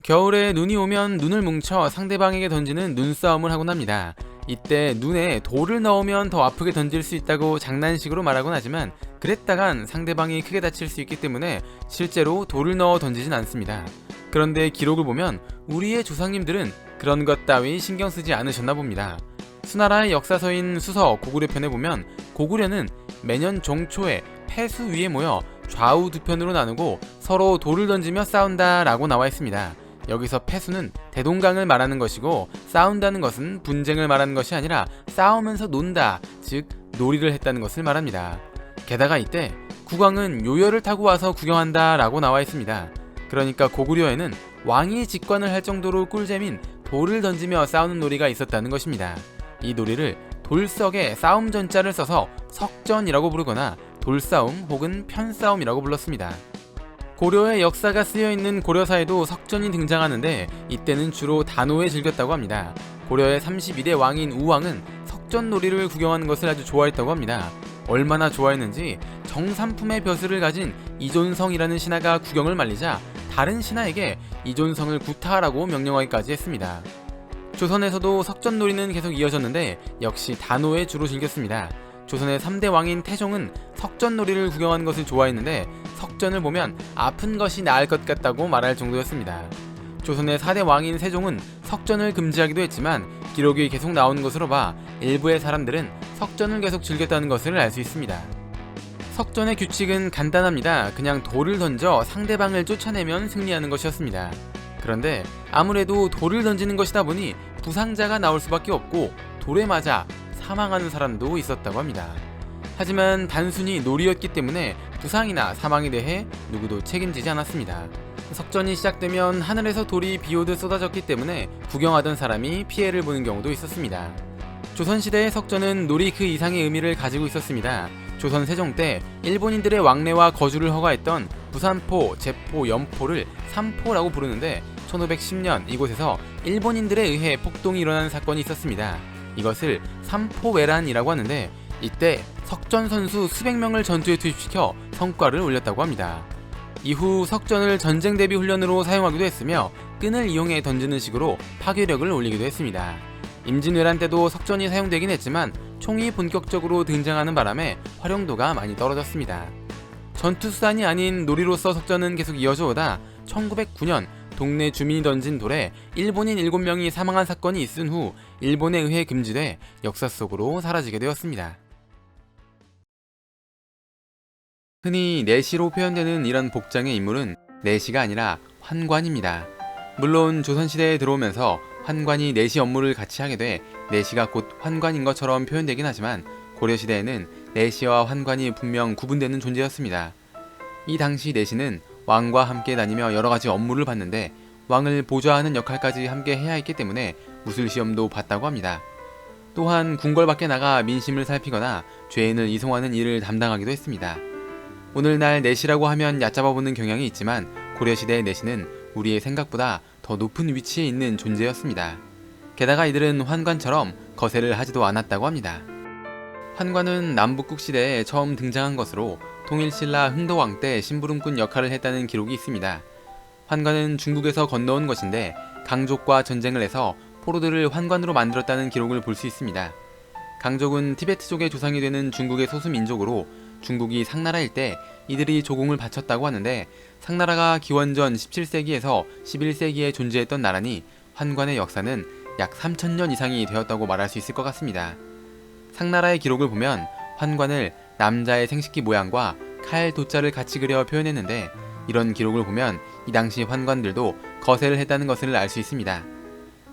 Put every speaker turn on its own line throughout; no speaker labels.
겨울에 눈이 오면 눈을 뭉쳐 상대방에게 던지는 눈싸움을 하곤 합니다. 이때 눈에 돌을 넣으면 더 아프게 던질 수 있다고 장난식으로 말하곤 하지만 그랬다간 상대방이 크게 다칠 수 있기 때문에 실제로 돌을 넣어 던지진 않습니다. 그런데 기록을 보면 우리의 조상님들은 그런 것 따위 신경 쓰지 않으셨나 봅니다. 수나라의 역사서인 수서 고구려편에 보면 고구려는 매년 종초에 폐수 위에 모여 좌우 두 편으로 나누고 서로 돌을 던지며 싸운다 라고 나와 있습니다. 여기서 패수는 대동강을 말하는 것이고 싸운다는 것은 분쟁을 말하는 것이 아니라 싸우면서 논다, 즉 놀이를 했다는 것을 말합니다. 게다가 이때 국왕은 요열을 타고 와서 구경한다 라고 나와 있습니다. 그러니까 고구려에는 왕이 직관을 할 정도로 꿀잼인 돌을 던지며 싸우는 놀이가 있었다는 것입니다. 이 놀이를 돌석에 싸움 전자를 써서 석전이라고 부르거나 돌싸움 혹은 편싸움이라고 불렀습니다. 고려의 역사가 쓰여있는 고려사에도 석전이 등장하는데 이때는 주로 단오에 즐겼다고 합니다. 고려의 31대 왕인 우왕은 석전놀이를 구경하는 것을 아주 좋아했다고 합니다. 얼마나 좋아했는지 정삼품의 벼슬을 가진 이존성이라는 신하가 구경을 말리자 다른 신하에게 이존성을 구타하라고 명령하기까지 했습니다. 조선에서도 석전놀이는 계속 이어졌는데 역시 단오에 주로 즐겼습니다. 조선의 3대 왕인 태종은 석전놀이를 구경하는 것을 좋아했는데 석전을 보면 아픈 것이 나을 것 같다고 말할 정도였습니다. 조선의 4대 왕인 세종은 석전을 금지하기도 했지만 기록이 계속 나오는 것으로 봐 일부의 사람들은 석전을 계속 즐겼다는 것을 알 수 있습니다. 석전의 규칙은 간단합니다. 그냥 돌을 던져 상대방을 쫓아내면 승리하는 것이었습니다. 그런데 아무래도 돌을 던지는 것이다 보니 부상자가 나올 수밖에 없고 돌에 맞아 사망하는 사람도 있었다고 합니다. 하지만 단순히 놀이였기 때문에 부상이나 사망에 대해 누구도 책임지지 않았습니다. 석전이 시작되면 하늘에서 돌이 비오듯 쏟아졌기 때문에 구경하던 사람이 피해를 보는 경우도 있었습니다. 조선시대의 석전은 놀이 그 이상의 의미를 가지고 있었습니다. 조선 세종 때 일본인들의 왕래와 거주를 허가했던 부산포, 제포, 연포를 삼포라고 부르는데 1510년 이곳에서 일본인들에 의해 폭동이 일어나는 사건이 있었습니다. 이것을 삼포외란이라고 하는데 이때 석전 선수 수백 명을 전투에 투입시켜 성과를 올렸다고 합니다. 이후 석전을 전쟁 대비 훈련으로 사용하기도 했으며 끈을 이용해 던지는 식으로 파괴력을 올리기도 했습니다. 임진왜란 때도 석전이 사용되긴 했지만 총이 본격적으로 등장하는 바람에 활용도가 많이 떨어졌습니다. 전투수단이 아닌 놀이로서 석전은 계속 이어져 오다 1909년 동네 주민이 던진 돌에 일본인 7명이 사망한 사건이 있은 후 일본에 의해 금지돼 역사 속으로 사라지게 되었습니다. 흔히 내시로 표현되는 이런 복장의 인물은 내시가 아니라 환관입니다. 물론 조선시대에 들어오면서 환관이 내시 업무를 같이 하게 돼 내시가 곧 환관인 것처럼 표현되긴 하지만 고려시대에는 내시와 환관이 분명 구분되는 존재였습니다. 이 당시 내시는 왕과 함께 다니며 여러가지 업무를 받는데 왕을 보좌하는 역할까지 함께 해야 했기 때문에 무술시험도 봤다고 합니다. 또한 궁궐 밖에 나가 민심을 살피거나 죄인을 이송하는 일을 담당하기도 했습니다. 오늘날 내시라고 하면 얕잡아 보는 경향이 있지만 고려시대의 내시는 우리의 생각보다 더 높은 위치에 있는 존재였습니다. 게다가 이들은 환관처럼 거세를 하지도 않았다고 합니다. 환관은 남북국 시대에 처음 등장한 것으로 통일신라 흥덕왕 때 심부름꾼 역할을 했다는 기록이 있습니다. 환관은 중국에서 건너온 것인데 강족과 전쟁을 해서 포로들을 환관으로 만들었다는 기록을 볼 수 있습니다. 강족은 티베트족의 조상이 되는 중국의 소수민족으로 중국이 상나라일 때 이들이 조공을 바쳤다고 하는데 상나라가 기원전 17세기에서 11세기에 존재했던 나라니 환관의 역사는 약 3000년 이상이 되었다고 말할 수 있을 것 같습니다. 상나라의 기록을 보면 환관을 남자의 생식기 모양과 칼, 도자를 같이 그려 표현했는데 이런 기록을 보면 이 당시 환관들도 거세를 했다는 것을 알 수 있습니다.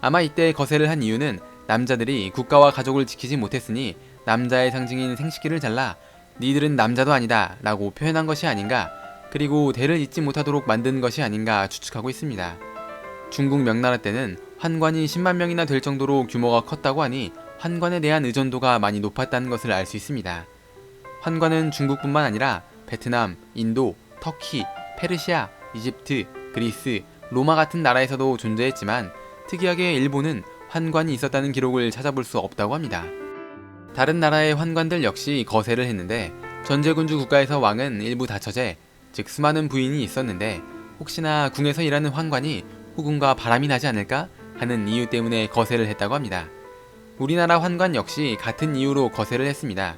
아마 이때 거세를 한 이유는 남자들이 국가와 가족을 지키지 못했으니 남자의 상징인 생식기를 잘라 니들은 남자도 아니다 라고 표현한 것이 아닌가, 그리고 대를 잇지 못하도록 만든 것이 아닌가 추측하고 있습니다. 중국 명나라 때는 환관이 10만 명이나 될 정도로 규모가 컸다고 하니 환관에 대한 의존도가 많이 높았다는 것을 알 수 있습니다. 환관은 중국뿐만 아니라 베트남, 인도, 터키, 페르시아, 이집트, 그리스, 로마 같은 나라에서도 존재했지만 특이하게 일본은 환관이 있었다는 기록을 찾아볼 수 없다고 합니다. 다른 나라의 환관들 역시 거세를 했는데 전제군주 국가에서 왕은 일부 다처제, 즉 수많은 부인이 있었는데 혹시나 궁에서 일하는 환관이 후궁과 바람이 나지 않을까 하는 이유 때문에 거세를 했다고 합니다. 우리나라 환관 역시 같은 이유로 거세를 했습니다.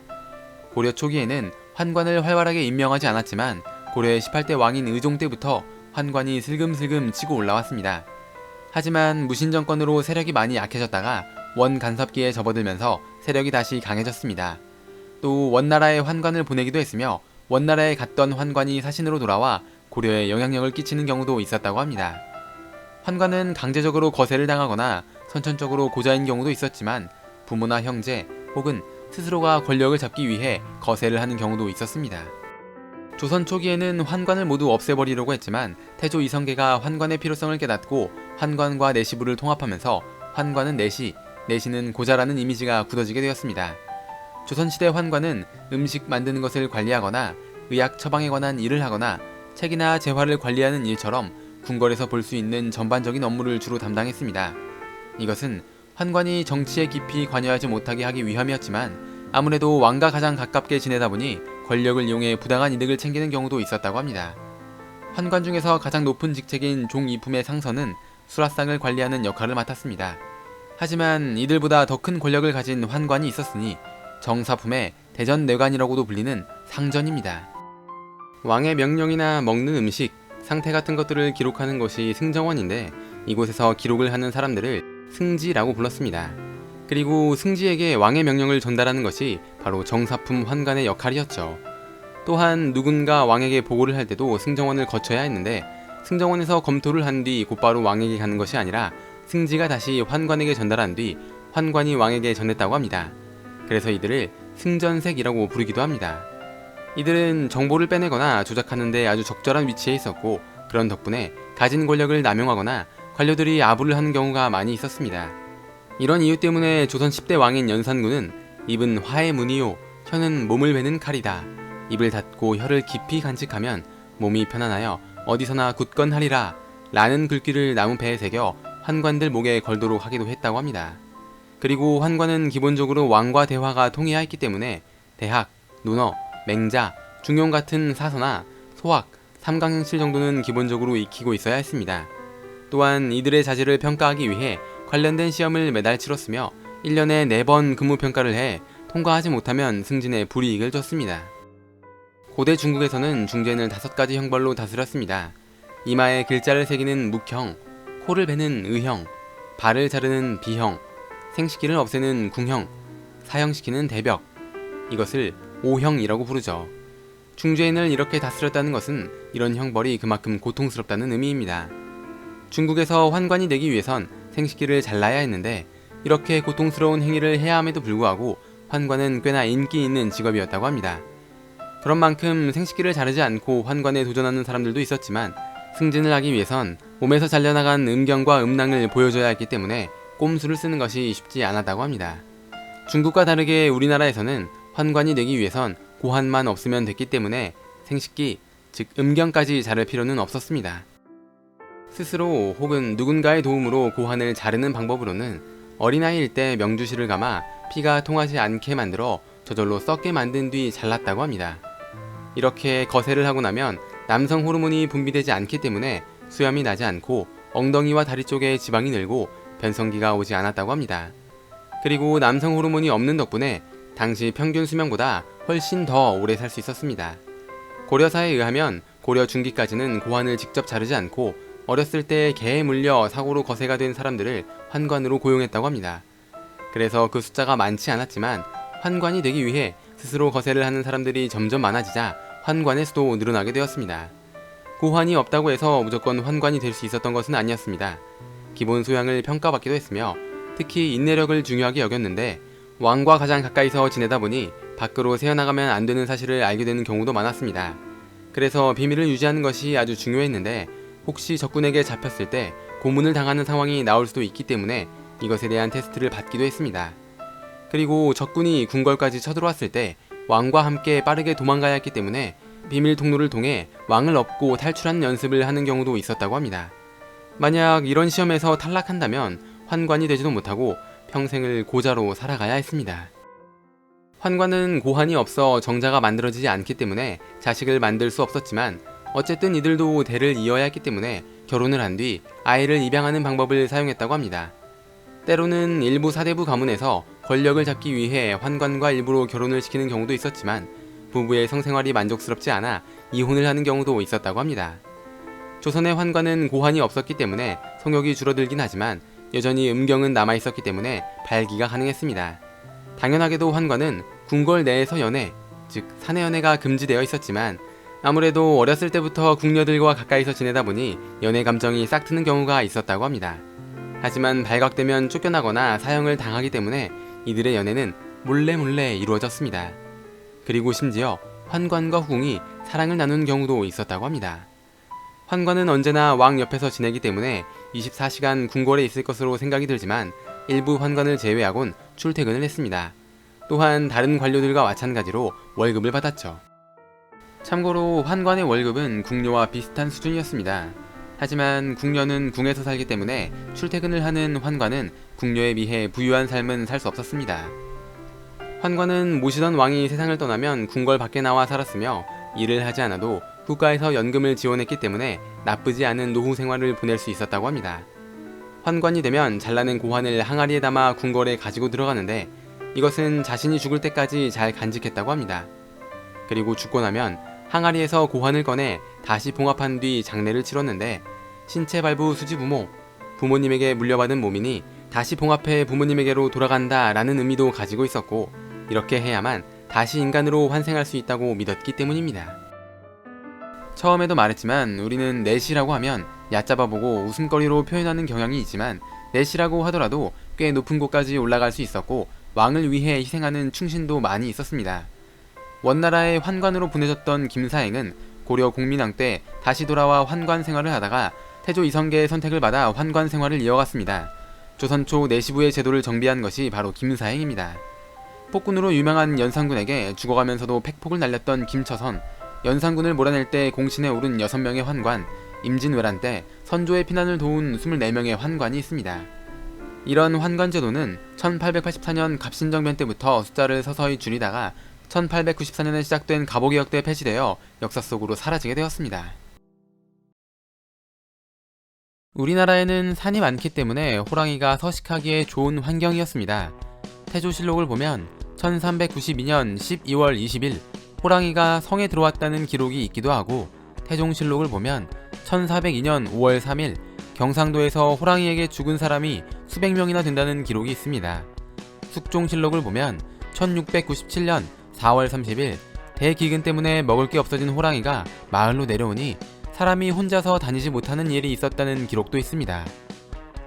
고려 초기에는 환관을 활발하게 임명하지 않았지만 고려의 18대 왕인 의종 때부터 환관이 슬금슬금 치고 올라왔습니다. 하지만 무신정권으로 세력이 많이 약해졌다가 원간섭기에 접어들면서 세력이 다시 강해졌습니다. 또 원나라에 환관을 보내기도 했으며 원나라에 갔던 환관이 사신으로 돌아와 고려에 영향력을 끼치는 경우도 있었다고 합니다. 환관은 강제적으로 거세를 당하거나 선천적으로 고자인 경우도 있었지만 부모나 형제 혹은 스스로가 권력을 잡기 위해 거세를 하는 경우도 있었습니다. 조선 초기에는 환관을 모두 없애버리려고 했지만 태조 이성계가 환관의 필요성을 깨닫고 환관과 내시부를 통합하면서 환관은 내시, 내시는 고자라는 이미지가 굳어지게 되었습니다. 조선시대 환관은 음식 만드는 것을 관리하거나 의학 처방에 관한 일을 하거나 책이나 재화를 관리하는 일처럼 궁궐에서 볼 수 있는 전반적인 업무를 주로 담당했습니다. 이것은 환관이 정치에 깊이 관여하지 못하게 하기 위함이었지만 아무래도 왕과 가장 가깝게 지내다 보니 권력을 이용해 부당한 이득을 챙기는 경우도 있었다고 합니다. 환관 중에서 가장 높은 직책인 종이품의 상선은 수라상을 관리하는 역할을 맡았습니다. 하지만 이들보다 더 큰 권력을 가진 환관이 있었으니 정사품의 대전내관이라고도 불리는 상전입니다. 왕의 명령이나 먹는 음식, 상태 같은 것들을 기록하는 것이 승정원인데 이곳에서 기록을 하는 사람들을 승지라고 불렀습니다. 그리고 승지에게 왕의 명령을 전달하는 것이 바로 정사품 환관의 역할이었죠. 또한 누군가 왕에게 보고를 할 때도 승정원을 거쳐야 했는데 승정원에서 검토를 한 뒤 곧바로 왕에게 가는 것이 아니라 승지가 다시 환관에게 전달한 뒤 환관이 왕에게 전했다고 합니다. 그래서 이들을 승전색이라고 부르기도 합니다. 이들은 정보를 빼내거나 조작하는 데 아주 적절한 위치에 있었고 그런 덕분에 가진 권력을 남용하거나 관료들이 아부를 하는 경우가 많이 있었습니다. 이런 이유 때문에 조선 10대 왕인 연산군은 입은 화의 문이요 혀는 몸을 베는 칼이다. 입을 닫고 혀를 깊이 간직하면 몸이 편안하여 어디서나 굳건하리라 라는 글귀를 나무패에 새겨 환관들 목에 걸도록 하기도 했다고 합니다. 그리고 환관은 기본적으로 왕과 대화가 통해야 했기 때문에 대학, 논어, 맹자, 중용 같은 사서나 소학, 삼강행실 정도는 기본적으로 익히고 있어야 했습니다. 또한 이들의 자질을 평가하기 위해 관련된 시험을 매달 치렀으며 1년에 4번 근무평가를 해 통과하지 못하면 승진에 불이익을 줬습니다. 고대 중국에서는 중재인을 5가지 형벌로 다스렸습니다. 이마에 글자를 새기는 묵형, 코를 베는 의형, 발을 자르는 비형, 생식기를 없애는 궁형, 사형시키는 대벽, 이것을 오형이라고 부르죠. 중죄인을 이렇게 다스렸다는 것은 이런 형벌이 그만큼 고통스럽다는 의미입니다. 중국에서 환관이 되기 위해선 생식기를 잘라야 했는데 이렇게 고통스러운 행위를 해야 함에도 불구하고 환관은 꽤나 인기 있는 직업이었다고 합니다. 그런 만큼 생식기를 자르지 않고 환관에 도전하는 사람들도 있었지만 승진을 하기 위해선 몸에서 잘려나간 음경과 음낭을 보여줘야 했기 때문에 꼼수를 쓰는 것이 쉽지 않았다고 합니다. 중국과 다르게 우리나라에서는 환관이 되기 위해선 고환만 없으면 됐기 때문에 생식기, 즉 음경까지 자를 필요는 없었습니다. 스스로 혹은 누군가의 도움으로 고환을 자르는 방법으로는 어린아이일 때 명주실을 감아 피가 통하지 않게 만들어 저절로 썩게 만든 뒤 잘랐다고 합니다. 이렇게 거세를 하고 나면 남성 호르몬이 분비되지 않기 때문에 수염이 나지 않고 엉덩이와 다리 쪽에 지방이 늘고 변성기가 오지 않았다고 합니다. 그리고 남성 호르몬이 없는 덕분에 당시 평균 수명보다 훨씬 더 오래 살 수 있었습니다. 고려사에 의하면 고려 중기까지는 고환을 직접 자르지 않고 어렸을 때 개에 물려 사고로 거세가 된 사람들을 환관으로 고용했다고 합니다. 그래서 그 숫자가 많지 않았지만 환관이 되기 위해 스스로 거세를 하는 사람들이 점점 많아지자 환관의 수도 늘어나게 되었습니다. 고환이 없다고 해서 무조건 환관이 될 수 있었던 것은 아니었습니다. 기본 소양을 평가받기도 했으며 특히 인내력을 중요하게 여겼는데 왕과 가장 가까이서 지내다 보니 밖으로 새어나가면 안 되는 사실을 알게 되는 경우도 많았습니다. 그래서 비밀을 유지하는 것이 아주 중요했는데 혹시 적군에게 잡혔을 때 고문을 당하는 상황이 나올 수도 있기 때문에 이것에 대한 테스트를 받기도 했습니다. 그리고 적군이 궁궐까지 쳐들어왔을 때 왕과 함께 빠르게 도망가야 했기 때문에 비밀 통로를 통해 왕을 업고 탈출하는 연습을 하는 경우도 있었다고 합니다. 만약 이런 시험에서 탈락한다면 환관이 되지도 못하고 평생을 고자로 살아가야 했습니다. 환관은 고환이 없어 정자가 만들어지지 않기 때문에 자식을 만들 수 없었지만 어쨌든 이들도 대를 이어야 했기 때문에 결혼을 한 뒤 아이를 입양하는 방법을 사용했다고 합니다. 때로는 일부 사대부 가문에서 권력을 잡기 위해 환관과 일부러 결혼을 시키는 경우도 있었지만 부부의 성생활이 만족스럽지 않아 이혼을 하는 경우도 있었다고 합니다. 조선의 환관은 고환이 없었기 때문에 성욕이 줄어들긴 하지만 여전히 음경은 남아있었기 때문에 발기가 가능했습니다. 당연하게도 환관은 궁궐 내에서 연애, 즉 사내 연애가 금지되어 있었지만 아무래도 어렸을 때부터 궁녀들과 가까이서 지내다 보니 연애 감정이 싹트는 경우가 있었다고 합니다. 하지만 발각되면 쫓겨나거나 사형을 당하기 때문에 이들의 연애는 몰래 이루어졌습니다. 그리고 심지어 환관과 후궁이 사랑을 나눈 경우도 있었다고 합니다. 환관은 언제나 왕 옆에서 지내기 때문에 24시간 궁궐에 있을 것으로 생각이 들지만 일부 환관을 제외하곤 출퇴근을 했습니다. 또한 다른 관료들과 마찬가지로 월급을 받았죠. 참고로 환관의 월급은 궁녀와 비슷한 수준이었습니다. 하지만 궁녀는 궁에서 살기 때문에 출퇴근을 하는 환관은 궁녀에 비해 부유한 삶은 살 수 없었습니다. 환관은 모시던 왕이 세상을 떠나면 궁궐 밖에 나와 살았으며 일을 하지 않아도 국가에서 연금을 지원했기 때문에 나쁘지 않은 노후 생활을 보낼 수 있었다고 합니다. 환관이 되면 잘라낸 고환을 항아리에 담아 궁궐에 가지고 들어가는데 이것은 자신이 죽을 때까지 잘 간직했다고 합니다. 그리고 죽고 나면 항아리에서 고환을 꺼내 다시 봉합한 뒤 장례를 치렀는데 신체 발부 수지부모, 부모님에게 물려받은 몸이니 다시 봉합해 부모님에게로 돌아간다 라는 의미도 가지고 있었고 이렇게 해야만 다시 인간으로 환생할 수 있다고 믿었기 때문입니다. 처음에도 말했지만 우리는 내시라고 하면 얕잡아보고 웃음거리로 표현하는 경향이 있지만 내시라고 하더라도 꽤 높은 곳까지 올라갈 수 있었고 왕을 위해 희생하는 충신도 많이 있었습니다. 원나라의 환관으로 보내졌던 김사행은 고려 공민왕 때 다시 돌아와 환관 생활을 하다가 태조 이성계의 선택을 받아 환관 생활을 이어갔습니다. 조선 초 내시부의 제도를 정비한 것이 바로 김사행입니다. 폭군으로 유명한 연산군에게 죽어가면서도 팩폭을 날렸던 김처선, 연산군을 몰아낼 때 공신에 오른 6명의 환관, 임진왜란 때 선조의 피난을 도운 24명의 환관이 있습니다. 이런 환관 제도는 1884년 갑신정변 때부터 숫자를 서서히 줄이다가 1894년에 시작된 갑오개혁 때 폐지되어 역사 속으로 사라지게 되었습니다. 우리나라에는 산이 많기 때문에 호랑이가 서식하기에 좋은 환경이었습니다. 태조실록을 보면 1392년 12월 20일 호랑이가 성에 들어왔다는 기록이 있기도 하고 태종실록을 보면 1402년 5월 3일 경상도에서 호랑이에게 죽은 사람이 수백 명이나 된다는 기록이 있습니다. 숙종실록을 보면 1697년 4월 30일 대기근 때문에 먹을 게 없어진 호랑이가 마을로 내려오니 사람이 혼자서 다니지 못하는 일이 있었다는 기록도 있습니다.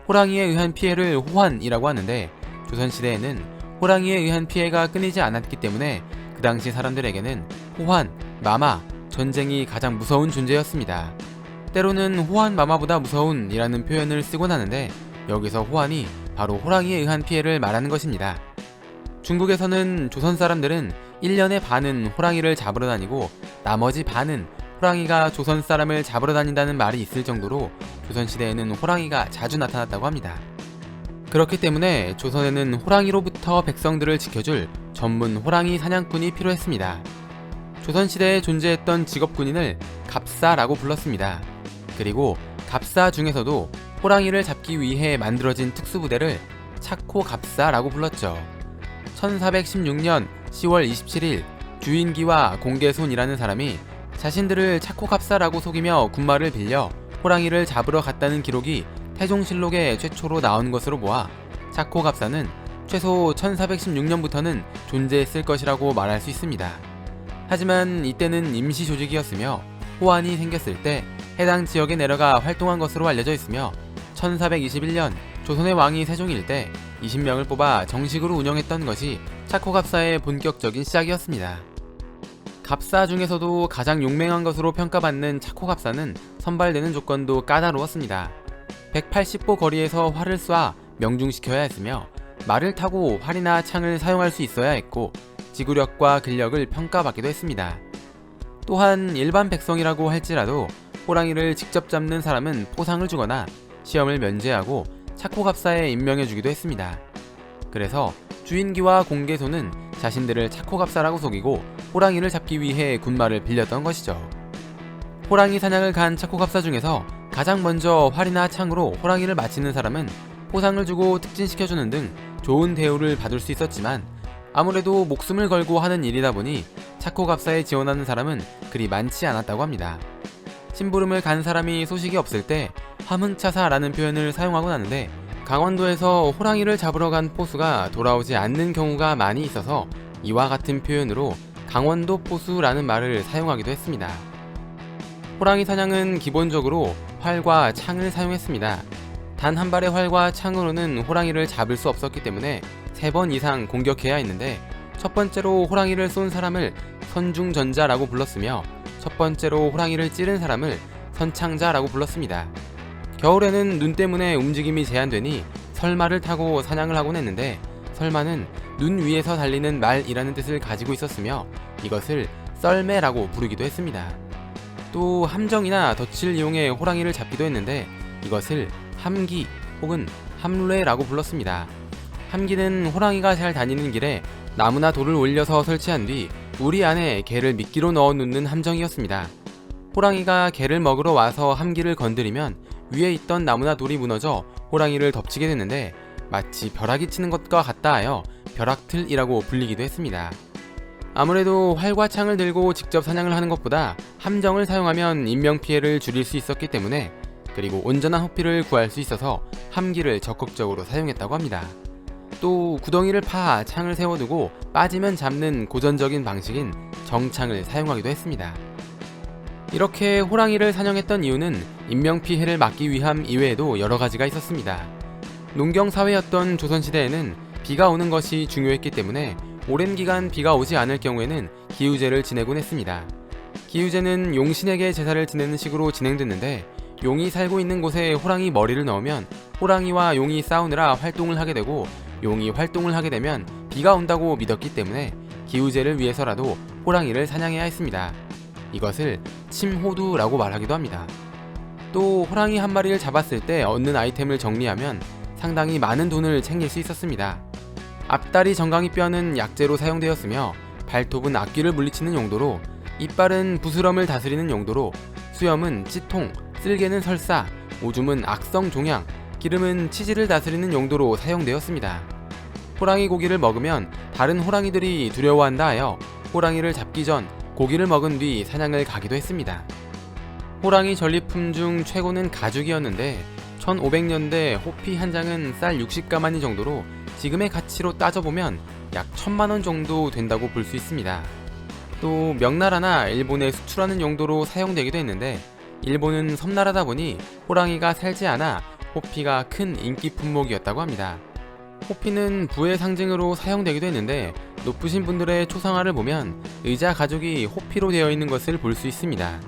호랑이에 의한 피해를 호환이라고 하는데 조선시대에는 호랑이에 의한 피해가 끊이지 않았기 때문에 그 당시 사람들에게는 호환, 마마, 전쟁이 가장 무서운 존재였습니다. 때로는 호환 마마보다 무서운 이라는 표현을 쓰곤 하는데 여기서 호환이 바로 호랑이에 의한 피해를 말하는 것입니다. 중국에서는 조선 사람들은 1년의 반은 호랑이를 잡으러 다니고 나머지 반은 호랑이가 조선 사람을 잡으러 다닌다는 말이 있을 정도로 조선시대에는 호랑이가 자주 나타났다고 합니다. 그렇기 때문에 조선에는 호랑이로부터 백성들을 지켜줄 전문 호랑이 사냥꾼이 필요했습니다. 조선시대에 존재했던 직업군인을 갑사라고 불렀습니다. 그리고 갑사 중에서도 호랑이를 잡기 위해 만들어진 특수부대를 착호갑사라고 불렀죠. 1416년 10월 27일 주인기와 공개손이라는 사람이 자신들을 착호갑사라고 속이며 군말을 빌려 호랑이를 잡으러 갔다는 기록이 태종실록에 최초로 나온 것으로 보아 착호갑사는 최소 1416년부터는 존재했을 것이라고 말할 수 있습니다. 하지만 이때는 임시 조직이었으며 호환이 생겼을 때 해당 지역에 내려가 활동한 것으로 알려져 있으며 1421년 조선의 왕이 세종일 때 20명을 뽑아 정식으로 운영했던 것이 착호갑사의 본격적인 시작이었습니다. 갑사 중에서도 가장 용맹한 것으로 평가받는 착호갑사는 선발되는 조건도 까다로웠습니다. 180보 거리에서 활을 쏴 명중시켜야 했으며 말을 타고 활이나 창을 사용할 수 있어야 했고 지구력과 근력을 평가받기도 했습니다. 또한 일반 백성이라고 할지라도 호랑이를 직접 잡는 사람은 포상을 주거나 시험을 면제하고 착호갑사에 임명해주기도 했습니다. 그래서 주인기와 공개소는 자신들을 착호갑사라고 속이고 호랑이를 잡기 위해 군말을 빌렸던 것이죠. 호랑이 사냥을 간 착호갑사 중에서 가장 먼저 활이나 창으로 호랑이를 맞히는 사람은 포상을 주고 특진시켜주는 등 좋은 대우를 받을 수 있었지만, 아무래도 목숨을 걸고 하는 일이다 보니 차코갑사에 지원하는 사람은 그리 많지 않았다고 합니다. 심부름을 간 사람이 소식이 없을 때 화문차사라는 표현을 사용하곤 하는데, 강원도에서 호랑이를 잡으러 간 포수가 돌아오지 않는 경우가 많이 있어서 이와 같은 표현으로 강원도 포수라는 말을 사용하기도 했습니다. 호랑이 사냥은 기본적으로 활과 창을 사용했습니다. 단 한 발의 활과 창으로는 호랑이를 잡을 수 없었기 때문에 3번 이상 공격해야 했는데, 첫 번째로 호랑이를 쏜 사람을 선중전자라고 불렀으며, 첫 번째로 호랑이를 찌른 사람을 선창자라고 불렀습니다. 겨울에는 눈 때문에 움직임이 제한되니 설마를 타고 사냥을 하곤 했는데, 설마는 눈 위에서 달리는 말이라는 뜻을 가지고 있었으며 이것을 썰매라고 부르기도 했습니다. 또 함정이나 덫을 이용해 호랑이를 잡기도 했는데, 이것을 함기 혹은 함뢰라고 불렀습니다. 함기는 호랑이가 잘 다니는 길에 나무나 돌을 올려서 설치한 뒤 우리 안에 개를 미끼로 넣어 놓는 함정이었습니다. 호랑이가 개를 먹으러 와서 함기를 건드리면 위에 있던 나무나 돌이 무너져 호랑이를 덮치게 됐는데, 마치 벼락이 치는 것과 같다 하여 벼락틀이라고 불리기도 했습니다. 아무래도 활과 창을 들고 직접 사냥을 하는 것보다 함정을 사용하면 인명피해를 줄일 수 있었기 때문에, 그리고 온전한 호피를 구할 수 있어서 함기를 적극적으로 사용했다고 합니다. 또 구덩이를 파 창을 세워두고 빠지면 잡는 고전적인 방식인 정창을 사용하기도 했습니다. 이렇게 호랑이를 사냥했던 이유는 인명피해를 막기 위함 이외에도 여러 가지가 있었습니다. 농경사회였던 조선시대에는 비가 오는 것이 중요했기 때문에 오랜 기간 비가 오지 않을 경우에는 기우제를 지내곤 했습니다. 기우제는 용신에게 제사를 지내는 식으로 진행됐는데, 용이 살고 있는 곳에 호랑이 머리를 넣으면 호랑이와 용이 싸우느라 활동을 하게 되고, 용이 활동을 하게 되면 비가 온다고 믿었기 때문에 기우제를 위해서라도 호랑이를 사냥해야 했습니다. 이것을 침호두라고 말하기도 합니다. 또 호랑이 한 마리를 잡았을 때 얻는 아이템을 정리하면 상당히 많은 돈을 챙길 수 있었습니다. 앞다리 정강이 뼈는 약재로 사용되었으며, 발톱은 악귀를 물리치는 용도로, 이빨은 부스럼을 다스리는 용도로, 수염은 찌통, 쓸개는 설사, 오줌은 악성 종양, 기름은 치질을 다스리는 용도로 사용되었습니다. 호랑이 고기를 먹으면 다른 호랑이들이 두려워한다 하여 호랑이를 잡기 전 고기를 먹은 뒤 사냥을 가기도 했습니다. 호랑이 전리품 중 최고는 가죽이었는데, 1500년대 호피 한 장은 쌀 60가마니 정도로 지금의 가치로 따져보면 약 1000만원 정도 된다고 볼 수 있습니다. 또 명나라나 일본에 수출하는 용도로 사용되기도 했는데, 일본은 섬나라다 보니 호랑이가 살지 않아 호피가 큰 인기 품목이었다고 합니다. 호피는 부의 상징으로 사용되기도 했는데, 높으신 분들의 초상화를 보면 의자 가죽이 호피로 되어 있는 것을 볼 수 있습니다.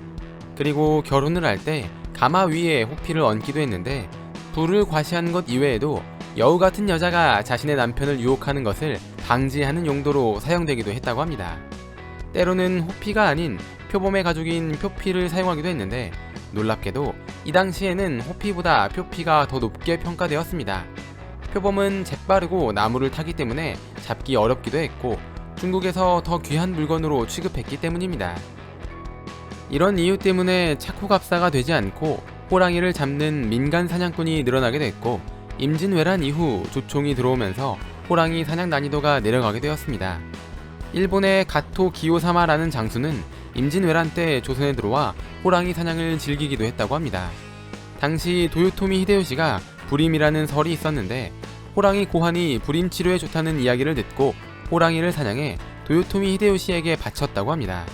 그리고 결혼을 할 때 가마 위에 호피를 얹기도 했는데, 부를 과시하는 것 이외에도 여우 같은 여자가 자신의 남편을 유혹하는 것을 방지하는 용도로 사용되기도 했다고 합니다. 때로는 호피가 아닌 표범의 가죽인 표피를 사용하기도 했는데, 놀랍게도 이 당시에는 호피보다 표피가 더 높게 평가되었습니다. 표범은 재빠르고 나무를 타기 때문에 잡기 어렵기도 했고, 중국에서 더 귀한 물건으로 취급했기 때문입니다. 이런 이유 때문에 차코갑사가 되지 않고 호랑이를 잡는 민간 사냥꾼이 늘어나게 됐고, 임진왜란 이후 조총이 들어오면서 호랑이 사냥 난이도가 내려가게 되었습니다. 일본의 가토 기요사마라는 장수는 임진왜란 때 조선에 들어와 호랑이 사냥을 즐기기도 했다고 합니다. 당시 도요토미 히데요시가 불임이라는 설이 있었는데, 호랑이 고환이 불임 치료에 좋다는 이야기를 듣고 호랑이를 사냥해 도요토미 히데요시에게 바쳤다고 합니다.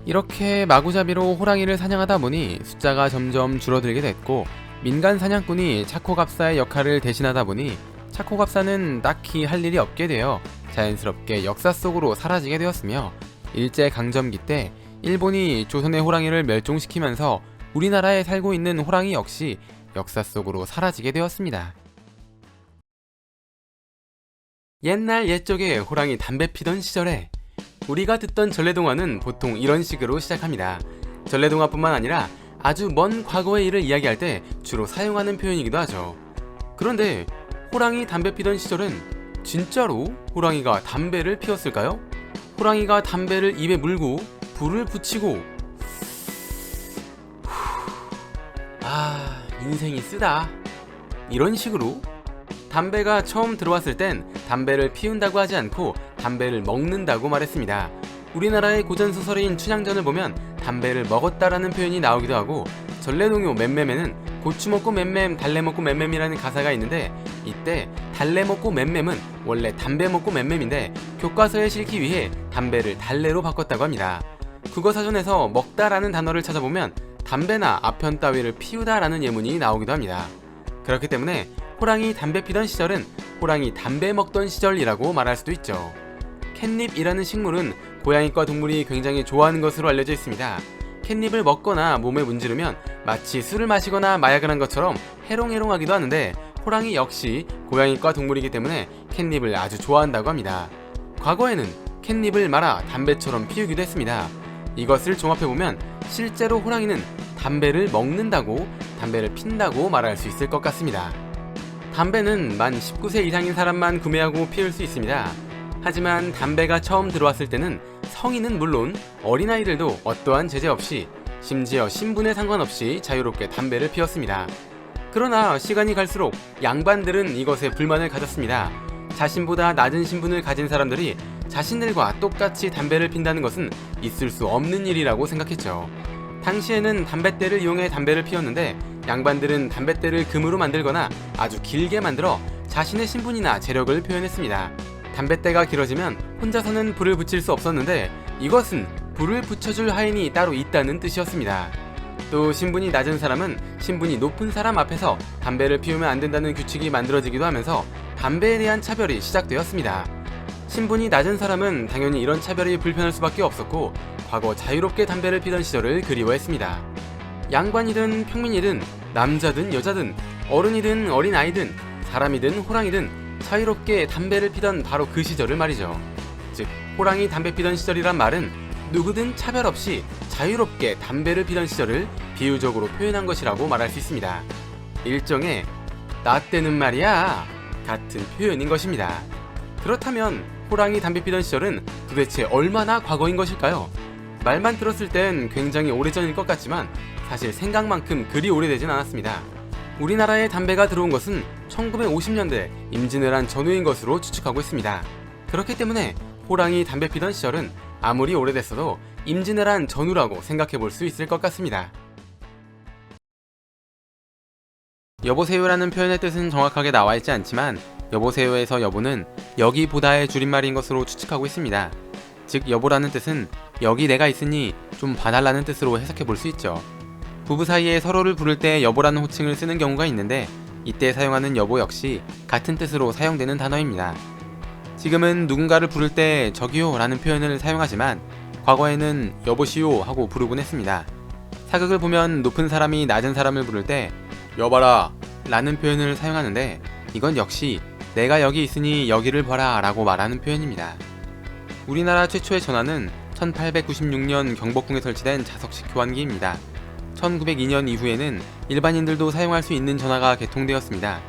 이렇게 마구잡이로 호랑이를 사냥하다 보니 숫자가 점점 줄어들게 됐고, 민간 사냥꾼이 차코갑사의 역할을 대신하다 보니 차코갑사는 딱히 할 일이 없게 되어 자연스럽게 역사 속으로 사라지게 되었으며, 일제강점기 때 일본이 조선의 호랑이를 멸종시키면서 우리나라에 살고 있는 호랑이 역시 역사 속으로 사라지게 되었습니다. 옛날 옛적에 호랑이 담배 피던 시절에 우리가 듣던 전래동화는 보통 이런 식으로 시작합니다. 전래동화뿐만 아니라 아주 먼 과거의 일을 이야기할 때 주로 사용하는 표현이기도 하죠. 그런데 호랑이 담배 피던 시절은 진짜로 호랑이가 담배를 피웠을까요? 호랑이가 담배를 입에 물고 불을 붙이고 인생이 쓰다. 이런 식으로 담배가 처음 들어왔을 땐 담배를 피운다고 하지 않고 담배를 먹는다고 말했습니다. 우리나라의 고전소설인 춘향전을 보면 담배를 먹었다라는 표현이 나오기도 하고, 전래농요 맴맴에는 고추 먹고 맴맴 달래 먹고 맴맴이라는 가사가 있는데, 이때 달래 먹고 맴맴은 원래 담배 먹고 맴맴인데 교과서에 실기 위해 담배를 달래로 바꿨다고 합니다. 국어사전에서 먹다라는 단어를 찾아보면 담배나 아편 따위를 피우다라는 예문이 나오기도 합니다. 그렇기 때문에 호랑이 담배 피던 시절은 호랑이 담배 먹던 시절이라고 말할 수도 있죠. 캣닙이라는 식물은 고양이과 동물이 굉장히 좋아하는 것으로 알려져 있습니다. 캣닙을 먹거나 몸에 문지르면 마치 술을 마시거나 마약을 한 것처럼 해롱해롱하기도 하는데, 호랑이 역시 고양이과 동물이기 때문에 캣닙을 아주 좋아한다고 합니다. 과거에는 캣닙을 말아 담배처럼 피우기도 했습니다. 이것을 종합해보면 실제로 호랑이는 담배를 먹는다고, 담배를 핀다고 말할 수 있을 것 같습니다. 담배는 만 19세 이상인 사람만 구매하고 피울 수 있습니다. 하지만 담배가 처음 들어왔을 때는 성인은 물론 어린아이들도 어떠한 제재 없이, 심지어 신분에 상관없이 자유롭게 담배를 피웠습니다. 그러나 시간이 갈수록 양반들은 이것에 불만을 가졌습니다. 자신보다 낮은 신분을 가진 사람들이 자신들과 똑같이 담배를 핀다는 것은 있을 수 없는 일이라고 생각했죠. 당시에는 담뱃대를 이용해 담배를 피웠는데, 양반들은 담뱃대를 금으로 만들거나 아주 길게 만들어 자신의 신분이나 재력을 표현했습니다. 담뱃대가 길어지면 혼자서는 불을 붙일 수 없었는데, 이것은 불을 붙여줄 하인이 따로 있다는 뜻이었습니다. 또 신분이 낮은 사람은 신분이 높은 사람 앞에서 담배를 피우면 안 된다는 규칙이 만들어지기도 하면서 담배에 대한 차별이 시작되었습니다. 신분이 낮은 사람은 당연히 이런 차별이 불편할 수밖에 없었고, 과거 자유롭게 담배를 피던 시절을 그리워했습니다. 양반이든 평민이든 남자든 여자든 어른이든 어린아이든 사람이든 호랑이든 자유롭게 담배를 피던 바로 그 시절을 말이죠. 즉, 호랑이 담배 피던 시절이란 말은 누구든 차별 없이 자유롭게 담배를 피던 시절을 비유적으로 표현한 것이라고 말할 수 있습니다. 일종의 나 때는 말이야 같은 표현인 것입니다. 그렇다면 호랑이 담배 피던 시절은 도대체 얼마나 과거인 것일까요? 말만 들었을 땐 굉장히 오래전일 것 같지만 사실 생각만큼 그리 오래되진 않았습니다. 우리나라에 담배가 들어온 것은 1950년대 임진왜란 전후인 것으로 추측하고 있습니다. 그렇기 때문에 호랑이 담배 피던 시절은 아무리 오래됐어도 임진왜란 전후라고 생각해 볼 수 있을 것 같습니다. 여보세요라는 표현의 뜻은 정확하게 나와 있지 않지만, 여보세요에서 여보는 여기보다의 줄임말인 것으로 추측하고 있습니다. 즉, 여보라는 뜻은 여기 내가 있으니 좀 봐달라는 뜻으로 해석해 볼 수 있죠. 부부 사이에 서로를 부를 때 여보라는 호칭을 쓰는 경우가 있는데, 이때 사용하는 여보 역시 같은 뜻으로 사용되는 단어입니다. 지금은 누군가를 부를 때 저기요 라는 표현을 사용하지만, 과거에는 여보시오 하고 부르곤 했습니다. 사극을 보면 높은 사람이 낮은 사람을 부를 때 여봐라 라는 표현을 사용하는데, 이건 역시 내가 여기 있으니 여기를 봐라 라고 말하는 표현입니다. 우리나라 최초의 전화는 1896년 경복궁에 설치된 자석식 교환기입니다. 1902년 이후에는 일반인들도 사용할 수 있는 전화가 개통되었습니다.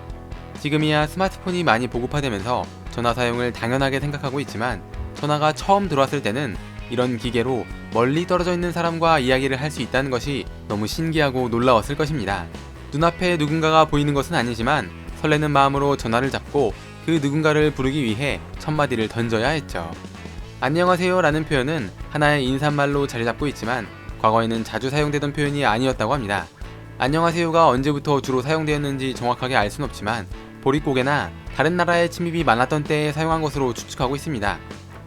지금이야 스마트폰이 많이 보급화되면서 전화 사용을 당연하게 생각하고 있지만, 전화가 처음 들어왔을 때는 이런 기계로 멀리 떨어져 있는 사람과 이야기를 할 수 있다는 것이 너무 신기하고 놀라웠을 것입니다. 눈앞에 누군가가 보이는 것은 아니지만 설레는 마음으로 전화를 잡고 그 누군가를 부르기 위해 첫마디를 던져야 했죠. 안녕하세요 라는 표현은 하나의 인사말로 자리 잡고 있지만, 과거에는 자주 사용되던 표현이 아니었다고 합니다. 안녕하세요가 언제부터 주로 사용되었는지 정확하게 알 순 없지만, 보릿고개나 다른 나라의 침입이 많았던 때에 사용한 것으로 추측하고 있습니다.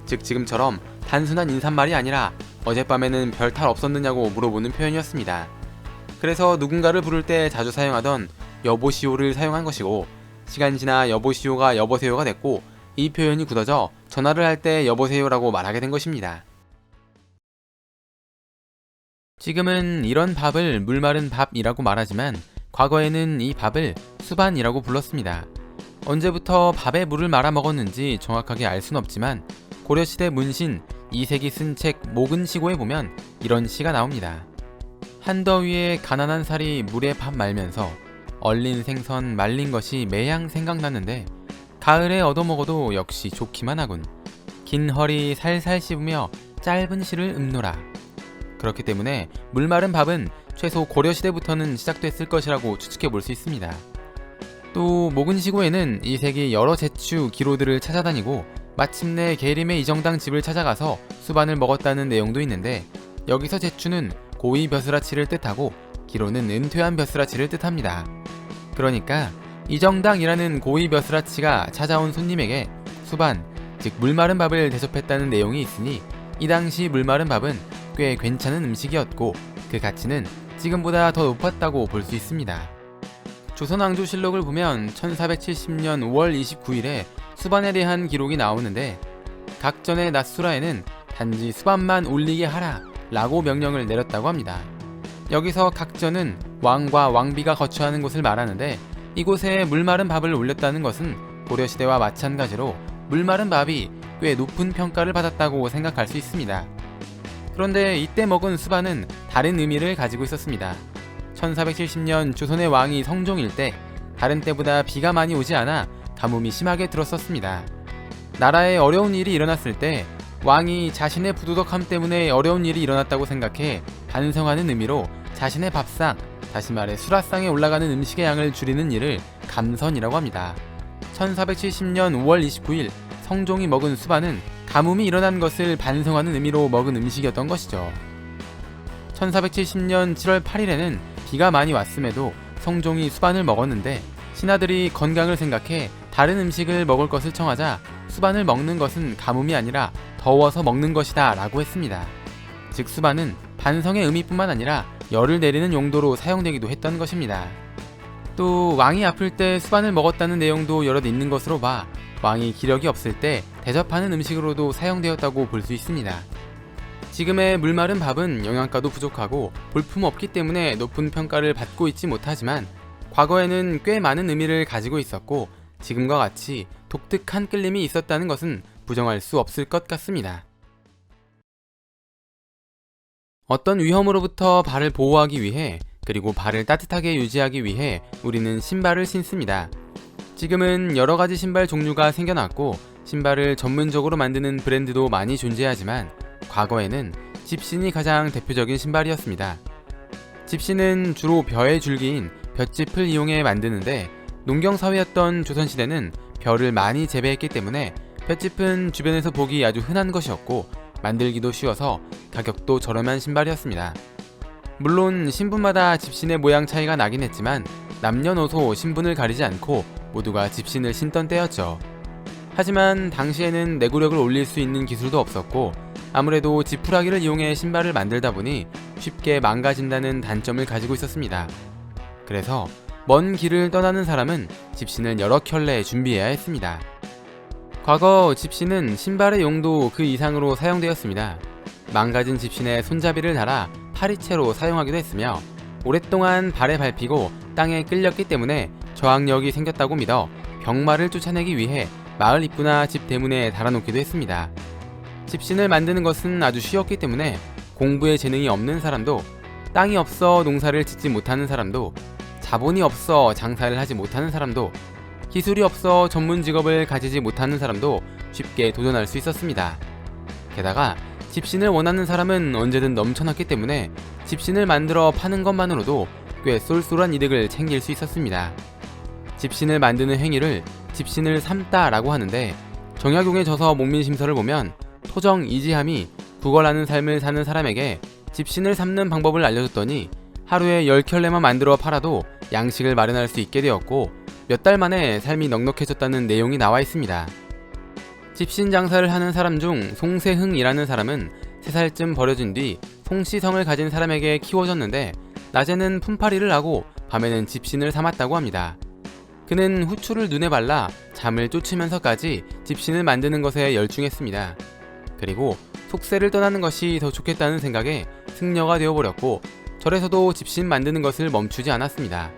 즉, 지금처럼 단순한 인사말이 아니라 어젯밤에는 별 탈 없었느냐고 물어보는 표현이었습니다. 그래서 누군가를 부를 때 자주 사용하던 여보시오를 사용한 것이고, 시간이 지나 여보시오가 여보세요가 됐고, 이 표현이 굳어져 전화를 할 때 여보세요라고 말하게 된 것입니다. 지금은 이런 밥을 물마른 밥이라고 말하지만, 과거에는 이 밥을 수반이라고 불렀습니다. 언제부터 밥에 물을 말아 먹었는지 정확하게 알 순 없지만, 고려시대 문신 이색이 쓴 책 목은시고에 보면 이런 시가 나옵니다. 한더위에 가난한 살이 물에 밥 말면서 얼린 생선 말린 것이 매양 생각나는데, 가을에 얻어먹어도 역시 좋기만 하군. 긴 허리 살살 씹으며 짧은 시를 읊노라. 그렇기 때문에 물마른 밥은 최소 고려시대부터는 시작됐을 것이라고 추측해 볼 수 있습니다. 또 모근시고에는 이색이 여러 제추 기로들을 찾아다니고 마침내 계림의 이정당 집을 찾아가서 수반을 먹었다는 내용도 있는데, 여기서 제추는 고위 벼슬아치를 뜻하고 기로는 은퇴한 벼슬아치를 뜻합니다. 그러니까 이정당이라는 고위 벼슬아치가 찾아온 손님에게 수반, 즉 물마른 밥을 대접했다는 내용이 있으니 이 당시 물마른 밥은 꽤 괜찮은 음식이었고 그 가치는 지금보다 더 높았다고 볼 수 있습니다. 조선왕조실록을 보면 1470년 5월 29일에 수반에 대한 기록이 나오는데, 각전의 낮수라에는 단지 수반만 올리게 하라 라고 명령을 내렸다고 합니다. 여기서 각전은 왕과 왕비가 거처하는 곳을 말하는데, 이곳에 물마른 밥을 올렸다는 것은 고려시대와 마찬가지로 물마른 밥이 꽤 높은 평가를 받았다고 생각할 수 있습니다. 그런데 이때 먹은 수반은 다른 의미를 가지고 있었습니다. 1470년 조선의 왕이 성종일 때 다른 때보다 비가 많이 오지 않아 가뭄이 심하게 들었었습니다. 나라에 어려운 일이 일어났을 때 왕이 자신의 부도덕함 때문에 어려운 일이 일어났다고 생각해 반성하는 의미로 자신의 밥상, 다시 말해 수라상에 올라가는 음식의 양을 줄이는 일을 감선이라고 합니다. 1470년 5월 29일 성종이 먹은 수반은 가뭄이 일어난 것을 반성하는 의미로 먹은 음식이었던 것이죠. 1470년 7월 8일에는 비가 많이 왔음에도 성종이 수반을 먹었는데, 신하들이 건강을 생각해 다른 음식을 먹을 것을 청하자 수반을 먹는 것은 가뭄이 아니라 더워서 먹는 것이다 라고 했습니다. 즉 수반은 반성의 의미뿐만 아니라 열을 내리는 용도로 사용되기도 했던 것입니다. 또 왕이 아플 때 수반을 먹었다는 내용도 여럿 있는 것으로 봐 왕이 기력이 없을 때 대접하는 음식으로도 사용되었다고 볼 수 있습니다. 지금의 물마른 밥은 영양가도 부족하고 볼품없기 때문에 높은 평가를 받고 있지 못하지만, 과거에는 꽤 많은 의미를 가지고 있었고 지금과 같이 독특한 끌림이 있었다는 것은 부정할 수 없을 것 같습니다. 어떤 위험으로부터 발을 보호하기 위해, 그리고 발을 따뜻하게 유지하기 위해 우리는 신발을 신습니다. 지금은 여러가지 신발 종류가 생겨났고 신발을 전문적으로 만드는 브랜드도 많이 존재하지만, 과거에는 집신이 가장 대표적인 신발이었습니다. 집신은 주로 벼의 줄기인 볏짚을 이용해 만드는데, 농경사회였던 조선시대는 벼를 많이 재배했기 때문에 볏짚은 주변에서 보기 아주 흔한 것이었고 만들기도 쉬워서 가격도 저렴한 신발이었습니다. 물론 신분마다 집신의 모양 차이가 나긴 했지만 남녀노소 신분을 가리지 않고 모두가 집신을 신던 때였죠. 하지만 당시에는 내구력을 올릴 수 있는 기술도 없었고 아무래도 지푸라기를 이용해 신발을 만들다 보니 쉽게 망가진다는 단점을 가지고 있었습니다. 그래서 먼 길을 떠나는 사람은 집신을 여러 켤레 준비해야 했습니다. 과거 집신은 신발의 용도 그 이상으로 사용되었습니다. 망가진 집신에 손잡이를 달아 파리채로 사용하기도 했으며, 오랫동안 발에 밟히고 땅에 끌렸기 때문에 저항력이 생겼다고 믿어 병마를 쫓아내기 위해 마을 입구나 집 대문에 달아놓기도 했습니다. 집신을 만드는 것은 아주 쉬웠기 때문에 공부에 재능이 없는 사람도, 땅이 없어 농사를 짓지 못하는 사람도, 자본이 없어 장사를 하지 못하는 사람도, 기술이 없어 전문 직업을 가지지 못하는 사람도 쉽게 도전할 수 있었습니다. 게다가 집신을 원하는 사람은 언제든 넘쳐났기 때문에 집신을 만들어 파는 것만으로도 꽤 쏠쏠한 이득을 챙길 수 있었습니다. 집신을 만드는 행위를 집신을 삶다 라고 하는데, 정약용의 저서 목민심서를 보면 토정 이지함이 구걸하는 삶을 사는 사람에게 집신을 삶는 방법을 알려줬더니 하루에 10켤레만 만들어 팔아도 양식을 마련할 수 있게 되었고 몇 달 만에 삶이 넉넉해졌다는 내용이 나와 있습니다. 집신 장사를 하는 사람 중 송세흥이라는 사람은 3살쯤 버려진 뒤 송씨성을 가진 사람에게 키워졌는데, 낮에는 품팔이를 하고 밤에는 집신을 삼았다고 합니다. 그는 후추를 눈에 발라 잠을 쫓으면서까지 집신을 만드는 것에 열중했습니다. 그리고 속세를 떠나는 것이 더 좋겠다는 생각에 승려가 되어버렸고 절에서도 집신 만드는 것을 멈추지 않았습니다.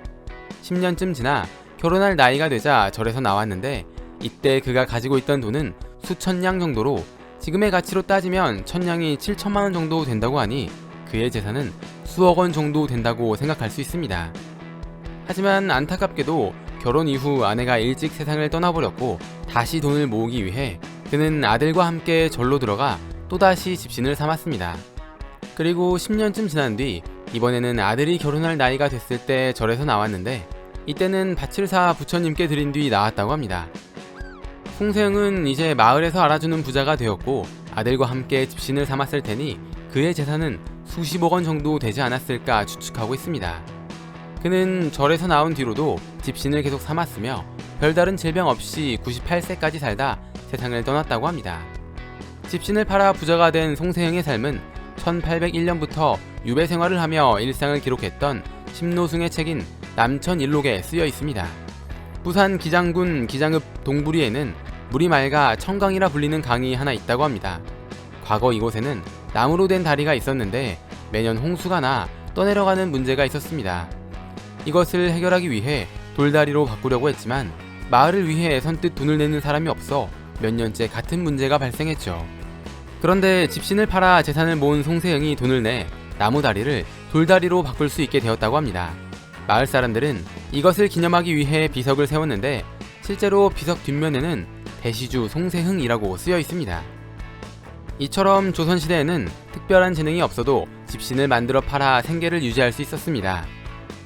10년쯤 지나 결혼할 나이가 되자 절에서 나왔는데, 이때 그가 가지고 있던 돈은 수천냥 정도로 지금의 가치로 따지면 천냥이 7천만원 정도 된다고 하니 그의 재산은 수억원 정도 된다고 생각할 수 있습니다. 하지만 안타깝게도 결혼 이후 아내가 일찍 세상을 떠나버렸고 다시 돈을 모으기 위해 그는 아들과 함께 절로 들어가 또다시 집신을 삼았습니다. 그리고 10년쯤 지난 뒤 이번에는 아들이 결혼할 나이가 됐을 때 절에서 나왔는데 이때는 밭을 사 부처님께 드린 뒤 나왔다고 합니다. 송세흥은 이제 마을에서 알아주는 부자가 되었고 아들과 함께 집신을 삼았을 테니 그의 재산은 수십억 원 정도 되지 않았을까 추측하고 있습니다. 그는 절에서 나온 뒤로도 집신을 계속 삼았으며 별다른 질병 없이 98세까지 살다 세상을 떠났다고 합니다. 집신을 팔아 부자가 된 송세흥의 삶은 1801년부터 유배 생활을 하며 일상을 기록했던 심노승의 책인 남천일록에 쓰여 있습니다. 부산 기장군 기장읍 동부리에는 물이 맑아 청강이라 불리는 강이 하나 있다고 합니다. 과거 이곳에는 나무로 된 다리가 있었는데 매년 홍수가 나 떠내려가는 문제가 있었습니다. 이것을 해결하기 위해 돌다리로 바꾸려고 했지만 마을을 위해 선뜻 돈을 내는 사람이 없어 몇 년째 같은 문제가 발생했죠. 그런데 집신을 팔아 재산을 모은 송세흥이 돈을 내 나무다리를 돌다리로 바꿀 수 있게 되었다고 합니다. 마을 사람들은 이것을 기념하기 위해 비석을 세웠는데 실제로 비석 뒷면에는 대시주 송세흥이라고 쓰여 있습니다. 이처럼 조선시대에는 특별한 재능이 없어도 집신을 만들어 팔아 생계를 유지할 수 있었습니다.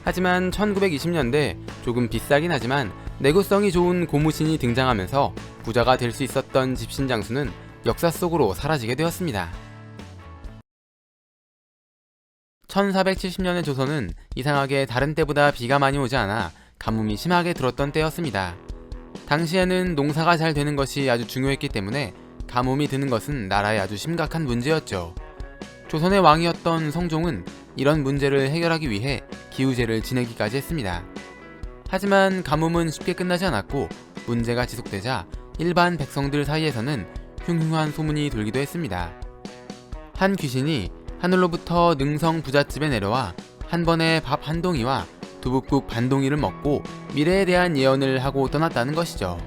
하지만 1920년대 조금 비싸긴 하지만 내구성이 좋은 고무신이 등장하면서 부자가 될 수 있었던 집신 장수는 역사 속으로 사라지게 되었습니다. 1470년의 조선은 이상하게 다른 때보다 비가 많이 오지 않아 가뭄이 심하게 들었던 때였습니다. 당시에는 농사가 잘 되는 것이 아주 중요했기 때문에 가뭄이 드는 것은 나라에 아주 심각한 문제였죠. 조선의 왕이었던 성종은 이런 문제를 해결하기 위해 기우제를 지내기까지 했습니다. 하지만 가뭄은 쉽게 끝나지 않았고 문제가 지속되자 일반 백성들 사이에서는 흉흉한 소문이 돌기도 했습니다. 한 귀신이 하늘로부터 능성 부잣집에 내려와 한 번에 밥 한 동이와 두둣국 반 동이를 먹고 미래에 대한 예언을 하고 떠났다는 것이죠.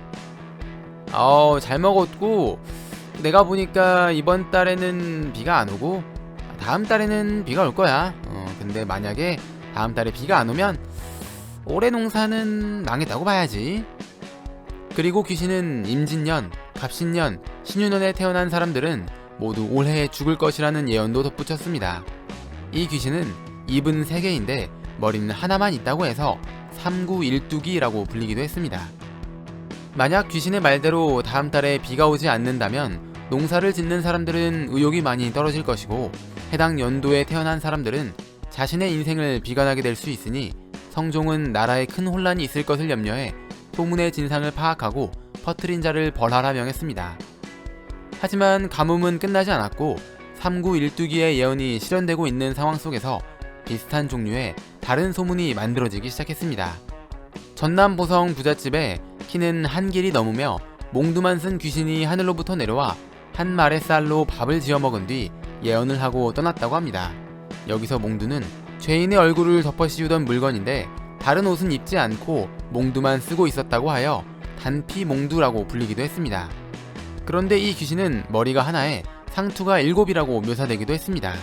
잘 먹었고 내가 보니까 이번 달에는 비가 안 오고 다음 달에는 비가 올 거야. 근데 만약에 다음 달에 비가 안 오면 올해 농사는 망했다고 봐야지. 그리고 귀신은 임진년, 갑신년, 신유년에 태어난 사람들은 모두 올해 죽을 것이라는 예언도 덧붙였습니다. 이 귀신은 입은 3개인데 머리는 하나만 있다고 해서 삼구일두기라고 불리기도 했습니다. 만약 귀신의 말대로 다음 달에 비가 오지 않는다면 농사를 짓는 사람들은 의욕이 많이 떨어질 것이고 해당 연도에 태어난 사람들은 자신의 인생을 비관하게 될 수 있으니 성종은 나라에 큰 혼란이 있을 것을 염려해 소문의 진상을 파악하고 퍼뜨린 자를 벌하라 명했습니다. 하지만 가뭄은 끝나지 않았고 삼구일두기의 예언이 실현되고 있는 상황 속에서 비슷한 종류의 다른 소문이 만들어지기 시작했습니다. 전남 보성 부잣집에 키는 한 길이 넘으며 몽두만 쓴 귀신이 하늘로부터 내려와 한 마레 쌀로 밥을 지어 먹은 뒤 예언을 하고 떠났다고 합니다. 여기서 몽두는 죄인의 얼굴을 덮어 씌우던 물건인데 다른 옷은 입지 않고 몽두만 쓰고 있었다고 하여 단피몽두라고 불리기도 했습니다. 그런데 이 귀신은 머리가 하나에 상투가 7이라고 묘사되기도 했습니다.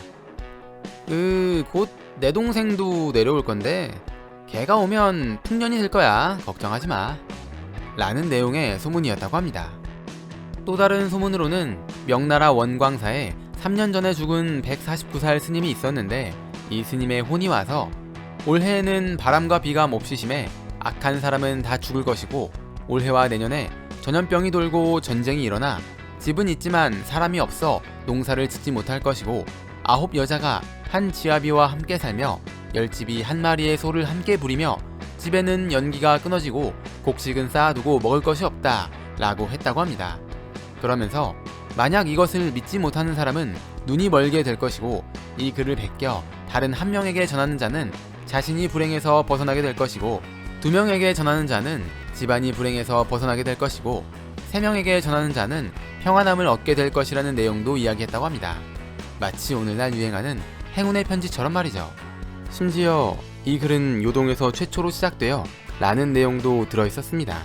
곧 내 동생도 내려올 건데 걔가 오면 풍년이 될 거야. 걱정하지 마. 라는 내용의 소문이었다고 합니다. 또 다른 소문으로는 명나라 원광사에 3년 전에 죽은 149살 스님이 있었는데 이 스님의 혼이 와서 올해에는 바람과 비가 몹시 심해 악한 사람은 다 죽을 것이고 올해와 내년에 전염병이 돌고 전쟁이 일어나 집은 있지만 사람이 없어 농사를 짓지 못할 것이고 9 여자가 한 지아비와 함께 살며 10집이 한 마리의 소를 함께 부리며 집에는 연기가 끊어지고 곡식은 쌓아두고 먹을 것이 없다 라고 했다고 합니다. 그러면서 만약 이것을 믿지 못하는 사람은 눈이 멀게 될 것이고 이 글을 베껴 다른 한 명에게 전하는 자는 자신이 불행에서 벗어나게 될 것이고 2명에게 전하는 자는 집안이 불행에서 벗어나게 될 것이고 3명에게 전하는 자는 평안함을 얻게 될 것이라는 내용도 이야기했다고 합니다. 마치 오늘날 유행하는 행운의 편지처럼 말이죠. 심지어 이 글은 요동에서 최초로 시작되어 라는 내용도 들어있었습니다.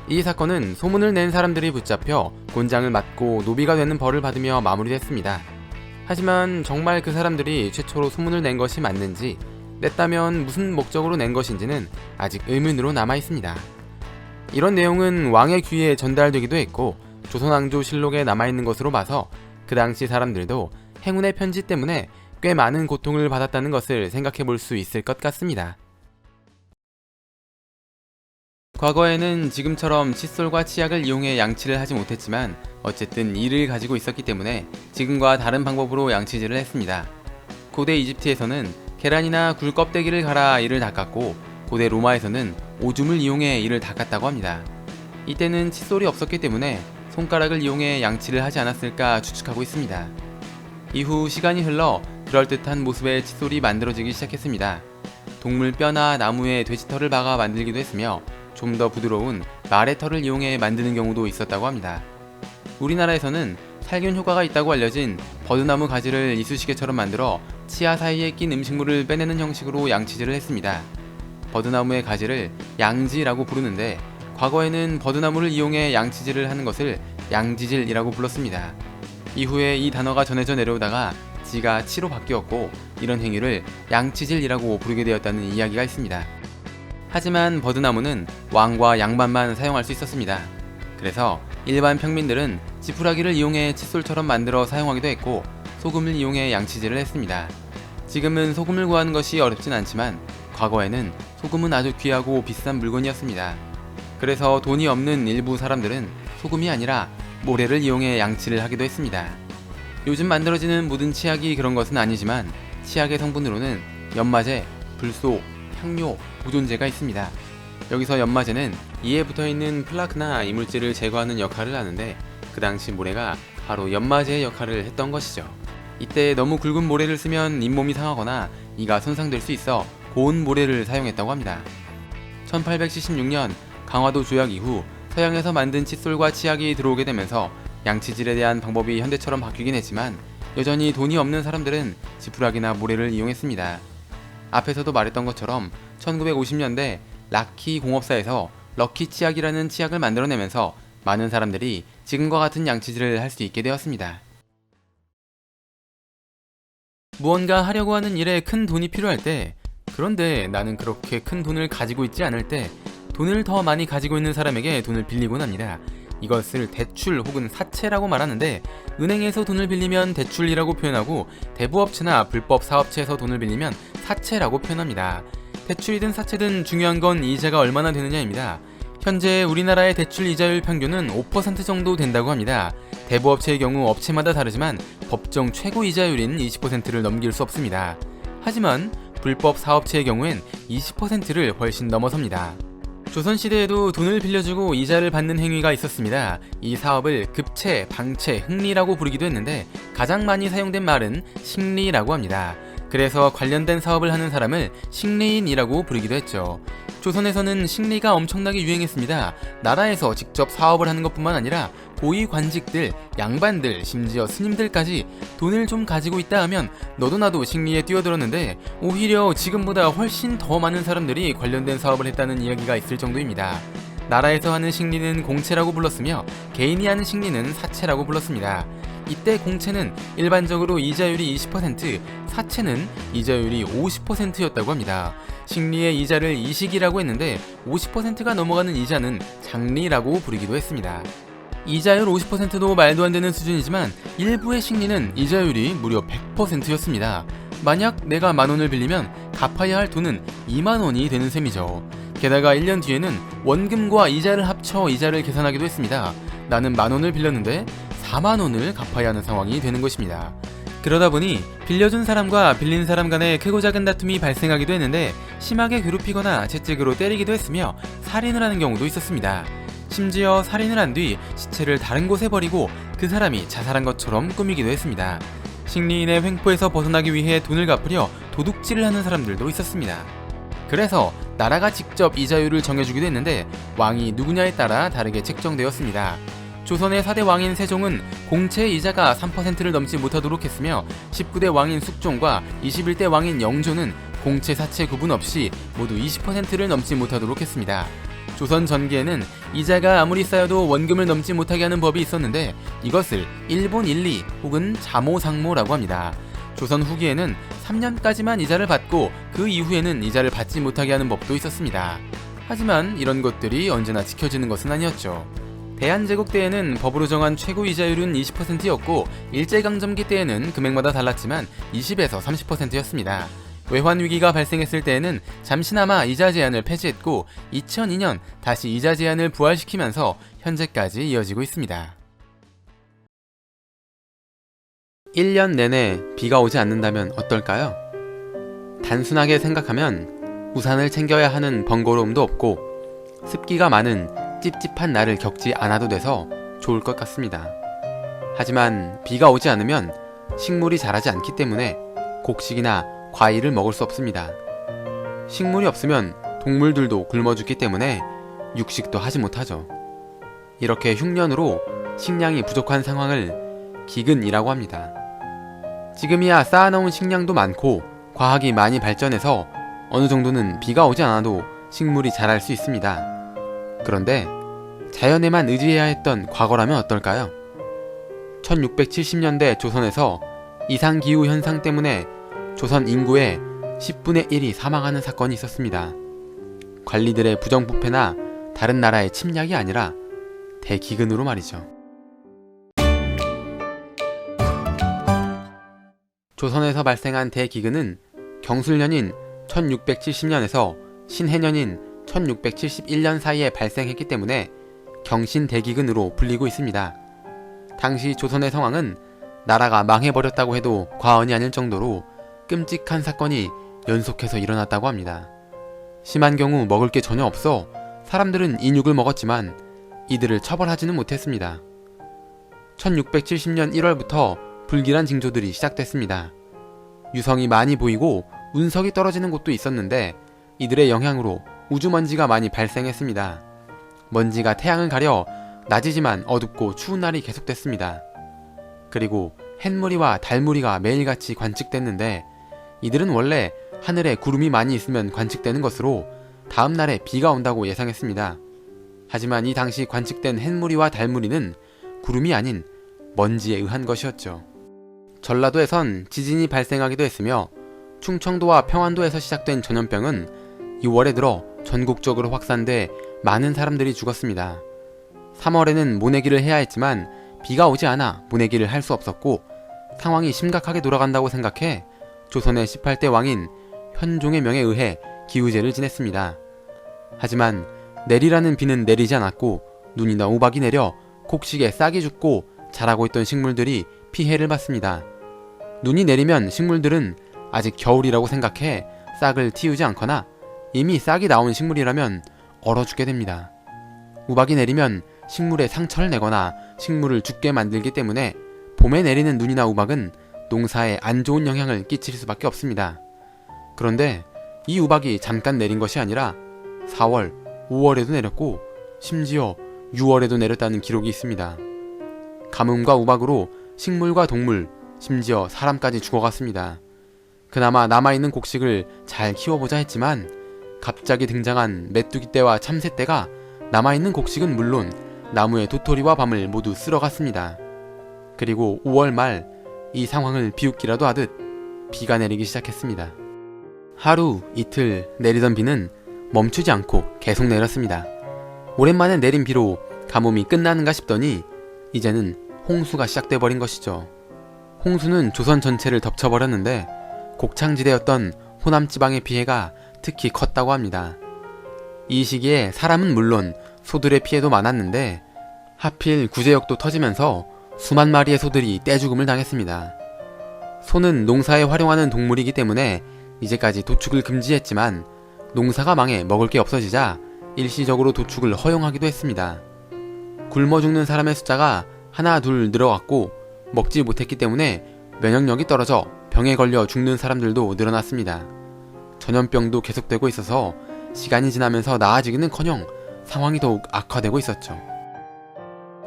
이 사건은 소문을 낸 사람들이 붙잡혀 곤장을 맞고 노비가 되는 벌을 받으며 마무리됐습니다. 하지만 정말 그 사람들이 최초로 소문을 낸 것이 맞는지 냈다면 무슨 목적으로 낸 것인지는 아직 의문으로 남아있습니다. 이런 내용은 왕의 귀에 전달되기도 했고 조선왕조 실록에 남아있는 것으로 봐서 그 당시 사람들도 행운의 편지 때문에 꽤 많은 고통을 받았다는 것을 생각해 볼 수 있을 것 같습니다. 과거에는 지금처럼 칫솔과 치약을 이용해 양치를 하지 못했지만 어쨌든 이를 가지고 있었기 때문에 지금과 다른 방법으로 양치질을 했습니다. 고대 이집트에서는 계란이나 굴 껍데기를 갈아 이를 닦았고 고대 로마에서는 오줌을 이용해 이를 닦았다고 합니다. 이때는 칫솔이 없었기 때문에 손가락을 이용해 양치를 하지 않았을까 추측하고 있습니다. 이후 시간이 흘러 그럴듯한 모습의 칫솔이 만들어지기 시작했습니다. 동물 뼈나 나무에 돼지털을 박아 만들기도 했으며 좀 더 부드러운 말의 털을 이용해 만드는 경우도 있었다고 합니다. 우리나라에서는 살균 효과가 있다고 알려진 버드나무 가지를 이쑤시개처럼 만들어 치아 사이에 낀 음식물을 빼내는 형식으로 양치질을 했습니다. 버드나무의 가지를 양지라고 부르는데 과거에는 버드나무를 이용해 양치질을 하는 것을 양지질이라고 불렀습니다. 이후에 이 단어가 전해져 내려오다가 지가 치로 바뀌었고 이런 행위를 양치질이라고 부르게 되었다는 이야기가 있습니다. 하지만 버드나무는 왕과 양반만 사용할 수 있었습니다. 그래서 일반 평민들은 지푸라기를 이용해 칫솔처럼 만들어 사용하기도 했고 소금을 이용해 양치질을 했습니다. 지금은 소금을 구하는 것이 어렵진 않지만 과거에는 소금은 아주 귀하고 비싼 물건이었습니다. 그래서 돈이 없는 일부 사람들은 소금이 아니라 모래를 이용해 양치를 하기도 했습니다. 요즘 만들어지는 모든 치약이 그런 것은 아니지만 치약의 성분으로는 연마제, 불소, 향료, 보존제가 있습니다. 여기서 연마제는 이에 붙어있는 플라크나 이물질을 제거하는 역할을 하는데 그 당시 모래가 바로 연마제의 역할을 했던 것이죠. 이때 너무 굵은 모래를 쓰면 잇몸이 상하거나 이가 손상될 수 있어 고운 모래를 사용했다고 합니다. 1876년 강화도 조약 이후 서양에서 만든 칫솔과 치약이 들어오게 되면서 양치질에 대한 방법이 현대처럼 바뀌긴 했지만 여전히 돈이 없는 사람들은 지푸라기나 모래를 이용했습니다. 앞에서도 말했던 것처럼 1950년대 락키 공업사에서 럭키 치약이라는 치약을 만들어내면서 많은 사람들이 지금과 같은 양치질을 할 수 있게 되었습니다. 무언가 하려고 하는 일에 큰 돈이 필요할 때, 그런데 나는 그렇게 큰 돈을 가지고 있지 않을 때 돈을 더 많이 가지고 있는 사람에게 돈을 빌리곤 합니다. 이것을 대출 혹은 사채라고 말하는데 은행에서 돈을 빌리면 대출이라고 표현하고 대부업체나 불법 사업체에서 돈을 빌리면 사채라고 표현합니다. 대출이든 사채든 중요한 건 이자가 얼마나 되느냐입니다. 현재 우리나라의 대출 이자율 평균은 5% 정도 된다고 합니다. 대부업체의 경우 업체마다 다르지만 법정 최고 이자율인 20%를 넘길 수 없습니다. 하지만 불법 사업체의 경우엔 20%를 훨씬 넘어섭니다. 조선시대에도 돈을 빌려주고 이자를 받는 행위가 있었습니다. 이 사업을 급채, 방채, 흥리라고 부르기도 했는데 가장 많이 사용된 말은 식리라고 합니다. 그래서 관련된 사업을 하는 사람을 식리인이라고 부르기도 했죠. 조선에서는 식리가 엄청나게 유행했습니다. 나라에서 직접 사업을 하는 것뿐만 아니라 고위 관직들, 양반들, 심지어 스님들까지 돈을 좀 가지고 있다 하면 너도 나도 식리에 뛰어들었는데 오히려 지금보다 훨씬 더 많은 사람들이 관련된 사업을 했다는 이야기가 있을 정도입니다. 나라에서 하는 식리는 공채라고 불렀으며 개인이 하는 식리는 사채라고 불렀습니다. 이때 공채는 일반적으로 이자율이 20%, 사채는 이자율이 50%였다고 합니다. 식리의 이자를 이식이라고 했는데 50%가 넘어가는 이자는 장리라고 부르기도 했습니다. 이자율 50%도 말도 안 되는 수준이지만 일부의 식리는 이자율이 무려 100%였습니다. 만약 내가 10,000원을 빌리면 갚아야 할 돈은 20,000원이 되는 셈이죠. 게다가 1년 뒤에는 원금과 이자를 합쳐 이자를 계산하기도 했습니다. 나는 10,000원을 빌렸는데 40,000원을 갚아야 하는 상황이 되는 것입니다. 그러다 보니 빌려준 사람과 빌린 사람 간에 크고 작은 다툼이 발생하기도 했는데 심하게 괴롭히거나 채찍으로 때리기도 했으며 살인을 하는 경우도 있었습니다. 심지어 살인을 한 뒤 시체를 다른 곳에 버리고 그 사람이 자살한 것처럼 꾸미기도 했습니다. 식리인의 횡포에서 벗어나기 위해 돈을 갚으려 도둑질을 하는 사람들도 있었습니다. 그래서 나라가 직접 이자율을 정해주기도 했는데 왕이 누구냐에 따라 다르게 책정되었습니다. 조선의 4대 왕인 세종은 공채의 이자가 3%를 넘지 못하도록 했으며 19대 왕인 숙종과 21대 왕인 영조는 공채 사채 구분 없이 모두 20%를 넘지 못하도록 했습니다. 조선 전기에는 이자가 아무리 쌓여도 원금을 넘지 못하게 하는 법이 있었는데 이것을 일본 일리 혹은 자모상모라고 합니다. 조선 후기에는 3년까지만 이자를 받고 그 이후에는 이자를 받지 못하게 하는 법도 있었습니다. 하지만 이런 것들이 언제나 지켜지는 것은 아니었죠. 대한제국 때에는 법으로 정한 최고 이자율은 20%였고 일제강점기 때에는 금액마다 달랐지만 20에서 30%였습니다. 외환위기가 발생했을 때에는 잠시나마 이자 제한을 폐지했고 2002년 다시 이자 제한을 부활시키면서 현재까지 이어지고 있습니다. 1년 내내 비가 오지 않는다면 어떨까요? 단순하게 생각하면 우산을 챙겨야 하는 번거로움도 없고 습기가 많은 찝찝한 날을 겪지 않아도 돼서 좋을 것 같습니다. 하지만 비가 오지 않으면 식물이 자라지 않기 때문에 곡식이나 과일을 먹을 수 없습니다. 식물이 없으면 동물들도 굶어 죽기 때문에 육식도 하지 못하죠. 이렇게 흉년으로 식량이 부족한 상황을 기근이라고 합니다. 지금이야 쌓아놓은 식량도 많고 과학이 많이 발전해서 어느 정도는 비가 오지 않아도 식물이 자랄 수 있습니다. 그런데 자연에만 의지해야 했던 과거라면 어떨까요? 1670년대 조선에서 이상기후 현상 때문에 조선 인구의 10분의 1이 사망하는 사건이 있었습니다. 관리들의 부정부패나 다른 나라의 침략이 아니라 대기근으로 말이죠. 조선에서 발생한 대기근은 경술년인 1670년에서 신해년인 1671년 사이에 발생했기 때문에 경신대기근으로 불리고 있습니다. 당시 조선의 상황은 나라가 망해버렸다고 해도 과언이 아닐 정도로 끔찍한 사건이 연속해서 일어났다고 합니다. 심한 경우 먹을 게 전혀 없어 사람들은 인육을 먹었지만 이들을 처벌하지는 못했습니다. 1670년 1월부터 불길한 징조들이 시작됐습니다. 유성이 많이 보이고 운석이 떨어지는 곳도 있었는데 이들의 영향으로 우주먼지가 많이 발생했습니다. 먼지가 태양을 가려 낮이지만 어둡고 추운 날이 계속됐습니다. 그리고 햇무리와 달무리가 매일같이 관측됐는데 이들은 원래 하늘에 구름이 많이 있으면 관측되는 것으로 다음날에 비가 온다고 예상했습니다. 하지만 이 당시 관측된 햇무리와 달무리는 구름이 아닌 먼지에 의한 것이었죠. 전라도에선 지진이 발생하기도 했으며 충청도와 평안도에서 시작된 전염병은 6월에 들어 전국적으로 확산돼 많은 사람들이 죽었습니다. 3월에는 모내기를 해야 했지만 비가 오지 않아 모내기를 할 수 없었고 상황이 심각하게 돌아간다고 생각해 조선의 18대 왕인 현종의 명에 의해 기우제를 지냈습니다. 하지만 내리라는 비는 내리지 않았고 눈이나 우박이 내려 곡식에 싹이 죽고 자라고 있던 식물들이 피해를 봤습니다. 눈이 내리면 식물들은 아직 겨울이라고 생각해 싹을 틔우지 않거나 이미 싹이 나온 식물이라면 얼어 죽게 됩니다. 우박이 내리면 식물에 상처를 내거나 식물을 죽게 만들기 때문에 봄에 내리는 눈이나 우박은 농사에 안 좋은 영향을 끼칠 수밖에 없습니다. 그런데 이 우박이 잠깐 내린 것이 아니라 4월, 5월에도 내렸고 심지어 6월에도 내렸다는 기록이 있습니다. 가뭄과 우박으로 식물과 동물, 심지어 사람까지 죽어갔습니다. 그나마 남아있는 곡식을 잘 키워보자 했지만 갑자기 등장한 메뚜기떼와 참새떼가 남아있는 곡식은 물론 나무의 도토리와 밤을 모두 쓸어갔습니다. 그리고 5월 말 이 상황을 비웃기라도 하듯 비가 내리기 시작했습니다. 하루, 이틀 내리던 비는 멈추지 않고 계속 내렸습니다. 오랜만에 내린 비로 가뭄이 끝나는가 싶더니 이제는 홍수가 시작돼버린 것이죠. 홍수는 조선 전체를 덮쳐버렸는데 곡창지대였던 호남 지방의 피해가 특히 컸다고 합니다. 이 시기에 사람은 물론 소들의 피해도 많았는데 하필 구제역도 터지면서 수만 마리의 소들이 떼죽음을 당했습니다. 소는 농사에 활용하는 동물이기 때문에 이제까지 도축을 금지했지만 농사가 망해 먹을 게 없어지자 일시적으로 도축을 허용하기도 했습니다. 굶어 죽는 사람의 숫자가 하나 둘 늘어갔고 먹지 못했기 때문에 면역력이 떨어져 병에 걸려 죽는 사람들도 늘어났습니다. 전염병도 계속되고 있어서 시간이 지나면서 나아지기는커녕 상황이 더욱 악화되고 있었죠.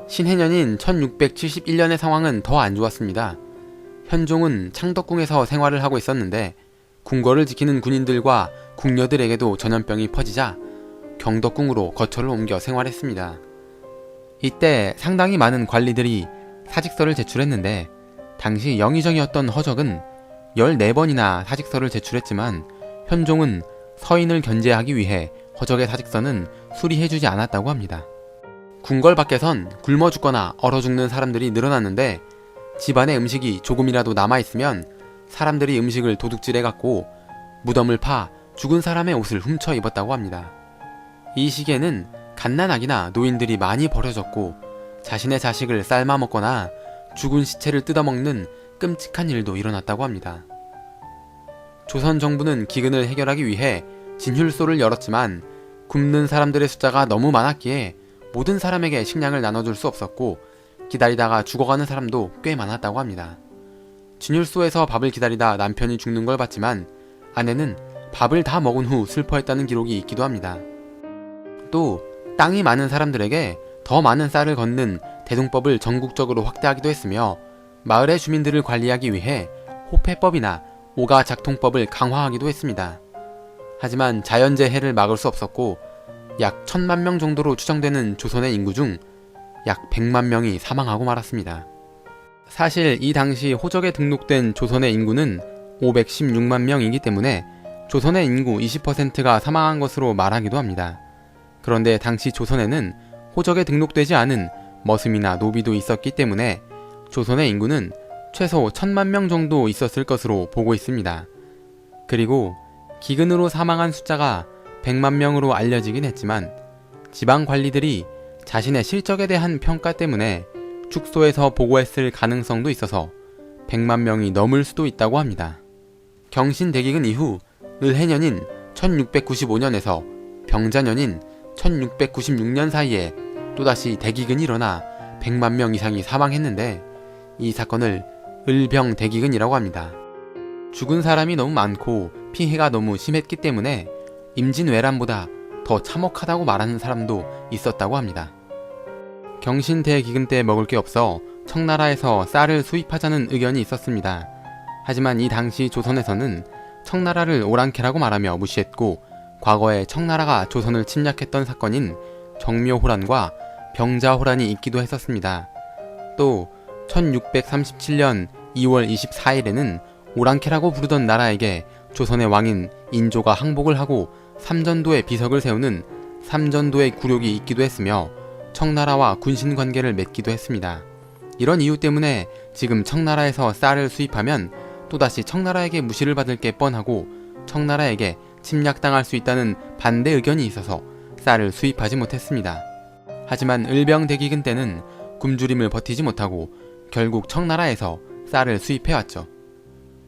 신해년인 1671년의 상황은 더 안 좋았습니다. 현종은 창덕궁에서 생활을 하고 있었는데 궁궐을 지키는 군인들과 궁녀들에게도 전염병이 퍼지자 경덕궁으로 거처를 옮겨 생활했습니다. 이때 상당히 많은 관리들이 사직서를 제출했는데 당시 영의정이었던 허적은 14번이나 사직서를 제출했지만 현종은 서인을 견제하기 위해 허적의 사직서는 수리해주지 않았다고 합니다. 궁궐 밖에선 굶어 죽거나 얼어 죽는 사람들이 늘어났는데 집안에 음식이 조금이라도 남아있으면 사람들이 음식을 도둑질해갖고 무덤을 파 죽은 사람의 옷을 훔쳐 입었다고 합니다. 이 시기에는 갓난아기나 노인들이 많이 버려졌고 자신의 자식을 삶아먹거나 죽은 시체를 뜯어먹는 끔찍한 일도 일어났다고 합니다. 조선 정부는 기근을 해결하기 위해 진휼소를 열었지만 굶는 사람들의 숫자가 너무 많았기에 모든 사람에게 식량을 나눠줄 수 없었고 기다리다가 죽어가는 사람도 꽤 많았다고 합니다. 진휼소에서 밥을 기다리다 남편이 죽는 걸 봤지만 아내는 밥을 다 먹은 후 슬퍼했다는 기록이 있기도 합니다. 또 땅이 많은 사람들에게 더 많은 쌀을 걷는 대동법을 전국적으로 확대하기도 했으며 마을의 주민들을 관리하기 위해 호패법이나 오가작통법을 강화하기도 했습니다. 하지만 자연재해를 막을 수 없었고 약 1000만 명 정도로 추정되는 조선의 인구 중 약 100만 명이 사망하고 말았습니다. 사실 이 당시 호적에 등록된 조선의 인구는 516만 명이기 때문에 조선의 인구 20%가 사망한 것으로 말하기도 합니다. 그런데 당시 조선에는 호적에 등록되지 않은 머슴이나 노비도 있었기 때문에 조선의 인구는 최소 1000만 명 정도 있었을 것으로 보고 있습니다. 그리고 기근으로 사망한 숫자가 100만 명으로 알려지긴 했지만 지방 관리들이 자신의 실적에 대한 평가 때문에 축소해서 보고했을 가능성도 있어서 100만 명이 넘을 수도 있다고 합니다. 경신대기근 이후 을해년인 1695년에서 병자년인 1696년 사이에 또다시 대기근이 일어나 100만 명 이상이 사망했는데 이 사건을 을병대기근이라고 합니다. 죽은 사람이 너무 많고 피해가 너무 심했기 때문에 임진왜란보다 더 참혹하다고 말하는 사람도 있었다고 합니다. 경신대기근 때 먹을 게 없어 청나라에서 쌀을 수입하자는 의견이 있었습니다. 하지만 이 당시 조선에서는 청나라를 오랑캐라고 말하며 무시했고 과거에 청나라가 조선을 침략했던 사건인 정묘호란과 병자호란이 있기도 했었습니다. 또 1637년 2월 24일에는 오랑캐라고 부르던 나라에게 조선의 왕인 인조가 항복을 하고 삼전도에 비석을 세우는 삼전도의 굴욕이 있기도 했으며 청나라와 군신관계를 맺기도 했습니다. 이런 이유 때문에 지금 청나라에서 쌀을 수입하면 또다시 청나라에게 무시를 받을 게 뻔하고 청나라에게 침략당할 수 있다는 반대 의견이 있어서 쌀을 수입하지 못했습니다. 하지만 을병대기근 때는 굶주림을 버티지 못하고 결국 청나라에서 쌀을 수입해왔죠.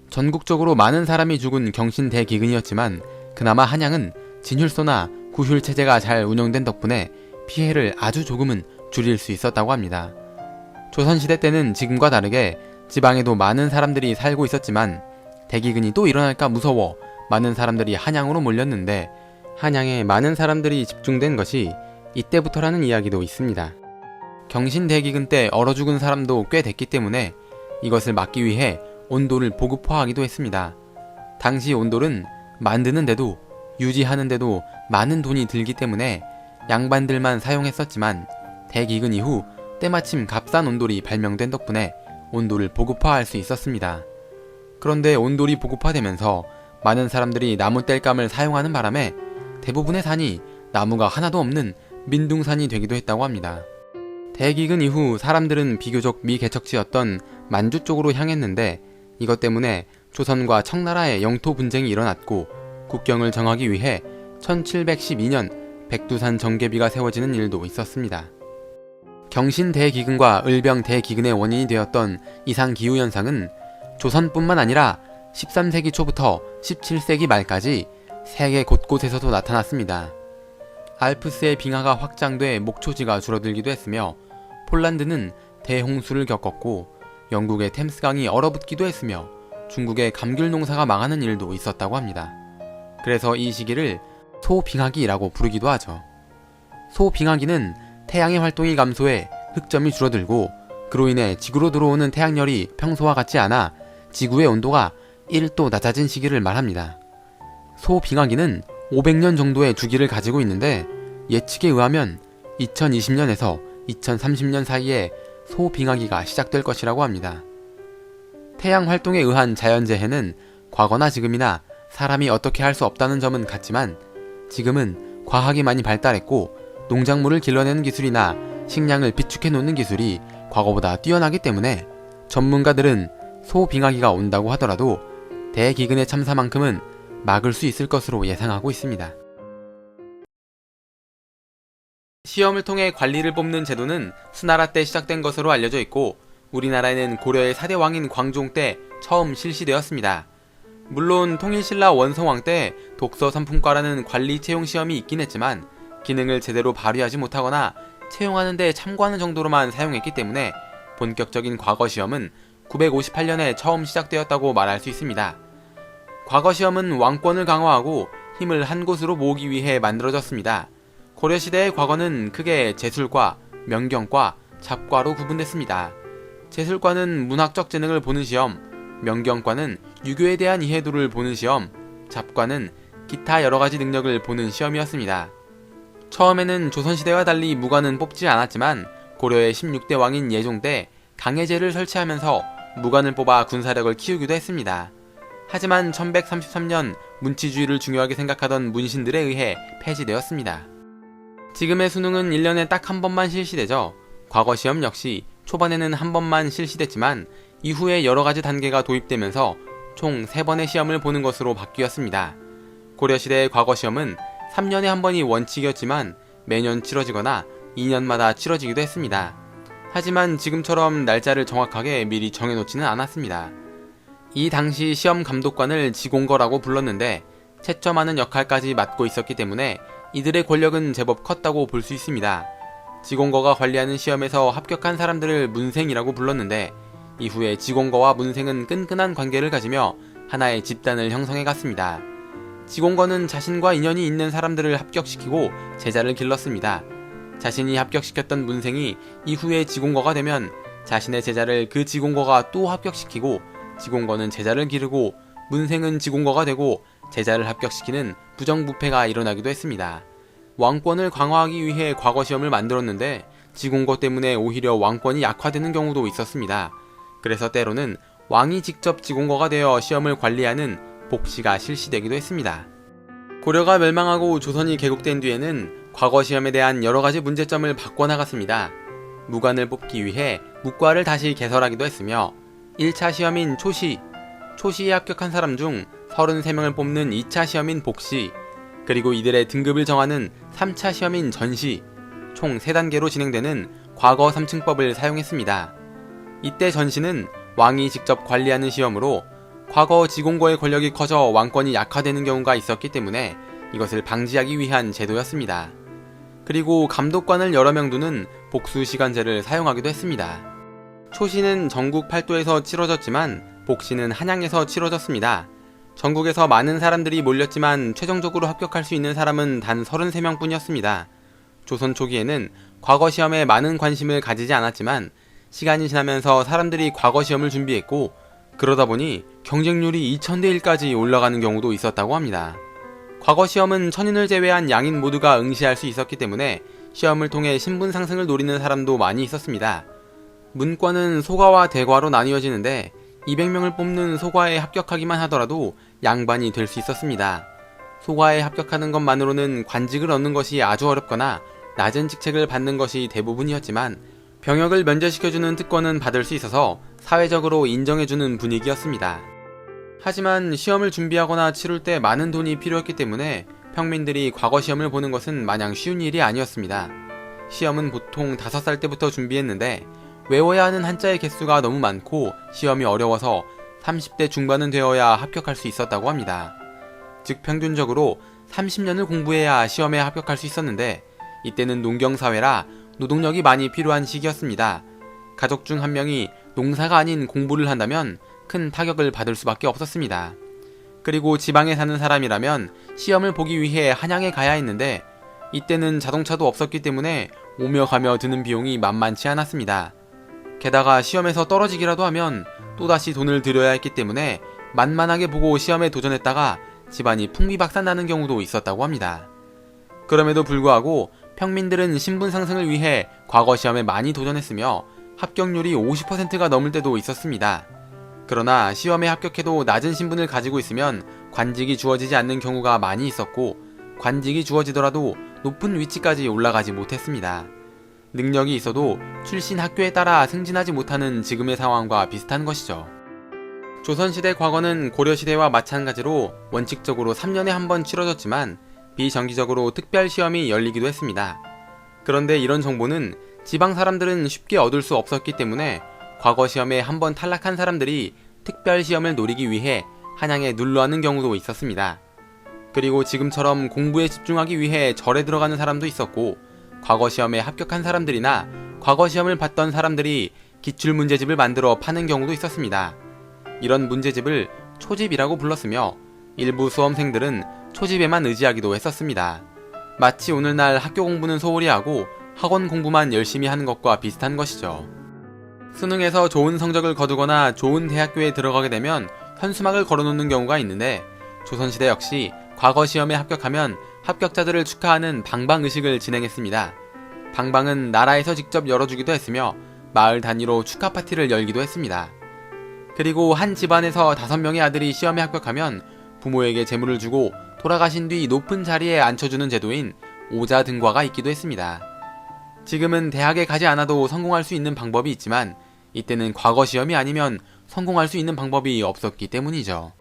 전국적으로 많은 사람이 죽은 경신대기근이었지만 그나마 한양은 진휼소나 구휼체제가 잘 운영된 덕분에 피해를 아주 조금은 줄일 수 있었다고 합니다. 조선시대 때는 지금과 다르게 지방에도 많은 사람들이 살고 있었지만 대기근이 또 일어날까 무서워 많은 사람들이 한양으로 몰렸는데 한양에 많은 사람들이 집중된 것이 이때부터라는 이야기도 있습니다. 경신대기근 때 얼어 죽은 사람도 꽤 됐기 때문에 이것을 막기 위해 온돌을 보급화하기도 했습니다. 당시 온돌은 만드는데도 유지하는데도 많은 돈이 들기 때문에 양반들만 사용했었지만 대기근 이후 때마침 값싼 온돌이 발명된 덕분에 온돌을 보급화할 수 있었습니다. 그런데 온돌이 보급화되면서 많은 사람들이 나무 땔감을 사용하는 바람에 대부분의 산이 나무가 하나도 없는 민둥산이 되기도 했다고 합니다. 대기근 이후 사람들은 비교적 미개척지였던 만주 쪽으로 향했는데 이것 때문에 조선과 청나라의 영토 분쟁이 일어났고 국경을 정하기 위해 1712년 백두산 정계비가 세워지는 일도 있었습니다. 경신대기근과 을병대기근의 원인이 되었던 이상기후현상은 조선뿐만 아니라 13세기 초부터 17세기 말까지 세계 곳곳에서도 나타났습니다. 알프스의 빙하가 확장돼 목초지가 줄어들기도 했으며 폴란드는 대홍수를 겪었고 영국의 템스강이 얼어붙기도 했으며 중국의 감귤 농사가 망하는 일도 있었다고 합니다. 그래서 이 시기를 소빙하기라고 부르기도 하죠. 소빙하기는 태양의 활동이 감소해 흑점이 줄어들고 그로 인해 지구로 들어오는 태양열이 평소와 같지 않아 지구의 온도가 1도 낮아진 시기를 말합니다. 소빙하기는 500년 정도의 주기를 가지고 있는데 예측에 의하면 2020년에서 2030년 사이에 소빙하기가 시작될 것이라고 합니다. 태양 활동에 의한 자연재해는 과거나 지금이나 사람이 어떻게 할 수 없다는 점은 같지만 지금은 과학이 많이 발달했고 농작물을 길러내는 기술이나 식량을 비축해 놓는 기술이 과거보다 뛰어나기 때문에 전문가들은 소빙하기가 온다고 하더라도 대기근의 참사만큼은 막을 수 있을 것으로 예상하고 있습니다. 시험을 통해 관리를 뽑는 제도는 수나라 때 시작된 것으로 알려져 있고 우리나라에는 고려의 4대 왕인 광종 때 처음 실시되었습니다. 물론 통일신라 원성왕 때 독서 선품과라는 관리 채용 시험이 있긴 했지만 기능을 제대로 발휘하지 못하거나 채용하는 데 참고하는 정도로만 사용했기 때문에 본격적인 과거 시험은 958년에 처음 시작되었다고 말할 수 있습니다. 과거 시험은 왕권을 강화하고 힘을 한 곳으로 모으기 위해 만들어졌습니다. 고려시대의 과거는 크게 제술과, 명경과, 잡과로 구분됐습니다. 제술과는 문학적 재능을 보는 시험, 명경과는 유교에 대한 이해도를 보는 시험, 잡과는 기타 여러가지 능력을 보는 시험이었습니다. 처음에는 조선시대와 달리 무관은 뽑지 않았지만 고려의 16대 왕인 예종 때 강해제를 설치하면서 무관을 뽑아 군사력을 키우기도 했습니다. 하지만 1133년 문치주의를 중요하게 생각하던 문신들에 의해 폐지되었습니다. 지금의 수능은 1년에 딱 한 번만 실시되죠. 과거 시험 역시 초반에는 한 번만 실시됐지만 이후에 여러가지 단계가 도입되면서 총 3번의 시험을 보는 것으로 바뀌었습니다. 고려시대의 과거 시험은 3년에 한 번이 원칙이었지만 매년 치러지거나 2년마다 치러지기도 했습니다. 하지만 지금처럼 날짜를 정확하게 미리 정해놓지는 않았습니다. 이 당시 시험 감독관을 지공거라고 불렀는데 채점하는 역할까지 맡고 있었기 때문에 이들의 권력은 제법 컸다고 볼 수 있습니다. 지공거가 관리하는 시험에서 합격한 사람들을 문생이라고 불렀는데 이후에 지공거와 문생은 끈끈한 관계를 가지며 하나의 집단을 형성해 갔습니다. 지공거는 자신과 인연이 있는 사람들을 합격시키고 제자를 길렀습니다. 자신이 합격시켰던 문생이 이후에 지공거가 되면 자신의 제자를 그 지공거가 또 합격시키고 지공거는 제자를 기르고 문생은 지공거가 되고 제자를 합격시키는 부정부패가 일어나기도 했습니다. 왕권을 강화하기 위해 과거 시험을 만들었는데 지공거 때문에 오히려 왕권이 약화되는 경우도 있었습니다. 그래서 때로는 왕이 직접 지공거가 되어 시험을 관리하는 복시가 실시되기도 했습니다. 고려가 멸망하고 조선이 개국된 뒤에는 과거 시험에 대한 여러가지 문제점을 바꿔나갔습니다. 무관을 뽑기 위해 묵과를 다시 개설하기도 했으며 1차 시험인 초시에 합격한 사람 중 33명을 뽑는 2차 시험인 복시, 그리고 이들의 등급을 정하는 3차 시험인 전시, 총 3단계로 진행되는 과거 3층법을 사용했습니다. 이때 전시는 왕이 직접 관리하는 시험으로 과거 지공거의 권력이 커져 왕권이 약화되는 경우가 있었기 때문에 이것을 방지하기 위한 제도였습니다. 그리고 감독관을 여러 명 두는 복수시간제를 사용하기도 했습니다. 초시는 전국 8도에서 치러졌지만 복시는 한양에서 치러졌습니다. 전국에서 많은 사람들이 몰렸지만 최종적으로 합격할 수 있는 사람은 단 33명 뿐이었습니다. 조선 초기에는 과거 시험에 많은 관심을 가지지 않았지만 시간이 지나면서 사람들이 과거 시험을 준비했고 그러다 보니 경쟁률이 2000대 1까지 올라가는 경우도 있었다고 합니다. 과거 시험은 천인을 제외한 양인 모두가 응시할 수 있었기 때문에 시험을 통해 신분 상승을 노리는 사람도 많이 있었습니다. 문과는 소과와 대과로 나뉘어지는데 200명을 뽑는 소과에 합격하기만 하더라도 양반이 될 수 있었습니다. 소과에 합격하는 것만으로는 관직을 얻는 것이 아주 어렵거나 낮은 직책을 받는 것이 대부분이었지만 병역을 면제시켜주는 특권은 받을 수 있어서 사회적으로 인정해주는 분위기였습니다. 하지만 시험을 준비하거나 치룰 때 많은 돈이 필요했기 때문에 평민들이 과거 시험을 보는 것은 마냥 쉬운 일이 아니었습니다. 시험은 보통 5살 때부터 준비했는데 외워야 하는 한자의 개수가 너무 많고 시험이 어려워서 30대 중반은 되어야 합격할 수 있었다고 합니다. 즉 평균적으로 30년을 공부해야 시험에 합격할 수 있었는데 이때는 농경사회라 노동력이 많이 필요한 시기였습니다. 가족 중 한 명이 농사가 아닌 공부를 한다면 큰 타격을 받을 수밖에 없었습니다. 그리고 지방에 사는 사람이라면 시험을 보기 위해 한양에 가야 했는데 이때는 자동차도 없었기 때문에 오며 가며 드는 비용이 만만치 않았습니다. 게다가 시험에서 떨어지기라도 하면 또다시 돈을 들여야 했기 때문에 만만하게 보고 시험에 도전했다가 집안이 풍비박산나는 경우도 있었다고 합니다. 그럼에도 불구하고 평민들은 신분 상승을 위해 과거 시험에 많이 도전했으며 합격률이 50%가 넘을 때도 있었습니다. 그러나 시험에 합격해도 낮은 신분을 가지고 있으면 관직이 주어지지 않는 경우가 많이 있었고 관직이 주어지더라도 높은 위치까지 올라가지 못했습니다. 능력이 있어도 출신 학교에 따라 승진하지 못하는 지금의 상황과 비슷한 것이죠. 조선시대 과거는 고려시대와 마찬가지로 원칙적으로 3년에 한 번 치러졌지만 비정기적으로 특별시험이 열리기도 했습니다. 그런데 이런 정보는 지방 사람들은 쉽게 얻을 수 없었기 때문에 과거 시험에 한 번 탈락한 사람들이 특별시험을 노리기 위해 한양에 눌러앉는 경우도 있었습니다. 그리고 지금처럼 공부에 집중하기 위해 절에 들어가는 사람도 있었고, 과거 시험에 합격한 사람들이나 과거 시험을 봤던 사람들이 기출문제집을 만들어 파는 경우도 있었습니다. 이런 문제집을 초집이라고 불렀으며 일부 수험생들은 초집에만 의지하기도 했었습니다. 마치 오늘날 학교 공부는 소홀히 하고 학원 공부만 열심히 하는 것과 비슷한 것이죠. 수능에서 좋은 성적을 거두거나 좋은 대학교에 들어가게 되면 현수막을 걸어놓는 경우가 있는데, 조선시대 역시 과거 시험에 합격하면 합격자들을 축하하는 방방의식을 진행했습니다. 방방은 나라에서 직접 열어주기도 했으며 마을 단위로 축하 파티를 열기도 했습니다. 그리고 한 집안에서 5명의 아들이 시험에 합격하면 부모에게 재물을 주고 돌아가신 뒤 높은 자리에 앉혀주는 제도인 오자등과가 있기도 했습니다. 지금은 대학에 가지 않아도 성공할 수 있는 방법이 있지만 이때는 과거 시험이 아니면 성공할 수 있는 방법이 없었기 때문이죠.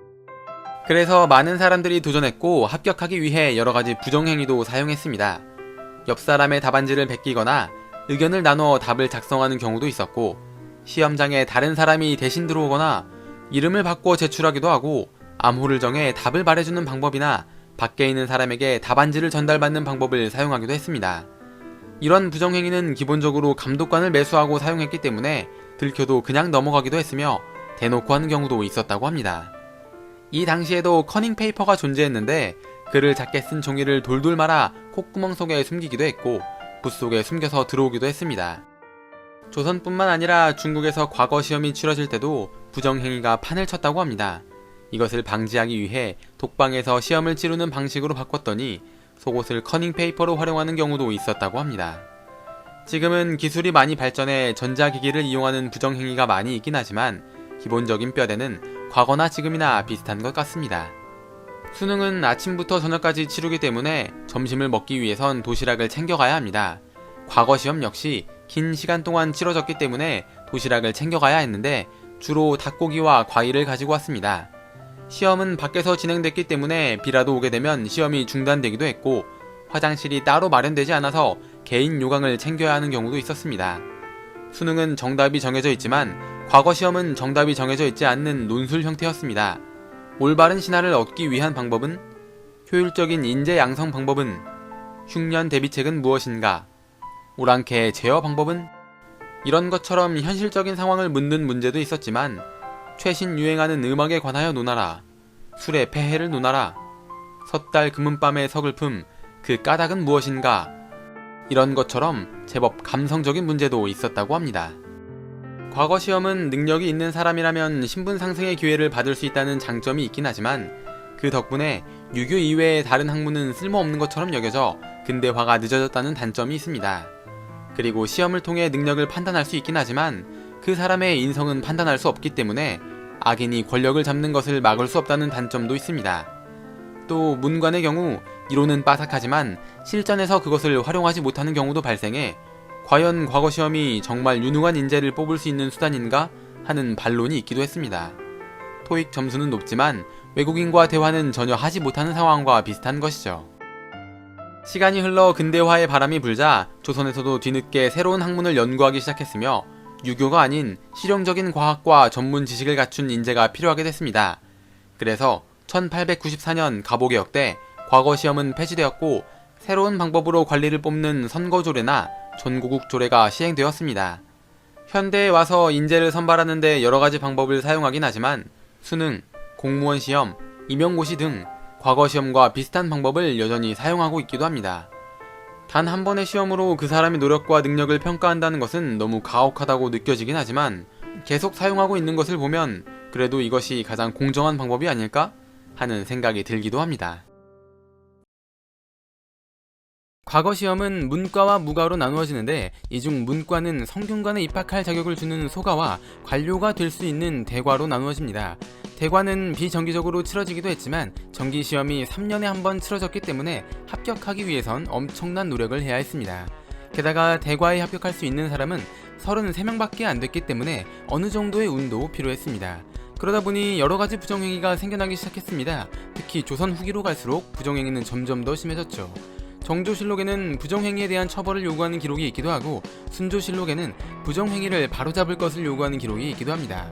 그래서 많은 사람들이 도전했고 합격하기 위해 여러가지 부정행위도 사용했습니다. 옆 사람의 답안지를 베끼거나 의견을 나눠 답을 작성하는 경우도 있었고, 시험장에 다른 사람이 대신 들어오거나 이름을 바꿔 제출하기도 하고, 암호를 정해 답을 말해주는 방법이나 밖에 있는 사람에게 답안지를 전달받는 방법을 사용하기도 했습니다. 이런 부정행위는 기본적으로 감독관을 매수하고 사용했기 때문에 들켜도 그냥 넘어가기도 했으며 대놓고 하는 경우도 있었다고 합니다. 이 당시에도 커닝페이퍼가 존재했는데 글을 작게 쓴 종이를 돌돌 말아 콧구멍 속에 숨기기도 했고 붓 속에 숨겨서 들어오기도 했습니다. 조선뿐만 아니라 중국에서 과거 시험이 치러질 때도 부정행위가 판을 쳤다고 합니다. 이것을 방지하기 위해 독방에서 시험을 치르는 방식으로 바꿨더니 속옷을 커닝페이퍼로 활용하는 경우도 있었다고 합니다. 지금은 기술이 많이 발전해 전자기기를 이용하는 부정행위가 많이 있긴 하지만 기본적인 뼈대는 과거나 지금이나 비슷한 것 같습니다. 수능은 아침부터 저녁까지 치르기 때문에 점심을 먹기 위해선 도시락을 챙겨가야 합니다. 과거 시험 역시 긴 시간 동안 치러졌기 때문에 도시락을 챙겨가야 했는데 주로 닭고기와 과일을 가지고 왔습니다. 시험은 밖에서 진행됐기 때문에 비라도 오게 되면 시험이 중단되기도 했고, 화장실이 따로 마련되지 않아서 개인 요강을 챙겨야 하는 경우도 있었습니다. 수능은 정답이 정해져 있지만 과거 시험은 정답이 정해져 있지 않는 논술 형태였습니다. 올바른 신화를 얻기 위한 방법은? 효율적인 인재 양성 방법은? 흉년 대비책은 무엇인가? 오랑캐의 제어 방법은? 이런 것처럼 현실적인 상황을 묻는 문제도 있었지만 최신 유행하는 음악에 관하여 논하라. 술의 폐해를 논하라. 섣달 금은밤의 서글픔, 그 까닭은 무엇인가? 이런 것처럼 제법 감성적인 문제도 있었다고 합니다. 과거 시험은 능력이 있는 사람이라면 신분 상승의 기회를 받을 수 있다는 장점이 있긴 하지만 그 덕분에 유교 이외의 다른 학문은 쓸모없는 것처럼 여겨져 근대화가 늦어졌다는 단점이 있습니다. 그리고 시험을 통해 능력을 판단할 수 있긴 하지만 그 사람의 인성은 판단할 수 없기 때문에 악인이 권력을 잡는 것을 막을 수 없다는 단점도 있습니다. 또 문관의 경우 이론은 빠삭하지만 실전에서 그것을 활용하지 못하는 경우도 발생해 과연 과거 시험이 정말 유능한 인재를 뽑을 수 있는 수단인가 하는 반론이 있기도 했습니다. 토익 점수는 높지만 외국인과 대화는 전혀 하지 못하는 상황과 비슷한 것이죠. 시간이 흘러 근대화의 바람이 불자 조선에서도 뒤늦게 새로운 학문을 연구하기 시작했으며 유교가 아닌 실용적인 과학과 전문 지식을 갖춘 인재가 필요하게 됐습니다. 그래서 1894년 가보개혁 때 과거 시험은 폐지되었고 새로운 방법으로 관리를 뽑는 선거조례나 전고국 조례가 시행되었습니다. 현대에 와서 인재를 선발하는 데 여러가지 방법을 사용하긴 하지만 수능, 공무원 시험, 임용고시 등 과거 시험과 비슷한 방법을 여전히 사용하고 있기도 합니다. 단 한 번의 시험으로 그 사람의 노력과 능력을 평가한다는 것은 너무 가혹하다고 느껴지긴 하지만 계속 사용하고 있는 것을 보면 그래도 이것이 가장 공정한 방법이 아닐까 하는 생각이 들기도 합니다. 과거 시험은 문과와 무과로 나누어지는데 이 중 문과는 성균관에 입학할 자격을 주는 소과와 관료가 될 수 있는 대과로 나누어집니다. 대과는 비정기적으로 치러지기도 했지만 정기시험이 3년에 한 번 치러졌기 때문에 합격하기 위해선 엄청난 노력을 해야 했습니다. 게다가 대과에 합격할 수 있는 사람은 33명밖에 안 됐기 때문에 어느 정도의 운도 필요했습니다. 그러다 보니 여러 가지 부정행위가 생겨나기 시작했습니다. 특히 조선 후기로 갈수록 부정행위는 점점 더 심해졌죠. 정조실록에는 부정행위에 대한 처벌을 요구하는 기록이 있기도 하고, 순조실록에는 부정행위를 바로잡을 것을 요구하는 기록이 있기도 합니다.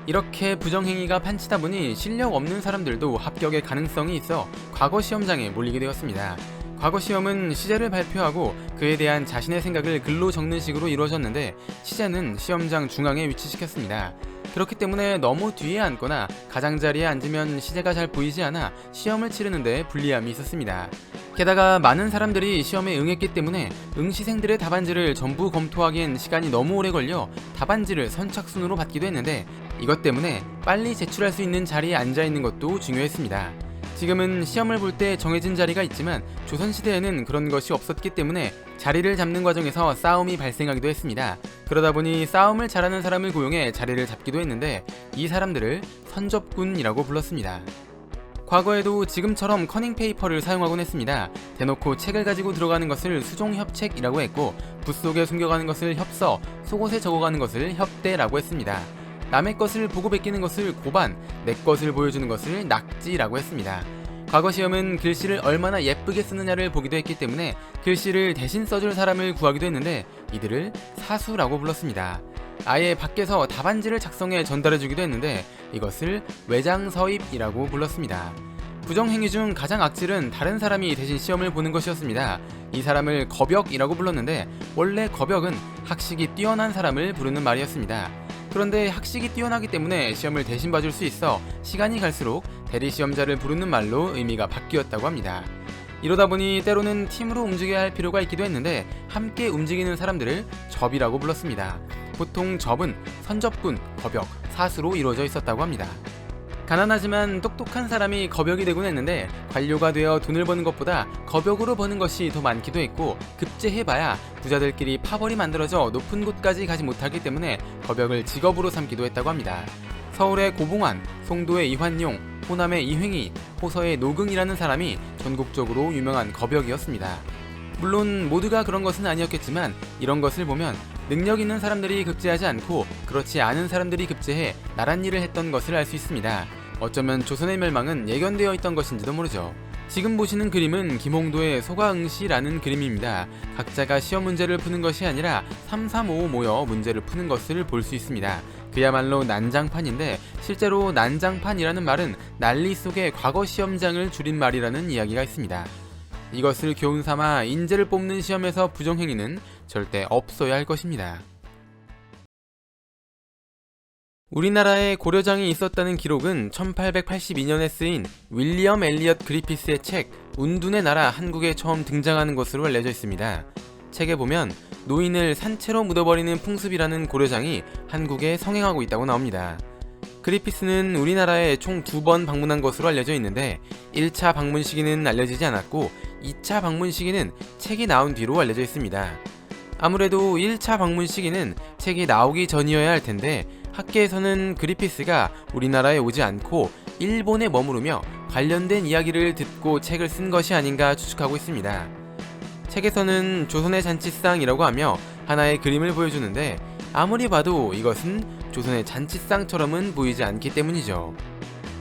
이렇게 부정행위가 판치다 보니 실력 없는 사람들도 합격의 가능성이 있어 과거 시험장에 몰리게 되었습니다. 과거 시험은 시제를 발표하고 그에 대한 자신의 생각을 글로 적는 식으로 이루어졌는데, 시제는 시험장 중앙에 위치시켰습니다. 그렇기 때문에 너무 뒤에 앉거나 가장자리에 앉으면 시제가 잘 보이지 않아 시험을 치르는데 불리함이 있었습니다. 게다가 많은 사람들이 시험에 응했기 때문에 응시생들의 답안지를 전부 검토하기엔 시간이 너무 오래 걸려 답안지를 선착순으로 받기도 했는데, 이것 때문에 빨리 제출할 수 있는 자리에 앉아있는 것도 중요했습니다. 지금은 시험을 볼 때 정해진 자리가 있지만 조선시대에는 그런 것이 없었기 때문에 자리를 잡는 과정에서 싸움이 발생하기도 했습니다. 그러다 보니 싸움을 잘하는 사람을 고용해 자리를 잡기도 했는데, 이 사람들을 선접군이라고 불렀습니다. 과거에도 지금처럼 커닝 페이퍼를 사용하곤 했습니다. 대놓고 책을 가지고 들어가는 것을 수종협책이라고 했고, 붓 속에 숨겨가는 것을 협서, 속옷에 적어가는 것을 협대라고 했습니다. 남의 것을 보고 베끼는 것을 고반, 내 것을 보여주는 것을 낙지라고 했습니다. 과거 시험은 글씨를 얼마나 예쁘게 쓰느냐를 보기도 했기 때문에 글씨를 대신 써줄 사람을 구하기도 했는데, 이들을 사수라고 불렀습니다. 아예 밖에서 답안지를 작성해 전달해주기도 했는데, 이것을 외장서입이라고 불렀습니다. 부정행위 중 가장 악질은 다른 사람이 대신 시험을 보는 것이었습니다. 이 사람을 겁역이라고 불렀는데, 원래 겁역은 학식이 뛰어난 사람을 부르는 말이었습니다. 그런데 학식이 뛰어나기 때문에 시험을 대신 봐줄 수 있어 시간이 갈수록 대리시험자를 부르는 말로 의미가 바뀌었다고 합니다. 이러다 보니 때로는 팀으로 움직여야 할 필요가 있기도 했는데, 함께 움직이는 사람들을 접이라고 불렀습니다. 보통 접은 선접군, 겁역, 사수로 이루어져 있었다고 합니다. 가난하지만 똑똑한 사람이 겁역이 되곤 했는데, 관료가 되어 돈을 버는 것보다 겁역으로 버는 것이 더 많기도 했고, 급제해봐야 부자들끼리 파벌이 만들어져 높은 곳까지 가지 못하기 때문에 겁역을 직업으로 삼기도 했다고 합니다. 서울의 고봉환, 송도의 이환용, 호남의 이횡희, 호서의 노긍이라는 사람이 전국적으로 유명한 겁역이었습니다. 물론 모두가 그런 것은 아니었겠지만, 이런 것을 보면 능력 있는 사람들이 급제하지 않고 그렇지 않은 사람들이 급제해 나란 일을 했던 것을 알 수 있습니다. 어쩌면 조선의 멸망은 예견되어 있던 것인지도 모르죠. 지금 보시는 그림은 김홍도의 소가응시라는 그림입니다. 각자가 시험 문제를 푸는 것이 아니라 335 모여 문제를 푸는 것을 볼 수 있습니다. 그야말로 난장판인데, 실제로 난장판이라는 말은 난리 속의 과거 시험장을 줄인 말이라는 이야기가 있습니다. 이것을 교훈 삼아 인재를 뽑는 시험에서 부정행위는 절대 없어야 할 것입니다. 우리나라에 고려장이 있었다는 기록은 1882년에 쓰인 윌리엄 엘리엇 그리피스의 책 운둔의 나라 한국에 처음 등장하는 것으로 알려져 있습니다. 책에 보면 노인을 산채로 묻어버리는 풍습이라는 고려장이 한국에 성행하고 있다고 나옵니다. 그리피스는 우리나라에 총 2번 방문한 것으로 알려져 있는데, 1차 방문 시기는 알려지지 않았고 2차 방문 시기는 책이 나온 뒤로 알려져 있습니다. 아무래도 1차 방문 시기는 책이 나오기 전이어야 할 텐데, 학계에서는 그리피스가 우리나라에 오지 않고 일본에 머무르며 관련된 이야기를 듣고 책을 쓴 것이 아닌가 추측하고 있습니다. 책에서는 조선의 잔치상이라고 하며 하나의 그림을 보여주는데, 아무리 봐도 이것은 조선의 잔치상처럼은 보이지 않기 때문이죠.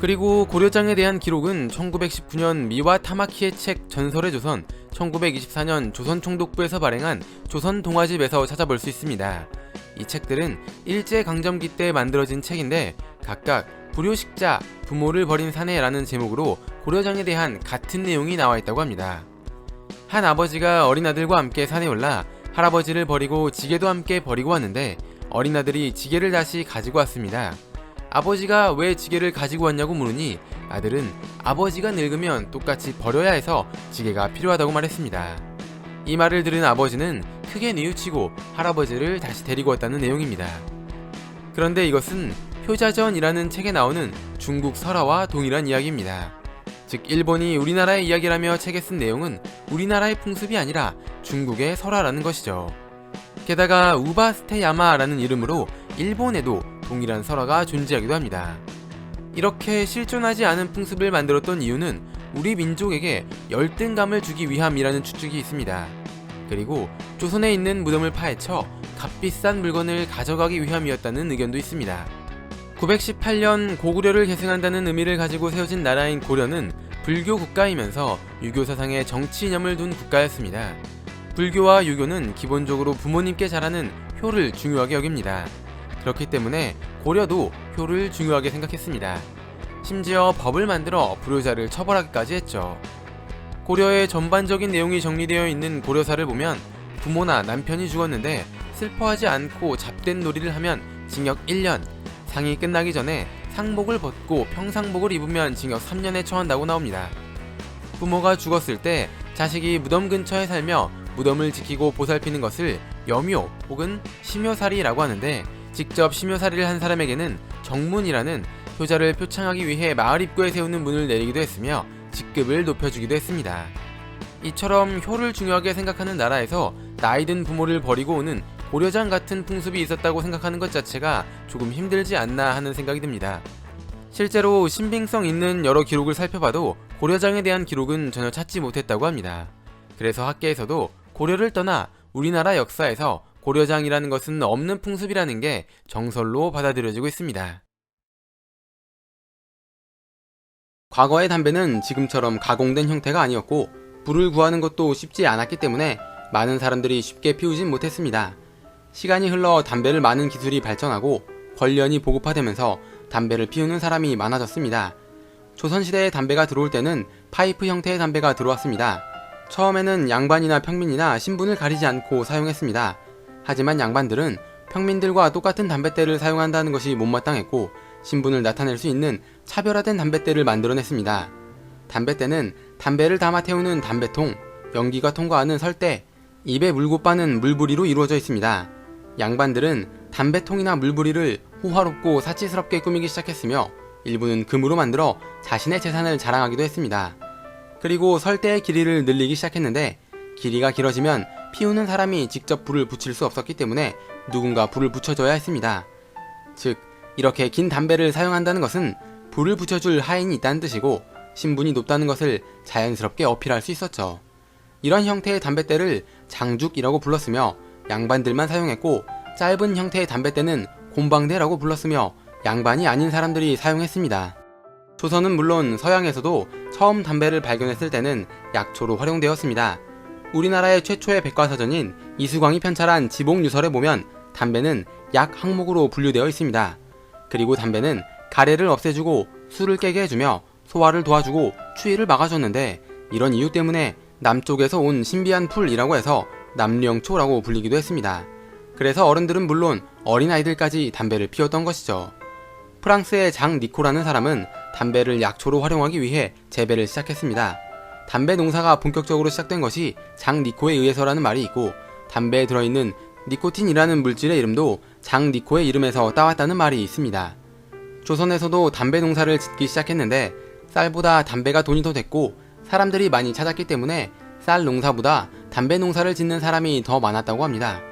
그리고 고려장에 대한 기록은 1919년 미와 타마키의 책 전설의 조선, 1924년 조선총독부에서 발행한 조선동화집에서 찾아볼 수 있습니다. 이 책들은 일제강점기 때 만들어진 책인데, 각각 불효식자, 부모를 버린 사내라는 제목으로 고려장에 대한 같은 내용이 나와 있다고 합니다. 한 아버지가 어린 아들과 함께 산에 올라 할아버지를 버리고 지게도 함께 버리고 왔는데, 어린 아들이 지게를 다시 가지고 왔습니다. 아버지가 왜 지게를 가지고 왔냐고 물으니, 아들은 아버지가 늙으면 똑같이 버려야 해서 지게가 필요하다고 말했습니다. 이 말을 들은 아버지는 크게 뉘우치고 할아버지를 다시 데리고 왔다는 내용입니다. 그런데 이것은 효자전이라는 책에 나오는 중국 설화와 동일한 이야기입니다. 즉, 일본이 우리나라의 이야기라며 책에 쓴 내용은 우리나라의 풍습이 아니라 중국의 설화라는 것이죠. 게다가 우바스테야마라는 이름으로 일본에도 동일한 설화가 존재하기도 합니다. 이렇게 실존하지 않은 풍습을 만들었던 이유는 우리 민족에게 열등감을 주기 위함이라는 추측이 있습니다. 그리고 조선에 있는 무덤을 파헤쳐 값비싼 물건을 가져가기 위함이었다는 의견도 있습니다. 918년 고구려를 계승한다는 의미를 가지고 세워진 나라인 고려는 불교 국가이면서 유교 사상에 정치 이념을 둔 국가였습니다. 불교와 유교는 기본적으로 부모님께 잘하는 효를 중요하게 여깁니다. 그렇기 때문에 고려도 효를 중요하게 생각했습니다. 심지어 법을 만들어 불효자를 처벌하기까지 했죠. 고려의 전반적인 내용이 정리되어 있는 고려사를 보면 부모나 남편이 죽었는데 슬퍼하지 않고 잡된 놀이를 하면 징역 1년, 상이 끝나기 전에 상복을 벗고 평상복을 입으면 징역 3년에 처한다고 나옵니다. 부모가 죽었을 때 자식이 무덤 근처에 살며 무덤을 지키고 보살피는 것을 여묘 혹은 심효살이라고 하는데, 직접 심효살이를 한 사람에게는 정문이라는 효자를 표창하기 위해 마을 입구에 세우는 문을 내리기도 했으며 직급을 높여주기도 했습니다. 이처럼 효를 중요하게 생각하는 나라에서 나이든 부모를 버리고 오는 고려장 같은 풍습이 있었다고 생각하는 것 자체가 조금 힘들지 않나 하는 생각이 듭니다. 실제로 신빙성 있는 여러 기록을 살펴봐도 고려장에 대한 기록은 전혀 찾지 못했다고 합니다. 그래서 학계에서도 고려를 떠나 우리나라 역사에서 고려장이라는 것은 없는 풍습이라는 게 정설로 받아들여지고 있습니다. 과거의 담배는 지금처럼 가공된 형태가 아니었고 불을 구하는 것도 쉽지 않았기 때문에 많은 사람들이 쉽게 피우진 못했습니다. 시간이 흘러 담배를 마는 기술이 발전하고 권련이 보급화되면서 담배를 피우는 사람이 많아졌습니다. 조선시대에 담배가 들어올 때는 파이프 형태의 담배가 들어왔습니다. 처음에는 양반이나 평민이나 신분을 가리지 않고 사용했습니다. 하지만 양반들은 평민들과 똑같은 담뱃대를 사용한다는 것이 못마땅했고 신분을 나타낼 수 있는 차별화된 담뱃대를 만들어냈습니다. 담뱃대는 담배를 담아 태우는 담배통, 연기가 통과하는 설대, 입에 물고 빠는 물부리로 이루어져 있습니다. 양반들은 담배통이나 물부리를 호화롭고 사치스럽게 꾸미기 시작했으며 일부는 금으로 만들어 자신의 재산을 자랑하기도 했습니다. 그리고 설대의 길이를 늘리기 시작했는데 길이가 길어지면 피우는 사람이 직접 불을 붙일 수 없었기 때문에 누군가 불을 붙여줘야 했습니다. 즉, 이렇게 긴 담배를 사용한다는 것은 불을 붙여줄 하인이 있다는 뜻이고 신분이 높다는 것을 자연스럽게 어필할 수 있었죠. 이런 형태의 담뱃대를 장죽이라고 불렀으며 양반들만 사용했고, 짧은 형태의 담뱃대는 곰방대라고 불렀으며 양반이 아닌 사람들이 사용했습니다. 조선은 물론 서양에서도 처음 담배를 발견했을 때는 약초로 활용되었습니다. 우리나라의 최초의 백과사전인 이수광이 편찬한 지복유설에 보면 담배는 약 항목으로 분류되어 있습니다. 그리고 담배는 가래를 없애주고 술을 깨게 해주며 소화를 도와주고 추위를 막아줬는데, 이런 이유 때문에 남쪽에서 온 신비한 풀이라고 해서 남령초라고 불리기도 했습니다. 그래서 어른들은 물론 어린아이들까지 담배를 피웠던 것이죠. 프랑스의 장 니코라는 사람은 담배를 약초로 활용하기 위해 재배를 시작했습니다. 담배 농사가 본격적으로 시작된 것이 장 니코에 의해서라는 말이 있고, 담배에 들어있는 니코틴이라는 물질의 이름도 장 니코의 이름에서 따왔다는 말이 있습니다. 조선에서도 담배 농사를 짓기 시작했는데 쌀보다 담배가 돈이 더 됐고 사람들이 많이 찾았기 때문에 쌀 농사보다 담배 농사를 짓는 사람이 더 많았다고 합니다.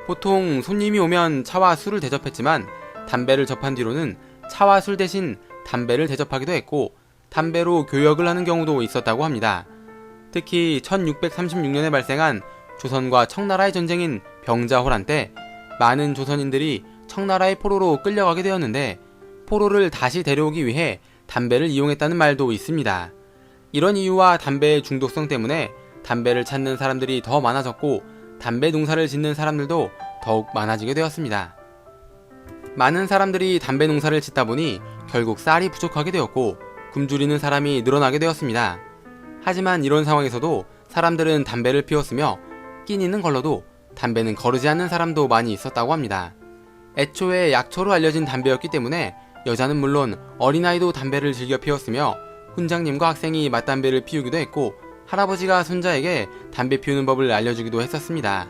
보통 손님이 오면 차와 술을 대접했지만 담배를 접한 뒤로는 차와 술 대신 담배를 대접하기도 했고 담배로 교역을 하는 경우도 있었다고 합니다. 특히 1636년에 발생한 조선과 청나라의 전쟁인 병자호란 때 많은 조선인들이 청나라의 포로로 끌려가게 되었는데 포로를 다시 데려오기 위해 담배를 이용했다는 말도 있습니다. 이런 이유와 담배의 중독성 때문에 담배를 찾는 사람들이 더 많아졌고 담배 농사를 짓는 사람들도 더욱 많아지게 되었습니다. 많은 사람들이 담배 농사를 짓다 보니 결국 쌀이 부족하게 되었고 굶주리는 사람이 늘어나게 되었습니다. 하지만 이런 상황에서도 사람들은 담배를 피웠으며 끼니는 걸러도 담배는 거르지 않는 사람도 많이 있었다고 합니다. 애초에 약초로 알려진 담배였기 때문에 여자는 물론 어린아이도 담배를 즐겨 피웠으며 훈장님과 학생이 맞담배를 피우기도 했고 할아버지가 손자에게 담배 피우는 법을 알려주기도 했었습니다.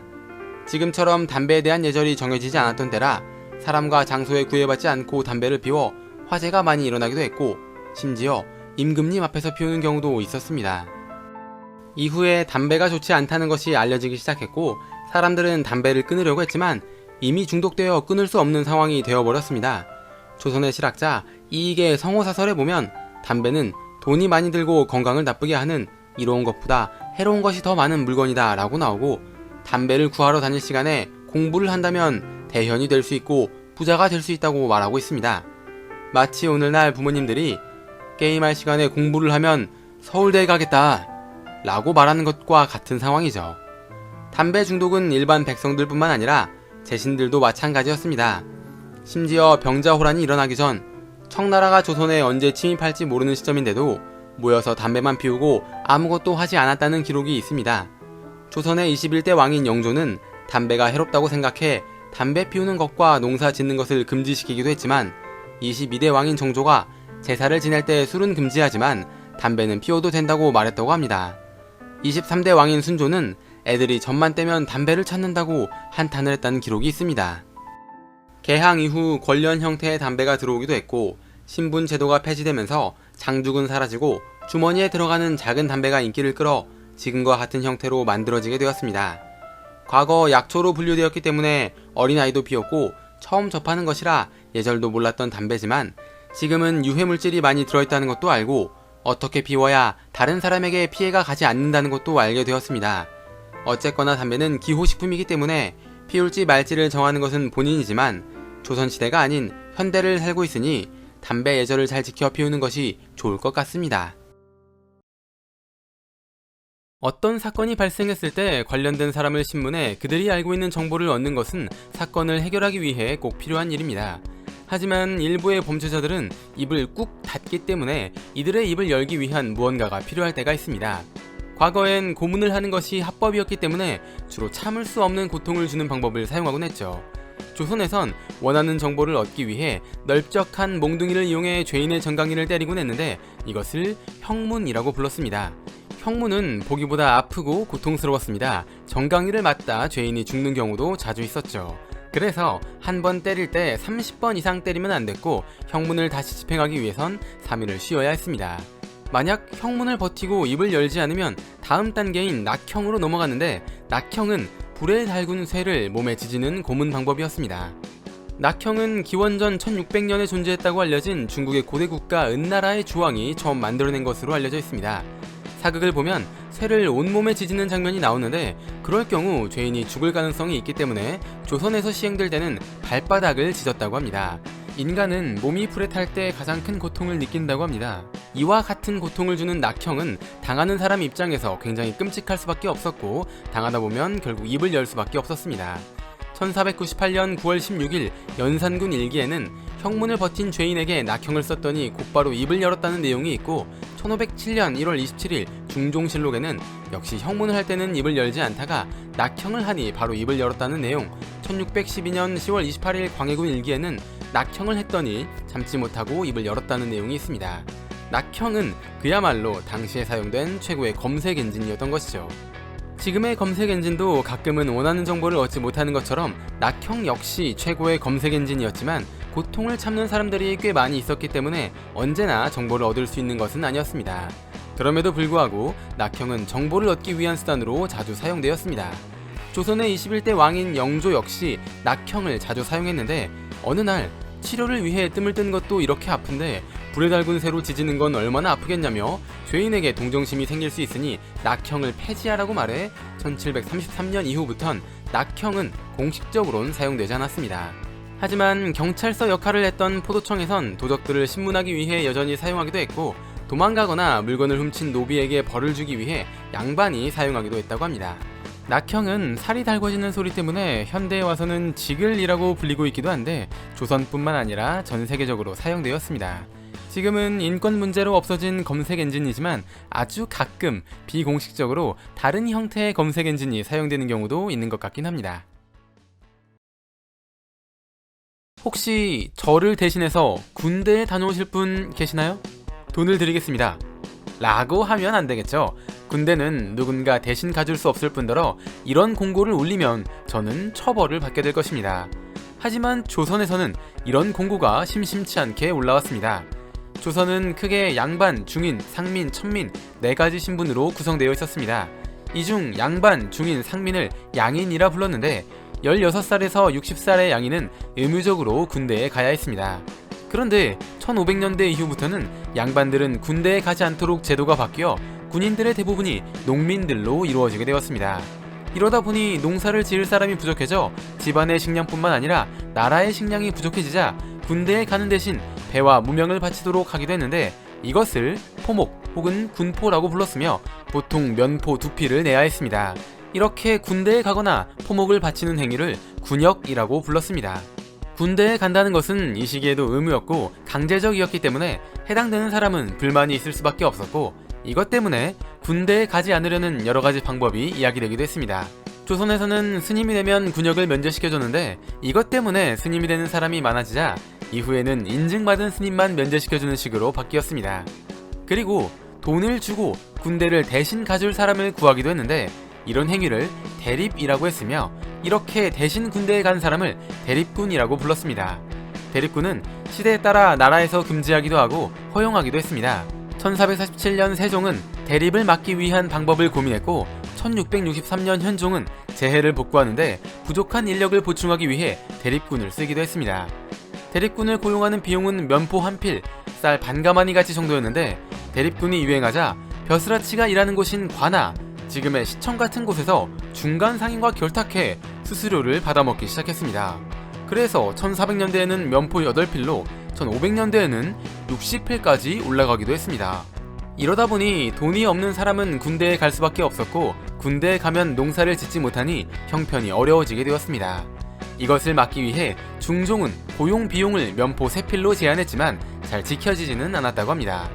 지금처럼 담배에 대한 예절이 정해지지 않았던 때라 사람과 장소에 구애받지 않고 담배를 피워 화재가 많이 일어나기도 했고 심지어 임금님 앞에서 피우는 경우도 있었습니다. 이후에 담배가 좋지 않다는 것이 알려지기 시작했고 사람들은 담배를 끊으려고 했지만 이미 중독되어 끊을 수 없는 상황이 되어버렸습니다. 조선의 실학자 이익의 성호사설에 보면 담배는 돈이 많이 들고 건강을 나쁘게 하는 이로운 것보다 해로운 것이 더 많은 물건이다 라고 나오고 담배를 구하러 다닐 시간에 공부를 한다면 대현이 될 수 있고 부자가 될 수 있다고 말하고 있습니다. 마치 오늘날 부모님들이 게임할 시간에 공부를 하면 서울대에 가겠다 라고 말하는 것과 같은 상황이죠. 담배 중독은 일반 백성들뿐만 아니라 제신들도 마찬가지였습니다. 심지어 병자호란이 일어나기 전 청나라가 조선에 언제 침입할지 모르는 시점인데도 모여서 담배만 피우고 아무것도 하지 않았다는 기록이 있습니다. 조선의 21대 왕인 영조는 담배가 해롭다고 생각해 담배 피우는 것과 농사 짓는 것을 금지시키기도 했지만 22대 왕인 정조가 제사를 지낼 때 술은 금지하지만 담배는 피워도 된다고 말했다고 합니다. 23대 왕인 순조는 애들이 젖만 떼면 담배를 찾는다고 한탄을 했다는 기록이 있습니다. 개항 이후 관련 형태의 담배가 들어오기도 했고 신분 제도가 폐지되면서 장죽은 사라지고 주머니에 들어가는 작은 담배가 인기를 끌어 지금과 같은 형태로 만들어지게 되었습니다. 과거 약초로 분류되었기 때문에 어린아이도 피웠고 처음 접하는 것이라 예절도 몰랐던 담배지만 지금은 유해물질이 많이 들어있다는 것도 알고 어떻게 피워야 다른 사람에게 피해가 가지 않는다는 것도 알게 되었습니다. 어쨌거나 담배는 기호식품이기 때문에 피울지 말지를 정하는 것은 본인이지만 조선시대가 아닌 현대를 살고 있으니 담배 예절을 잘 지켜 피우는 것이 좋을 것 같습니다. 어떤 사건이 발생했을 때 관련된 사람을 신문해 그들이 알고 있는 정보를 얻는 것은 사건을 해결하기 위해 꼭 필요한 일입니다. 하지만 일부의 범죄자들은 입을 꾹 닫기 때문에 이들의 입을 열기 위한 무언가가 필요할 때가 있습니다. 과거엔 고문을 하는 것이 합법이었기 때문에 주로 참을 수 없는 고통을 주는 방법을 사용하곤 했죠. 조선에선 원하는 정보를 얻기 위해 넓적한 몽둥이를 이용해 죄인의 정강이를 때리곤 했는데 이것을 형문이라고 불렀습니다. 형문은 보기보다 아프고 고통스러웠습니다. 정강이를 맞다 죄인이 죽는 경우도 자주 있었죠. 그래서 한 번 때릴 때 30번 이상 때리면 안 됐고 형문을 다시 집행하기 위해선 3일을 쉬어야 했습니다. 만약 형문을 버티고 입을 열지 않으면 다음 단계인 낙형으로 넘어갔는데 낙형은 불에 달군 쇠를 몸에 지지는 고문 방법이었습니다. 낙형은 기원전 1600년에 존재했다고 알려진 중국의 고대 국가 은나라의 주왕이 처음 만들어낸 것으로 알려져 있습니다. 사극을 보면 쇠를 온몸에 지지는 장면이 나오는데 그럴 경우 죄인이 죽을 가능성이 있기 때문에 조선에서 시행될 때는 발바닥을 지졌다고 합니다. 인간은 몸이 불에 탈 때 가장 큰 고통을 느낀다고 합니다. 이와 같은 고통을 주는 낙형은 당하는 사람 입장에서 굉장히 끔찍할 수밖에 없었고 당하다 보면 결국 입을 열 수밖에 없었습니다. 1498년 9월 16일 연산군 일기에는 형문을 버틴 죄인에게 낙형을 썼더니 곧바로 입을 열었다는 내용이 있고 1507년 1월 27일 중종실록에는 역시 형문을 할 때는 입을 열지 않다가 낙형을 하니 바로 입을 열었다는 내용, 1612년 10월 28일 광해군 일기에는 낙형을 했더니 참지 못하고 입을 열었다는 내용이 있습니다. 낙형은 그야말로 당시에 사용된 최고의 검색 엔진이었던 것이죠. 지금의 검색 엔진도 가끔은 원하는 정보를 얻지 못하는 것처럼 낙형 역시 최고의 검색 엔진이었지만 고통을 참는 사람들이 꽤 많이 있었기 때문에 언제나 정보를 얻을 수 있는 것은 아니었습니다. 그럼에도 불구하고 낙형은 정보를 얻기 위한 수단으로 자주 사용되었습니다. 조선의 21대 왕인 영조 역시 낙형을 자주 사용했는데 어느 날 치료를 위해 뜸을 뜬 것도 이렇게 아픈데 불에 달군 쇠로 지지는 건 얼마나 아프겠냐며 죄인에게 동정심이 생길 수 있으니 낙형을 폐지하라고 말해 1733년 이후부턴 낙형은 공식적으로는 사용되지 않았습니다. 하지만 경찰서 역할을 했던 포도청에선 도적들을 신문하기 위해 여전히 사용하기도 했고 도망가거나 물건을 훔친 노비에게 벌을 주기 위해 양반이 사용하기도 했다고 합니다. 낙형은 살이 달궈지는 소리 때문에 현대에 와서는 지글이라고 불리고 있기도 한데 조선뿐만 아니라 전 세계적으로 사용되었습니다. 지금은 인권 문제로 없어진 검색 엔진이지만 아주 가끔 비공식적으로 다른 형태의 검색 엔진이 사용되는 경우도 있는 것 같긴 합니다. 혹시 저를 대신해서 군대에 다녀오실 분 계시나요? 돈을 드리겠습니다. 라고 하면 안 되겠죠. 군대는 누군가 대신 가줄 수 없을 뿐더러 이런 공고를 올리면 저는 처벌을 받게 될 것입니다. 하지만 조선에서는 이런 공고가 심심치 않게 올라왔습니다. 조선은 크게 양반, 중인, 상민, 천민 4가지 신분으로 구성되어 있었습니다. 이 중 양반, 중인, 상민을 양인이라 불렀는데 16살에서 60살의 양인은 의무적으로 군대에 가야 했습니다. 그런데 1500년대 이후부터는 양반들은 군대에 가지 않도록 제도가 바뀌어 군인들의 대부분이 농민들로 이루어지게 되었습니다. 이러다 보니 농사를 지을 사람이 부족해져 집안의 식량뿐만 아니라 나라의 식량이 부족해지자 군대에 가는 대신 배와 무명을 바치도록 하기도 했는데, 이것을 포목 혹은 군포라고 불렀으며 보통 면포 두피를 내야 했습니다. 이렇게 군대에 가거나 포목을 바치는 행위를 군역이라고 불렀습니다. 군대에 간다는 것은 이 시기에도 의무였고 강제적이었기 때문에 해당되는 사람은 불만이 있을 수밖에 없었고, 이것 때문에 군대에 가지 않으려는 여러가지 방법이 이야기되기도 했습니다. 조선에서는 스님이 되면 군역을 면제시켜줬는데, 이것 때문에 스님이 되는 사람이 많아지자 이후에는 인증받은 스님만 면제시켜주는 식으로 바뀌었습니다. 그리고 돈을 주고 군대를 대신 가줄 사람을 구하기도 했는데, 이런 행위를 대립이라고 했으며, 이렇게 대신 군대에 간 사람을 대립군이라고 불렀습니다. 대립군은 시대에 따라 나라에서 금지하기도 하고 허용하기도 했습니다. 1447년 세종은 대립을 막기 위한 방법을 고민했고, 1663년 현종은 재해를 복구하는데 부족한 인력을 보충하기 위해 대립군을 쓰기도 했습니다. 대립군을 고용하는 비용은 면포 한 필, 쌀 반가마니 가치 정도였는데, 대립군이 유행하자 벼슬아치가 일하는 곳인 관아, 지금의 시청 같은 곳에서 중간 상인과 결탁해 수수료를 받아먹기 시작했습니다. 그래서 1400년대에는 면포 8필로 1500년대에는 60필까지 올라가기도 했습니다. 이러다 보니 돈이 없는 사람은 군대에 갈 수밖에 없었고, 군대에 가면 농사를 짓지 못하니 형편이 어려워지게 되었습니다. 이것을 막기 위해 중종은 고용 비용을 면포 3필로 제한했지만 잘 지켜지지는 않았다고 합니다.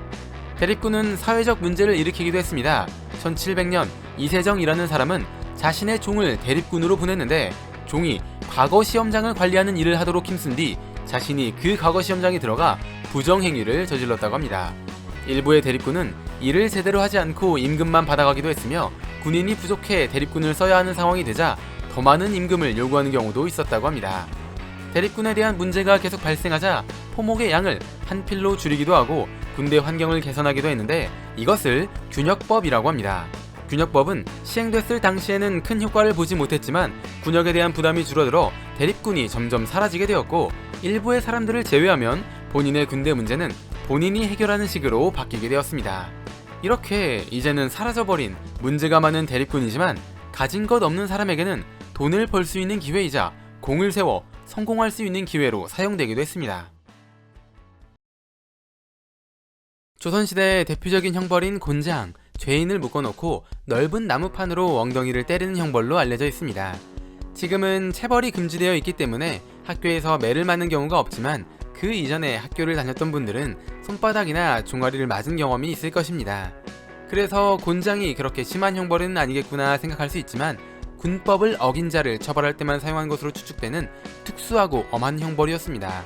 대립군은 사회적 문제를 일으키기도 했습니다. 1700년 이세정이라는 사람은 자신의 종을 대립군으로 보냈는데, 종이 과거 시험장을 관리하는 일을 하도록 힘쓴 뒤 자신이 그 과거 시험장에 들어가 부정행위를 저질렀다고 합니다. 일부의 대립군은 일을 제대로 하지 않고 임금만 받아가기도 했으며, 군인이 부족해 대립군을 써야 하는 상황이 되자 더 많은 임금을 요구하는 경우도 있었다고 합니다. 대립군에 대한 문제가 계속 발생하자 포목의 양을 한 필로 줄이기도 하고 군대 환경을 개선하기도 했는데, 이것을 균역법이라고 합니다. 균역법은 시행됐을 당시에는 큰 효과를 보지 못했지만 군역에 대한 부담이 줄어들어 대립군이 점점 사라지게 되었고, 일부의 사람들을 제외하면 본인의 군대 문제는 본인이 해결하는 식으로 바뀌게 되었습니다. 이렇게 이제는 사라져버린 문제가 많은 대립군이지만 가진 것 없는 사람에게는 돈을 벌 수 있는 기회이자 공을 세워 성공할 수 있는 기회로 사용되기도 했습니다. 조선시대의 대표적인 형벌인 곤장, 죄인을 묶어놓고 넓은 나무판으로 엉덩이를 때리는 형벌로 알려져 있습니다. 지금은 체벌이 금지되어 있기 때문에 학교에서 매를 맞는 경우가 없지만, 그 이전에 학교를 다녔던 분들은 손바닥이나 종아리를 맞은 경험이 있을 것입니다. 그래서 곤장이 그렇게 심한 형벌은 아니겠구나 생각할 수 있지만, 군법을 어긴 자를 처벌할 때만 사용한 것으로 추측되는 특수하고 엄한 형벌이었습니다.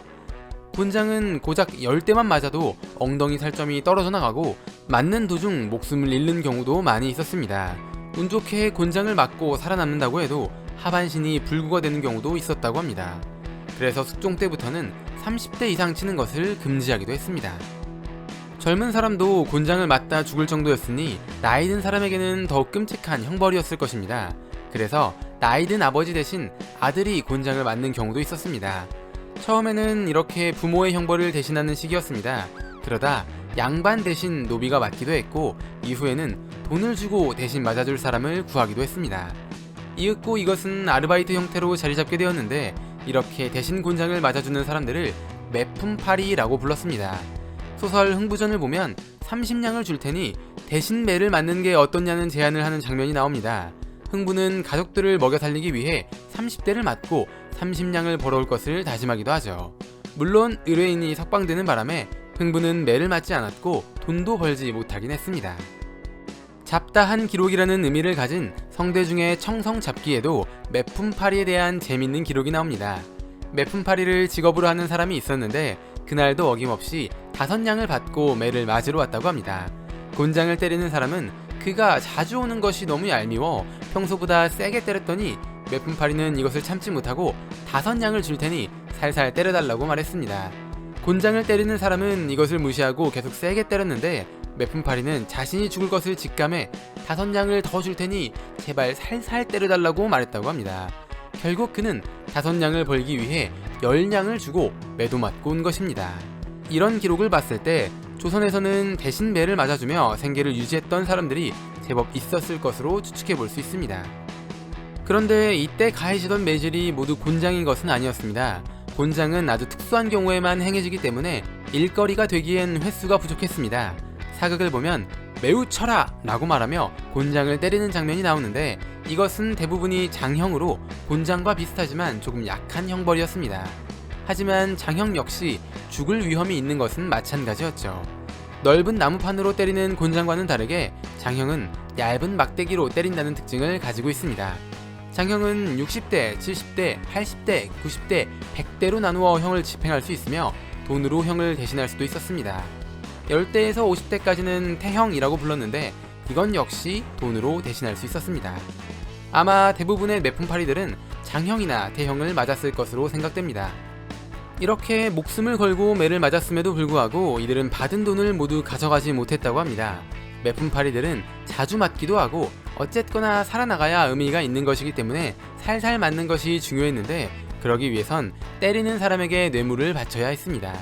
곤장은 고작 10대만 맞아도 엉덩이 살점이 떨어져 나가고 맞는 도중 목숨을 잃는 경우도 많이 있었습니다. 운 좋게 곤장을 맞고 살아남는다고 해도 하반신이 불구가 되는 경우도 있었다고 합니다. 그래서 숙종 때부터는 30대 이상 치는 것을 금지하기도 했습니다. 젊은 사람도 곤장을 맞다 죽을 정도였으니 나이 든 사람에게는 더욱 끔찍한 형벌이었을 것입니다. 그래서 나이 든 아버지 대신 아들이 곤장을 맞는 경우도 있었습니다. 처음에는 이렇게 부모의 형벌을 대신하는 식이었습니다. 그러다 양반 대신 노비가 맞기도 했고, 이후에는 돈을 주고 대신 맞아줄 사람을 구하기도 했습니다. 이윽고 이것은 아르바이트 형태로 자리잡게 되었는데, 이렇게 대신 곤장을 맞아주는 사람들을 매품팔이라고 불렀습니다. 소설 흥부전을 보면 30냥을 줄 테니 대신 매를 맞는 게 어떻냐는 제안을 하는 장면이 나옵니다. 흥부는 가족들을 먹여 살리기 위해 30대를 맞고 30냥을 벌어올 것을 다짐하기도 하죠. 물론 의뢰인이 석방되는 바람에 흥부는 매를 맞지 않았고 돈도 벌지 못하긴 했습니다. 잡다한 기록이라는 의미를 가진 성대중의 청성잡기에도 매품팔이에 대한 재밌는 기록이 나옵니다. 매품팔이를 직업으로 하는 사람이 있었는데, 그날도 어김없이 5냥을 받고 매를 맞으러 왔다고 합니다. 곤장을 때리는 사람은 그가 자주 오는 것이 너무 얄미워 평소보다 세게 때렸더니, 매품팔이는 이것을 참지 못하고 5냥을 줄 테니 살살 때려달라고 말했습니다. 곤장을 때리는 사람은 이것을 무시하고 계속 세게 때렸는데, 매품팔이는 자신이 죽을 것을 직감해 5냥을 더 줄 테니 제발 살살 때려달라고 말했다고 합니다. 결국 그는 5냥을 벌기 위해 10냥을 주고 매도 맞고 온 것입니다. 이런 기록을 봤을 때 조선에서는 대신 매를 맞아주며 생계를 유지했던 사람들이 제법 있었을 것으로 추측해 볼 수 있습니다. 그런데 이때 가해지던 매질이 모두 곤장인 것은 아니었습니다. 곤장은 아주 특수한 경우에만 행해지기 때문에 일거리가 되기엔 횟수가 부족했습니다. 사극을 보면 매우 쳐라! 라고 말하며 곤장을 때리는 장면이 나오는데 이것은 대부분이 장형으로 곤장과 비슷하지만 조금 약한 형벌이었습니다. 하지만 장형 역시 죽을 위험이 있는 것은 마찬가지였죠. 넓은 나무판으로 때리는 곤장과는 다르게 장형은 얇은 막대기로 때린다는 특징을 가지고 있습니다. 장형은 60대, 70대, 80대, 90대, 100대로 나누어 형을 집행할 수 있으며 돈으로 형을 대신할 수도 있었습니다. 10대에서 50대까지는 태형이라고 불렀는데 이건 역시 돈으로 대신할 수 있었습니다. 아마 대부분의 매품파리들은 장형이나 태형을 맞았을 것으로 생각됩니다. 이렇게 목숨을 걸고 매를 맞았음에도 불구하고 이들은 받은 돈을 모두 가져가지 못했다고 합니다. 매품파리들은 자주 맞기도 하고 어쨌거나 살아나가야 의미가 있는 것이기 때문에 살살 맞는 것이 중요했는데 그러기 위해선 때리는 사람에게 뇌물을 바쳐야 했습니다.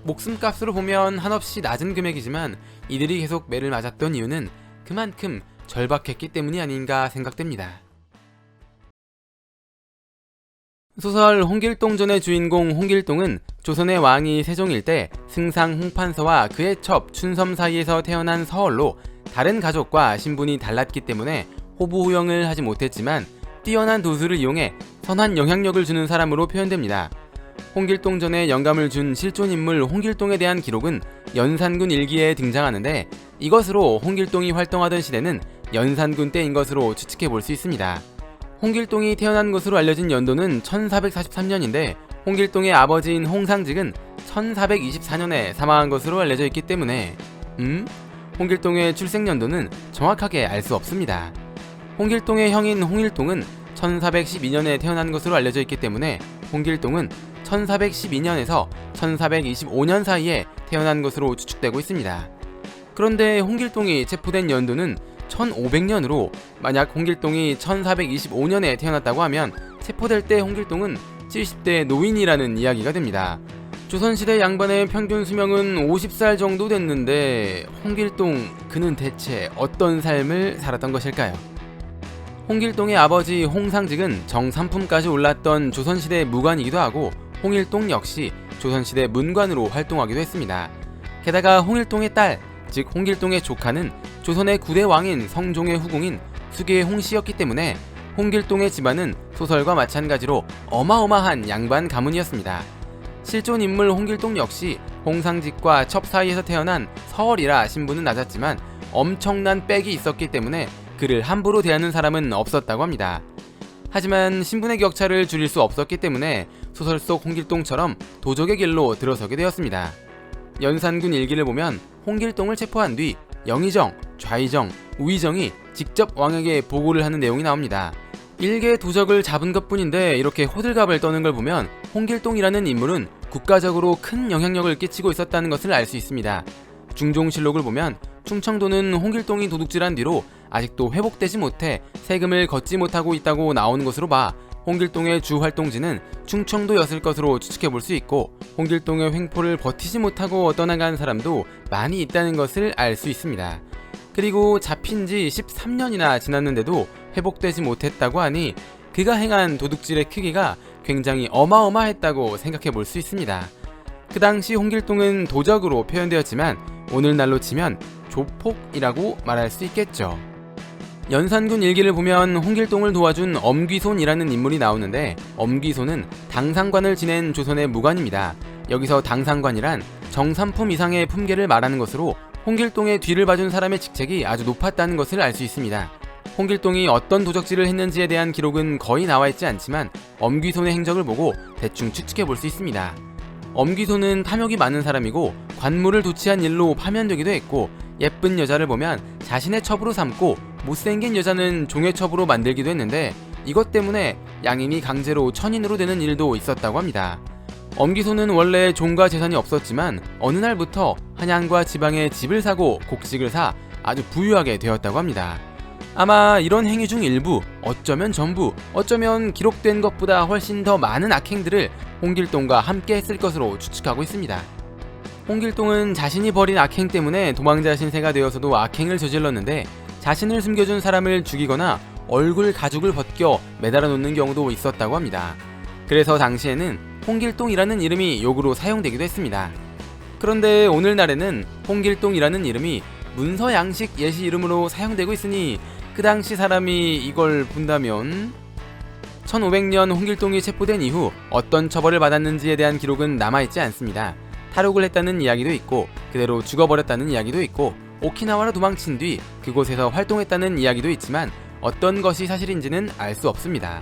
목숨값으로 보면 한없이 낮은 금액이지만 이들이 계속 매를 맞았던 이유는 그만큼 절박했기 때문이 아닌가 생각됩니다. 소설 홍길동전의 주인공 홍길동은 조선의 왕이 세종일 때 승상 홍판서와 그의 첩 춘섬 사이에서 태어난 서얼로 다른 가족과 신분이 달랐기 때문에 호부호영을 하지 못했지만 뛰어난 도수를 이용해 선한 영향력을 주는 사람으로 표현됩니다. 홍길동전에 영감을 준 실존인물 홍길동에 대한 기록은 연산군 일기에 등장하는데 이것으로 홍길동이 활동하던 시대는 연산군 때인 것으로 추측해 볼 수 있습니다. 홍길동이 태어난 것으로 알려진 연도는 1443년인데 홍길동의 아버지인 홍상직은 1424년에 사망한 것으로 알려져 있기 때문에 홍길동의 출생연도는 정확하게 알 수 없습니다. 홍길동의 형인 홍일동은 1412년에 태어난 것으로 알려져 있기 때문에 홍길동은 1412년에서 1425년 사이에 태어난 것으로 추측되고 있습니다. 그런데 홍길동이 체포된 연도는 1500년으로 만약 홍길동이 1425년에 태어났다고 하면 체포될 때 홍길동은 70대 노인이라는 이야기가 됩니다. 조선시대 양반의 평균 수명은 50살 정도 됐는데 홍길동 그는 대체 어떤 삶을 살았던 것일까요? 홍길동의 아버지 홍상직은 정삼품까지 올랐던 조선시대 무관이기도 하고 홍일동 역시 조선시대 문관으로 활동하기도 했습니다. 게다가 홍일동의 딸, 즉 홍길동의 조카는 조선의 9대 왕인 성종의 후궁인 수계의 홍씨였기 때문에 홍길동의 집안은 소설과 마찬가지로 어마어마한 양반 가문이었습니다. 실존 인물 홍길동 역시 홍상직과 첩 사이에서 태어난 서얼이라 신분은 낮았지만 엄청난 빽이 있었기 때문에 그를 함부로 대하는 사람은 없었다고 합니다. 하지만 신분의 격차를 줄일 수 없었기 때문에 소설 속 홍길동처럼 도적의 길로 들어서게 되었습니다. 연산군 일기를 보면 홍길동을 체포한 뒤 영의정, 좌의정, 우의정이 직접 왕에게 보고를 하는 내용이 나옵니다. 일개 도적을 잡은 것뿐인데 이렇게 호들갑을 떠는 걸 보면 홍길동이라는 인물은 국가적으로 큰 영향력을 끼치고 있었다는 것을 알 수 있습니다. 중종실록을 보면 충청도는 홍길동이 도둑질한 뒤로 아직도 회복되지 못해 세금을 걷지 못하고 있다고 나오는 것으로 봐 홍길동의 주 활동지는 충청도였을 것으로 추측해 볼 수 있고 홍길동의 횡포를 버티지 못하고 떠나간 사람도 많이 있다는 것을 알 수 있습니다. 그리고 잡힌 지 13년이나 지났는데도 회복되지 못했다고 하니 그가 행한 도둑질의 크기가 굉장히 어마어마했다고 생각해 볼 수 있습니다. 그 당시 홍길동은 도적으로 표현되었지만 오늘날로 치면 조폭이라고 말할 수 있겠죠. 연산군 일기를 보면 홍길동을 도와준 엄귀손이라는 인물이 나오는데 엄귀손은 당상관을 지낸 조선의 무관입니다. 여기서 당상관이란 정삼품 이상의 품계를 말하는 것으로 홍길동의 뒤를 봐준 사람의 직책이 아주 높았다는 것을 알 수 있습니다. 홍길동이 어떤 도적질을 했는지에 대한 기록은 거의 나와있지 않지만 엄귀손의 행적을 보고 대충 추측해 볼 수 있습니다. 엄귀손은 탐욕이 많은 사람이고 관물을 도취한 일로 파면되기도 했고 예쁜 여자를 보면 자신의 첩으로 삼고 못생긴 여자는 종의 첩으로 만들기도 했는데 이것 때문에 양인이 강제로 천인으로 되는 일도 있었다고 합니다. 엄귀손은 원래 종과 재산이 없었지만 어느 날부터 한양과 지방에 집을 사고 곡식을 사 아주 부유하게 되었다고 합니다. 아마 이런 행위 중 일부, 어쩌면 전부, 어쩌면 기록된 것보다 훨씬 더 많은 악행들을 홍길동과 함께 했을 것으로 추측하고 있습니다. 홍길동은 자신이 벌인 악행 때문에 도망자 신세가 되어서도 악행을 저질렀는데 자신을 숨겨준 사람을 죽이거나 얼굴 가죽을 벗겨 매달아 놓는 경우도 있었다고 합니다. 그래서 당시에는 홍길동이라는 이름이 욕으로 사용되기도 했습니다. 그런데 오늘날에는 홍길동이라는 이름이 문서 양식 예시 이름으로 사용되고 있으니 그 당시 사람이 이걸 본다면 1500년 홍길동이 체포된 이후 어떤 처벌을 받았는지에 대한 기록은 남아있지 않습니다. 탈옥을 했다는 이야기도 있고 그대로 죽어버렸다는 이야기도 있고 오키나와로 도망친 뒤 그곳에서 활동했다는 이야기도 있지만 어떤 것이 사실인지는 알 수 없습니다.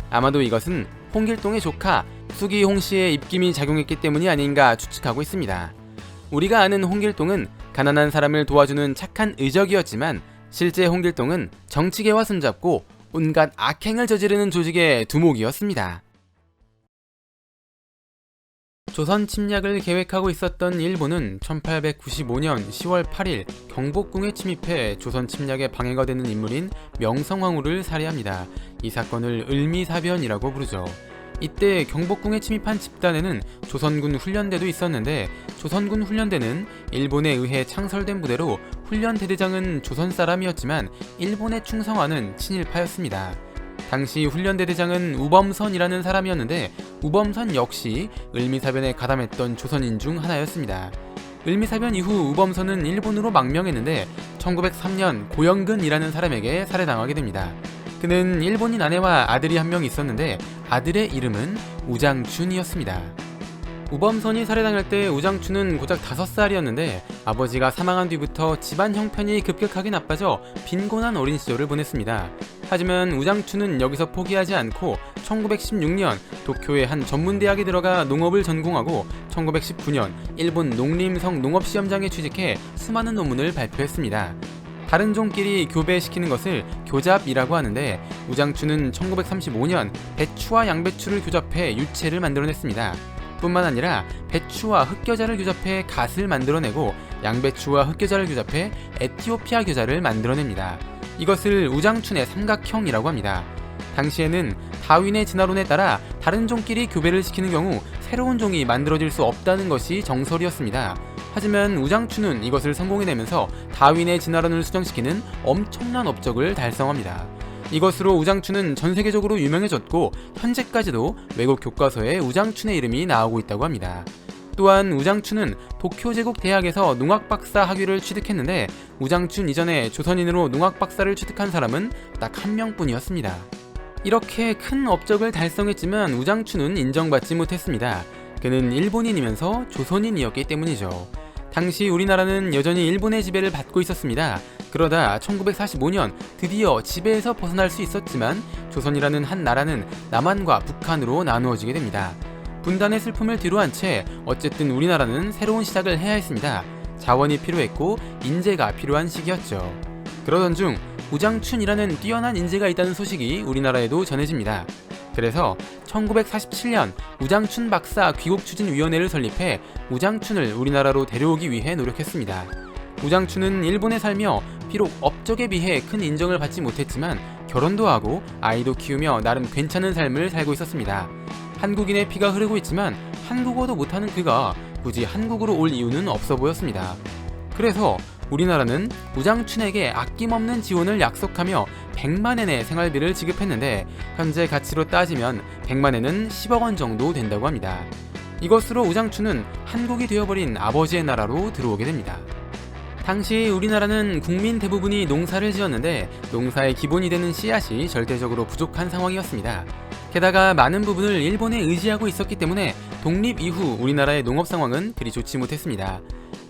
아마도 이것은 홍길동의 조카 수기홍 씨의 입김이 작용했기 때문이 아닌가 추측하고 있습니다. 우리가 아는 홍길동은 가난한 사람을 도와주는 착한 의적이었지만 실제 홍길동은 정치계와 손잡고 온갖 악행을 저지르는 조직의 두목이었습니다. 조선 침략을 계획하고 있었던 일본은 1895년 10월 8일 경복궁에 침입해 조선 침략에 방해가 되는 인물인 명성황후를 살해합니다. 이 사건을 을미사변이라고 부르죠. 이때 경복궁에 침입한 집단에는 조선군 훈련대도 있었는데 조선군 훈련대는 일본에 의해 창설된 부대로 훈련대대장은 조선 사람이었지만 일본에 충성하는 친일파였습니다. 당시 훈련대대장은 우범선이라는 사람이었는데 우범선 역시 을미사변에 가담했던 조선인 중 하나였습니다. 을미사변 이후 우범선은 일본으로 망명했는데 1903년 고영근이라는 사람에게 살해당하게 됩니다. 그는 일본인 아내와 아들이 한 명 있었는데 아들의 이름은 우장춘이었습니다. 우범선이 살해당할 때 우장춘은 고작 5살이었는데 아버지가 사망한 뒤부터 집안 형편이 급격하게 나빠져 빈곤한 어린 시절을 보냈습니다. 하지만 우장춘은 여기서 포기하지 않고 1916년 도쿄의 한 전문대학에 들어가 농업을 전공하고 1919년 일본 농림성 농업시험장에 취직해 수많은 논문을 발표했습니다. 다른 종끼리 교배시키는 것을 교잡이라고 하는데 우장춘은 1935년 배추와 양배추를 교잡해 유채를 만들어냈습니다. 뿐만 아니라 배추와 흑겨자를 교잡해 갓을 만들어내고 양배추와 흑겨자를 교잡해 에티오피아 겨자를 만들어냅니다. 이것을 우장춘의 삼각형이라고 합니다. 당시에는 다윈의 진화론에 따라 다른 종끼리 교배를 시키는 경우 새로운 종이 만들어질 수 없다는 것이 정설이었습니다. 하지만 우장춘은 이것을 성공해내면서 다윈의 진화론을 수정시키는 엄청난 업적을 달성합니다. 이것으로 우장춘은 전세계적으로 유명해졌고 현재까지도 외국 교과서에 우장춘의 이름이 나오고 있다고 합니다. 또한 우장춘은 도쿄제국 대학에서 농학박사 학위를 취득했는데 우장춘 이전에 조선인으로 농학박사를 취득한 사람은 딱 한 명뿐이었습니다. 이렇게 큰 업적을 달성했지만 우장춘은 인정받지 못했습니다. 그는 일본인이면서 조선인이었기 때문이죠. 당시 우리나라는 여전히 일본의 지배를 받고 있었습니다. 그러다 1945년 드디어 지배에서 벗어날 수 있었지만 조선이라는 한 나라는 남한과 북한으로 나누어지게 됩니다. 분단의 슬픔을 뒤로한 채 어쨌든 우리나라는 새로운 시작을 해야 했습니다. 자원이 필요했고 인재가 필요한 시기였죠. 그러던 중 우장춘이라는 뛰어난 인재가 있다는 소식이 우리나라에도 전해집니다. 그래서 1947년 우장춘 박사 귀국추진위원회를 설립해 우장춘을 우리나라로 데려오기 위해 노력했습니다. 우장춘은 일본에 살며 비록 업적에 비해 큰 인정을 받지 못했지만 결혼도 하고 아이도 키우며 나름 괜찮은 삶을 살고 있었습니다. 한국인의 피가 흐르고 있지만 한국어도 못하는 그가 굳이 한국으로 올 이유는 없어 보였습니다. 그래서 우리나라는 우장춘에게 아낌없는 지원을 약속하며 100만엔의 생활비를 지급했는데 현재 가치로 따지면 100만엔은 10억 원 정도 된다고 합니다. 이것으로 우장춘은 한국이 되어버린 아버지의 나라로 들어오게 됩니다. 당시 우리나라는 국민 대부분이 농사를 지었는데 농사의 기본이 되는 씨앗이 절대적으로 부족한 상황이었습니다. 게다가 많은 부분을 일본에 의지하고 있었기 때문에 독립 이후 우리나라의 농업 상황은 그리 좋지 못했습니다.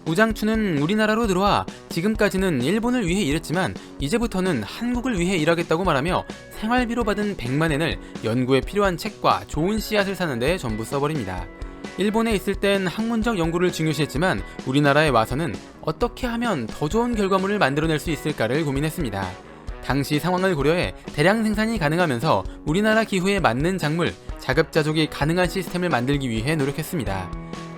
우장춘은 우리나라로 들어와 지금까지는 일본을 위해 일했지만 이제부터는 한국을 위해 일하겠다고 말하며 생활비로 받은 100만엔을 연구에 필요한 책과 좋은 씨앗을 사는 데 전부 써버립니다. 일본에 있을 땐 학문적 연구를 중요시했지만 우리나라에 와서는 어떻게 하면 더 좋은 결과물을 만들어낼 수 있을까를 고민했습니다. 당시 상황을 고려해 대량 생산이 가능하면서 우리나라 기후에 맞는 작물, 자급자족이 가능한 시스템을 만들기 위해 노력했습니다.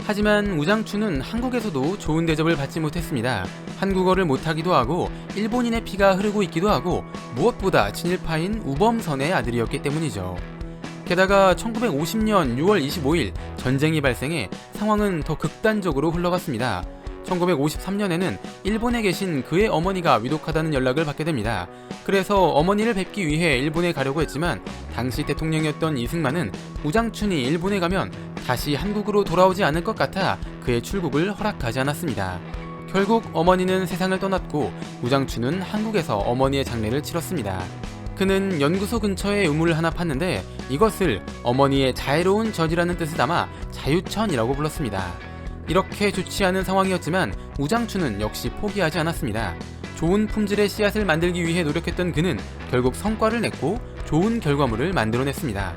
하지만 우장춘은 한국에서도 좋은 대접을 받지 못했습니다. 한국어를 못하기도 하고 일본인의 피가 흐르고 있기도 하고 무엇보다 친일파인 우범선의 아들이었기 때문이죠. 게다가 1950년 6월 25일 전쟁이 발생해 상황은 더 극단적으로 흘러갔습니다. 1953년에는 일본에 계신 그의 어머니가 위독하다는 연락을 받게 됩니다. 그래서 어머니를 뵙기 위해 일본에 가려고 했지만 당시 대통령이었던 이승만은 우장춘이 일본에 가면 다시 한국으로 돌아오지 않을 것 같아 그의 출국을 허락하지 않았습니다. 결국 어머니는 세상을 떠났고 우장춘은 한국에서 어머니의 장례를 치렀습니다. 그는 연구소 근처에 우물을 하나 팠는데 이것을 어머니의 자애로운 젖이라는 뜻을 담아 자유천이라고 불렀습니다. 이렇게 좋지 않은 상황이었지만 우장춘은 역시 포기하지 않았습니다. 좋은 품질의 씨앗을 만들기 위해 노력했던 그는 결국 성과를 냈고 좋은 결과물을 만들어냈습니다.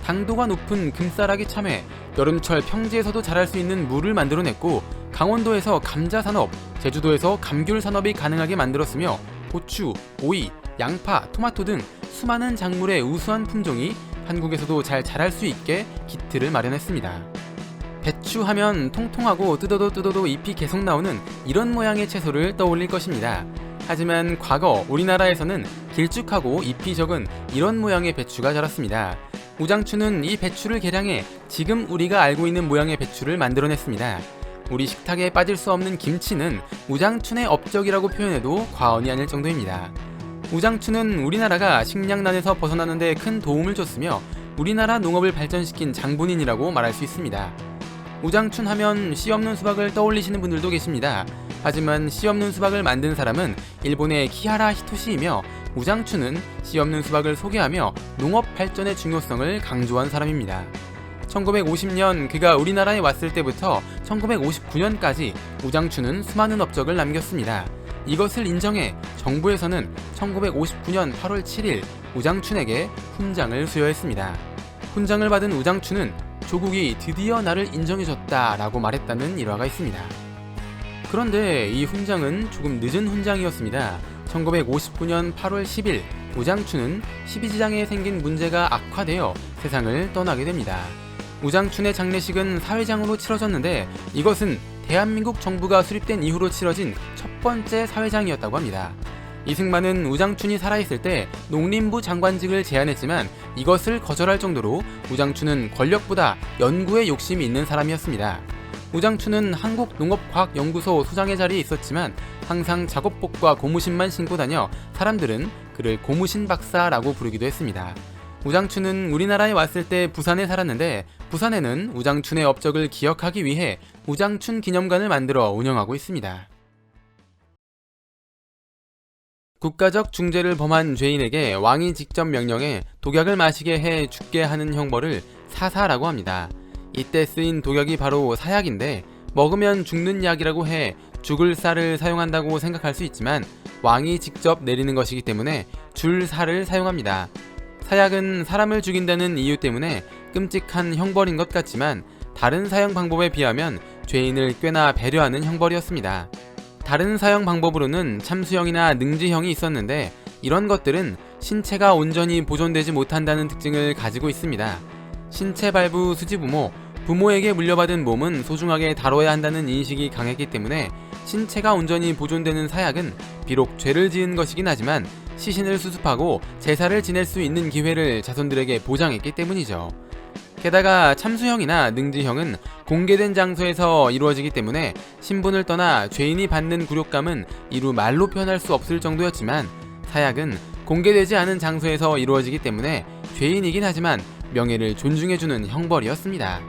당도가 높은 금싸라기 참외, 여름철 평지에서도 자랄 수 있는 물을 만들어냈고 강원도에서 감자 산업, 제주도에서 감귤 산업이 가능하게 만들었으며 고추, 오이, 양파, 토마토 등 수많은 작물의 우수한 품종이 한국에서도 잘 자랄 수 있게 기틀을 마련했습니다. 배추 하면 통통하고 뜯어도 잎이 계속 나오는 이런 모양의 채소를 떠올릴 것입니다. 하지만 과거 우리나라에서는 길쭉하고 잎이 적은 이런 모양의 배추가 자랐습니다. 우장춘은 이 배추를 개량해 지금 우리가 알고 있는 모양의 배추를 만들어냈습니다. 우리 식탁에 빠질 수 없는 김치는 우장춘의 업적이라고 표현해도 과언이 아닐 정도입니다. 우장춘은 우리나라가 식량난에서 벗어나는 데 큰 도움을 줬으며 우리나라 농업을 발전시킨 장본인이라고 말할 수 있습니다. 우장춘 하면 씨 없는 수박을 떠올리시는 분들도 계십니다. 하지만 씨 없는 수박을 만든 사람은 일본의 키하라 히토시이며 우장춘은 씨 없는 수박을 소개하며 농업 발전의 중요성을 강조한 사람입니다. 1950년 그가 우리나라에 왔을 때부터 1959년까지 우장춘은 수많은 업적을 남겼습니다. 이것을 인정해 정부에서는 1959년 8월 7일 우장춘에게 훈장을 수여했습니다. 훈장을 받은 우장춘은 조국이 드디어 나를 인정해줬다 라고 말했다는 일화가 있습니다. 그런데 이 훈장은 조금 늦은 훈장이었습니다. 1959년 8월 10일 우장춘은 십이지장에 생긴 문제가 악화되어 세상을 떠나게 됩니다. 우장춘의 장례식은 사회장으로 치러졌는데 이것은 대한민국 정부가 수립된 이후로 치러진 첫 번째 사회장이었다고 합니다. 이승만은 우장춘이 살아있을 때 농림부 장관직을 제안했지만 이것을 거절할 정도로 우장춘은 권력보다 연구에 욕심이 있는 사람이었습니다. 우장춘은 한국농업과학연구소 소장의 자리에 있었지만 항상 작업복과 고무신만 신고 다녀 사람들은 그를 고무신 박사라고 부르기도 했습니다. 우장춘은 우리나라에 왔을 때 부산에 살았는데 부산에는 우장춘의 업적을 기억하기 위해 우장춘 기념관을 만들어 운영하고 있습니다. 국가적 중죄를 범한 죄인에게 왕이 직접 명령해 독약을 마시게 해 죽게 하는 형벌을 사사라고 합니다. 이때 쓰인 독약이 바로 사약인데 먹으면 죽는 약이라고 해 죽을 쌀을 사용한다고 생각할 수 있지만 왕이 직접 내리는 것이기 때문에 줄사를 사용합니다. 사약은 사람을 죽인다는 이유 때문에 끔찍한 형벌인 것 같지만 다른 사형 방법에 비하면 죄인을 꽤나 배려하는 형벌이었습니다. 다른 사형 방법으로는 참수형이나 능지형이 있었는데 이런 것들은 신체가 온전히 보존되지 못한다는 특징을 가지고 있습니다. 신체 발부 수지부모, 부모에게 물려받은 몸은 소중하게 다뤄야 한다는 인식이 강했기 때문에 신체가 온전히 보존되는 사약은 비록 죄를 지은 것이긴 하지만 시신을 수습하고 제사를 지낼 수 있는 기회를 자손들에게 보장했기 때문이죠. 게다가 참수형이나 능지형은 공개된 장소에서 이루어지기 때문에 신분을 떠나 죄인이 받는 굴욕감은 이루 말로 표현할 수 없을 정도였지만 사약은 공개되지 않은 장소에서 이루어지기 때문에 죄인이긴 하지만 명예를 존중해주는 형벌이었습니다.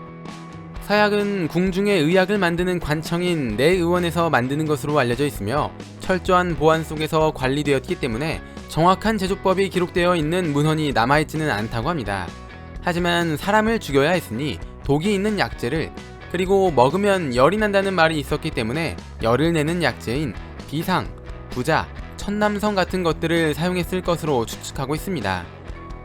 사약은 궁중의 의약을 만드는 관청인 내의원에서 만드는 것으로 알려져 있으며 철저한 보안 속에서 관리되었기 때문에 정확한 제조법이 기록되어 있는 문헌이 남아있지는 않다고 합니다. 하지만 사람을 죽여야 했으니 독이 있는 약재를, 그리고 먹으면 열이 난다는 말이 있었기 때문에 열을 내는 약재인 비상, 부자, 천남성 같은 것들을 사용했을 것으로 추측하고 있습니다.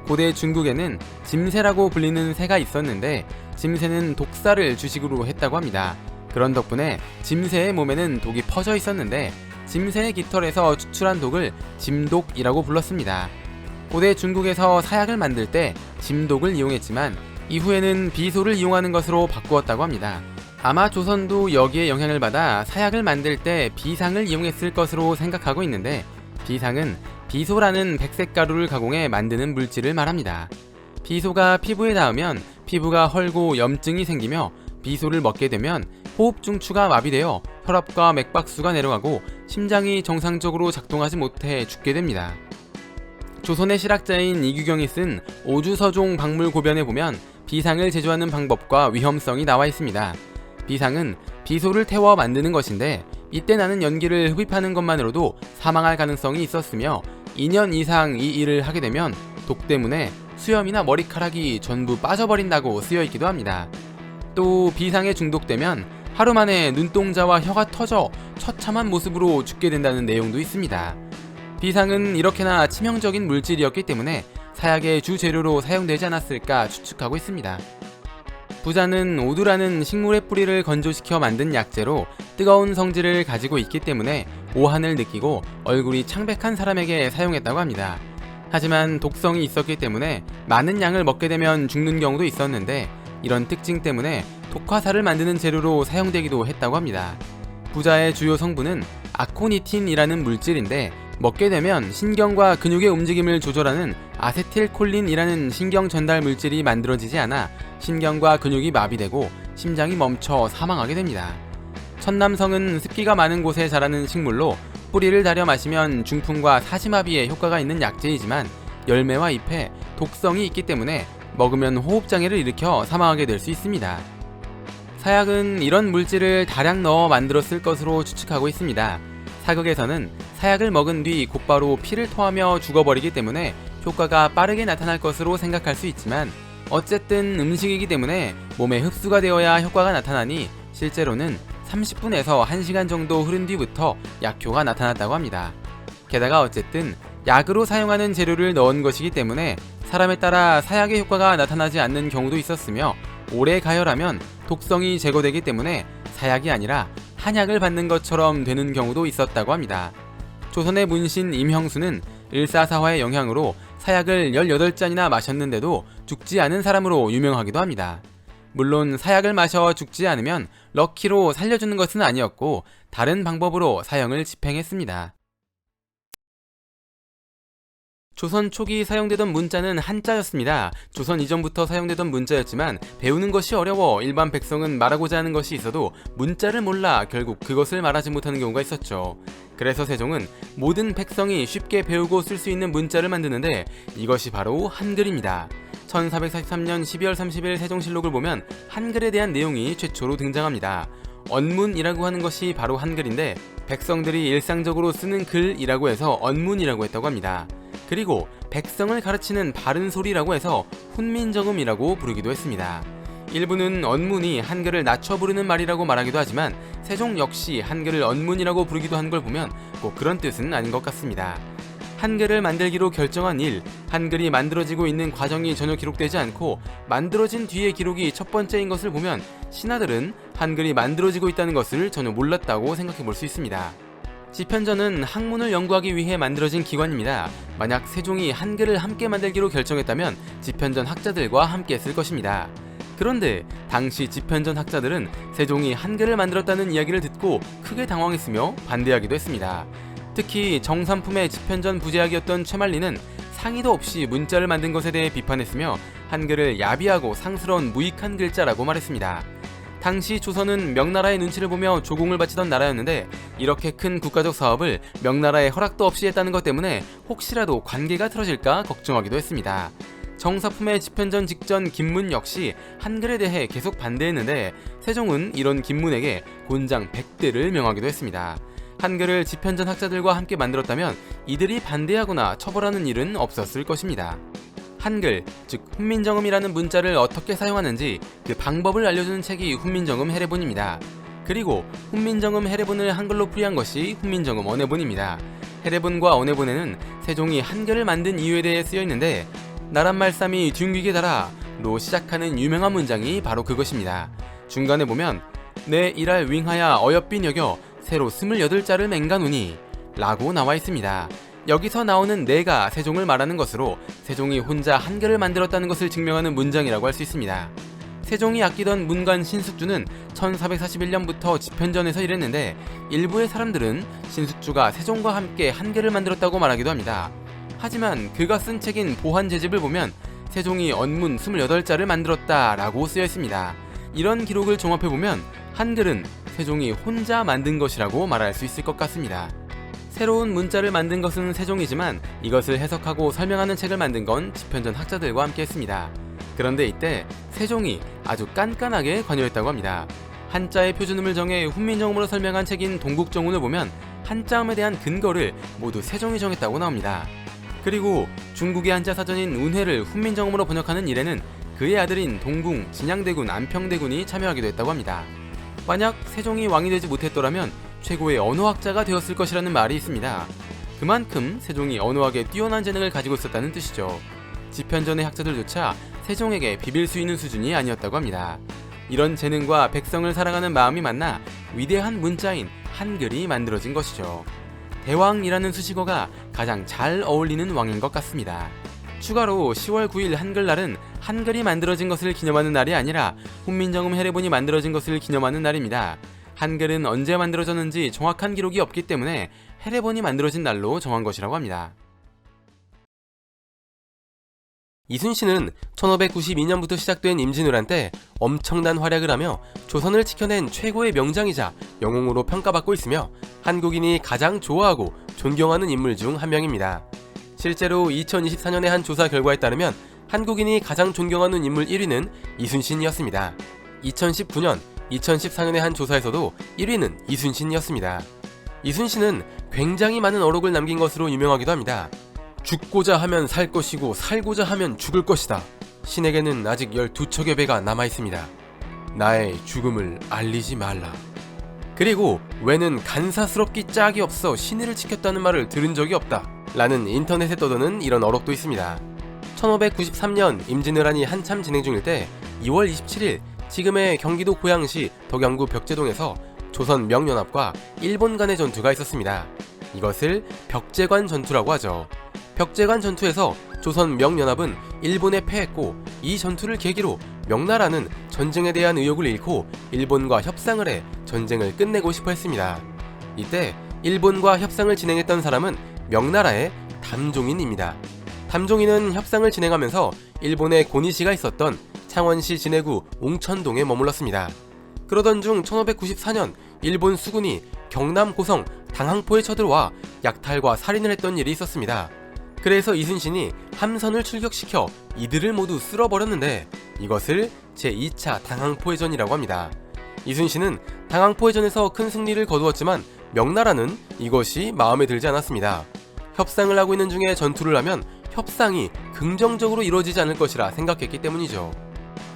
고대 중국에는 짐새라고 불리는 새가 있었는데 짐새는 독사를 주식으로 했다고 합니다. 그런 덕분에 짐새의 몸에는 독이 퍼져 있었는데 짐새의 깃털에서 추출한 독을 짐독이라고 불렀습니다. 고대 중국에서 사약을 만들 때 짐독을 이용했지만 이후에는 비소를 이용하는 것으로 바꾸었다고 합니다. 아마 조선도 여기에 영향을 받아 사약을 만들 때 비상을 이용했을 것으로 생각하고 있는데 비상은 비소라는 백색 가루를 가공해 만드는 물질을 말합니다. 비소가 피부에 닿으면 피부가 헐고 염증이 생기며 비소를 먹게 되면 호흡 중추가 마비되어 혈압과 맥박수가 내려가고 심장이 정상적으로 작동하지 못해 죽게 됩니다. 조선의 실학자인 이규경이 쓴 오주서종 박물고변에 보면 비상을 제조하는 방법과 위험성이 나와 있습니다. 비상은 비소를 태워 만드는 것인데 이때 나는 연기를 흡입하는 것만으로도 사망할 가능성이 있었으며 2년 이상 이 일을 하게 되면 독 때문에 수염이나 머리카락이 전부 빠져버린다고 쓰여있기도 합니다. 또 비상에 중독되면 하루 만에 눈동자와 혀가 터져 처참한 모습으로 죽게 된다는 내용도 있습니다. 비상은 이렇게나 치명적인 물질이었기 때문에 사약의 주재료로 사용되지 않았을까 추측하고 있습니다. 부자는 오두라는 식물의 뿌리를 건조시켜 만든 약재로 뜨거운 성질을 가지고 있기 때문에 오한을 느끼고 얼굴이 창백한 사람에게 사용했다고 합니다. 하지만 독성이 있었기 때문에 많은 양을 먹게 되면 죽는 경우도 있었는데 이런 특징 때문에 독화살을 만드는 재료로 사용되기도 했다고 합니다. 부자의 주요 성분은 아코니틴이라는 물질인데 먹게 되면 신경과 근육의 움직임을 조절하는 아세틸콜린이라는 신경 전달 물질이 만들어지지 않아 신경과 근육이 마비되고 심장이 멈춰 사망하게 됩니다. 천남성은 습기가 많은 곳에 자라는 식물로 뿌리를 다려 마시면 중풍과 사시마비에 효과가 있는 약재이지만 열매와 잎에 독성이 있기 때문에 먹으면 호흡장애를 일으켜 사망하게 될 수 있습니다. 사약은 이런 물질을 다량 넣어 만들었을 것으로 추측하고 있습니다. 사극에서는 사약을 먹은 뒤 곧바로 피를 토하며 죽어버리기 때문에 효과가 빠르게 나타날 것으로 생각할 수 있지만 어쨌든 음식이기 때문에 몸에 흡수가 되어야 효과가 나타나니 실제로는 30분에서 1시간 정도 흐른 뒤부터 약효가 나타났다고 합니다. 게다가 어쨌든 약으로 사용하는 재료를 넣은 것이기 때문에 사람에 따라 사약의 효과가 나타나지 않는 경우도 있었으며 오래 가열하면 독성이 제거되기 때문에 사약이 아니라 한약을 받는 것처럼 되는 경우도 있었다고 합니다. 조선의 문신 임형수는 일사사화의 영향으로 사약을 18잔이나 마셨는데도 죽지 않은 사람으로 유명하기도 합니다. 물론 사약을 마셔 죽지 않으면 럭키로 살려주는 것은 아니었고 다른 방법으로 사형을 집행했습니다. 조선 초기 사용되던 문자는 한자였습니다. 조선 이전부터 사용되던 문자였지만 배우는 것이 어려워 일반 백성은 말하고자 하는 것이 있어도 문자를 몰라 결국 그것을 말하지 못하는 경우가 있었죠. 그래서 세종은 모든 백성이 쉽게 배우고 쓸 수 있는 문자를 만드는데 이것이 바로 한글입니다. 1443년 12월 30일 세종실록을 보면 한글에 대한 내용이 최초로 등장합니다. 언문이라고 하는 것이 바로 한글인데 백성들이 일상적으로 쓰는 글이라고 해서 언문이라고 했다고 합니다. 그리고 백성을 가르치는 바른 소리라고 해서 훈민정음이라고 부르기도 했습니다. 일부는 언문이 한글을 낮춰 부르는 말이라고 말하기도 하지만 세종 역시 한글을 언문이라고 부르기도 한 걸 보면 꼭 그런 뜻은 아닌 것 같습니다. 한글을 만들기로 결정한 일, 한글이 만들어지고 있는 과정이 전혀 기록되지 않고 만들어진 뒤의 기록이 첫 번째인 것을 보면 신하들은 한글이 만들어지고 있다는 것을 전혀 몰랐다고 생각해 볼 수 있습니다. 지편전은 학문을 연구하기 위해 만들어진 기관입니다. 만약 세종이 한글을 함께 만들기로 결정했다면 지편전 학자들과 함께 쓸 것입니다. 그런데 당시 지편전 학자들은 세종이 한글을 만들었다는 이야기를 듣고 크게 당황했으며 반대하기도 했습니다. 특히 정삼품의 지편전 부제학이었던 최만리는 상의도 없이 문자를 만든 것에 대해 비판했으며 한글을 야비하고 상스러운 무익한 글자라고 말했습니다. 당시 조선은 명나라의 눈치를 보며 조공을 바치던 나라였는데 이렇게 큰 국가적 사업을 명나라의 허락도 없이 했다는 것 때문에 혹시라도 관계가 틀어질까 걱정하기도 했습니다. 정사품의 지편전 직전 김문 역시 한글에 대해 계속 반대했는데 세종은 이런 김문에게 곤장 100대를 명하기도 했습니다. 한글을 지편전 학자들과 함께 만들었다면 이들이 반대하거나 처벌하는 일은 없었을 것입니다. 한글, 즉 훈민정음이라는 문자를 어떻게 사용하는지 그 방법을 알려주는 책이 훈민정음 해례본입니다. 그리고 훈민정음 해례본을 한글로 풀이한 것이 훈민정음 언해본입니다. 해례본과 언해본에는 세종이 한글을 만든 이유에 대해 쓰여있는데 나란말씀이 둥기게 달아로 시작하는 유명한 문장이 바로 그것입니다. 중간에 보면 내 일할 윙하야 어여삐 여겨 새로 28자를 맹가누니 라고 나와 있습니다. 여기서 나오는 내가 세종을 말하는 것으로 세종이 혼자 한글을 만들었다는 것을 증명하는 문장이라고 할 수 있습니다. 세종이 아끼던 문관 신숙주는 1441년부터 지편전에서 일했는데 일부의 사람들은 신숙주가 세종과 함께 한글을 만들었다고 말하기도 합니다. 하지만 그가 쓴 책인 보한제집을 보면 세종이 언문 28자를 만들었다 라고 쓰여 있습니다. 이런 기록을 종합해보면 한글은 세종이 혼자 만든 것이라고 말할 수 있을 것 같습니다. 새로운 문자를 만든 것은 세종이지만 이것을 해석하고 설명하는 책을 만든 건 집현전 학자들과 함께 했습니다. 그런데 이때 세종이 아주 깐깐하게 관여했다고 합니다. 한자의 표준음을 정해 훈민정음으로 설명한 책인 동국정운을 보면 한자음에 대한 근거를 모두 세종이 정했다고 나옵니다. 그리고 중국의 한자 사전인 운회를 훈민정음으로 번역하는 일에는 그의 아들인 동궁, 진양대군, 안평대군이 참여하기도 했다고 합니다. 만약 세종이 왕이 되지 못했더라면 최고의 언어학자가 되었을 것이라는 말이 있습니다. 그만큼 세종이 언어학에 뛰어난 재능을 가지고 있었다는 뜻이죠. 집현전의 학자들조차 세종에게 비빌 수 있는 수준이 아니었다고 합니다. 이런 재능과 백성을 사랑하는 마음이 만나 위대한 문자인 한글이 만들어진 것이죠. 대왕이라는 수식어가 가장 잘 어울리는 왕인 것 같습니다. 추가로 10월 9일 한글날은 한글이 만들어진 것을 기념하는 날이 아니라 훈민정음 해례본이 만들어진 것을 기념하는 날입니다. 한글은 언제 만들어졌는지 정확한 기록이 없기 때문에 해례본이 만들어진 날로 정한 것이라고 합니다.
이순신은 1592년부터 시작된 임진왜란 때 엄청난 활약을 하며 조선을 지켜낸 최고의 명장이자 영웅으로 평가받고 있으며 한국인이 가장 좋아하고 존경하는 인물 중 한 명입니다. 실제로 2024년의 한 조사 결과에 따르면 한국인이 가장 존경하는 인물 1위는 이순신이었습니다. 2019년, 2014년의 한 조사에서도 1위는 이순신이었습니다. 이순신은 굉장히 많은 어록을 남긴 것으로 유명하기도 합니다. 죽고자 하면 살 것이고 살고자 하면 죽을 것이다. 신에게는 아직 12척의 배가 남아있습니다. 나의 죽음을 알리지 말라. 그리고 왜는 간사스럽기 짝이 없어 신의를 지켰다는 말을 들은 적이 없다 라는 인터넷에 떠도는 이런 어록도 있습니다. 1593년 임진왜란이 한참 진행 중일 때 2월 27일 지금의 경기도 고양시 덕양구 벽제동에서 조선 명연합과 일본 간의 전투가 있었습니다. 이것을 벽제관 전투라고 하죠. 벽제관 전투에서 조선 명연합은 일본에 패했고 이 전투를 계기로 명나라는 전쟁에 대한 의욕을 잃고 일본과 협상을 해 전쟁을 끝내고 싶어 했습니다. 이때 일본과 협상을 진행했던 사람은 명나라의 담종인입니다. 담종인은 협상을 진행하면서 일본의 고니시가 있었던 창원시 진해구 옹천동에 머물렀습니다. 그러던 중 1594년 일본 수군이 경남 고성 당항포에 쳐들어와 약탈과 살인을 했던 일이 있었습니다. 그래서 이순신이 함선을 출격시켜 이들을 모두 쓸어버렸는데 이것을 제2차 당항포해전이라고 합니다. 이순신은 당항포해전에서 큰 승리를 거두었지만 명나라는 이것이 마음에 들지 않았습니다. 협상을 하고 있는 중에 전투를 하면 협상이 긍정적으로 이루어지지 않을 것이라 생각했기 때문이죠.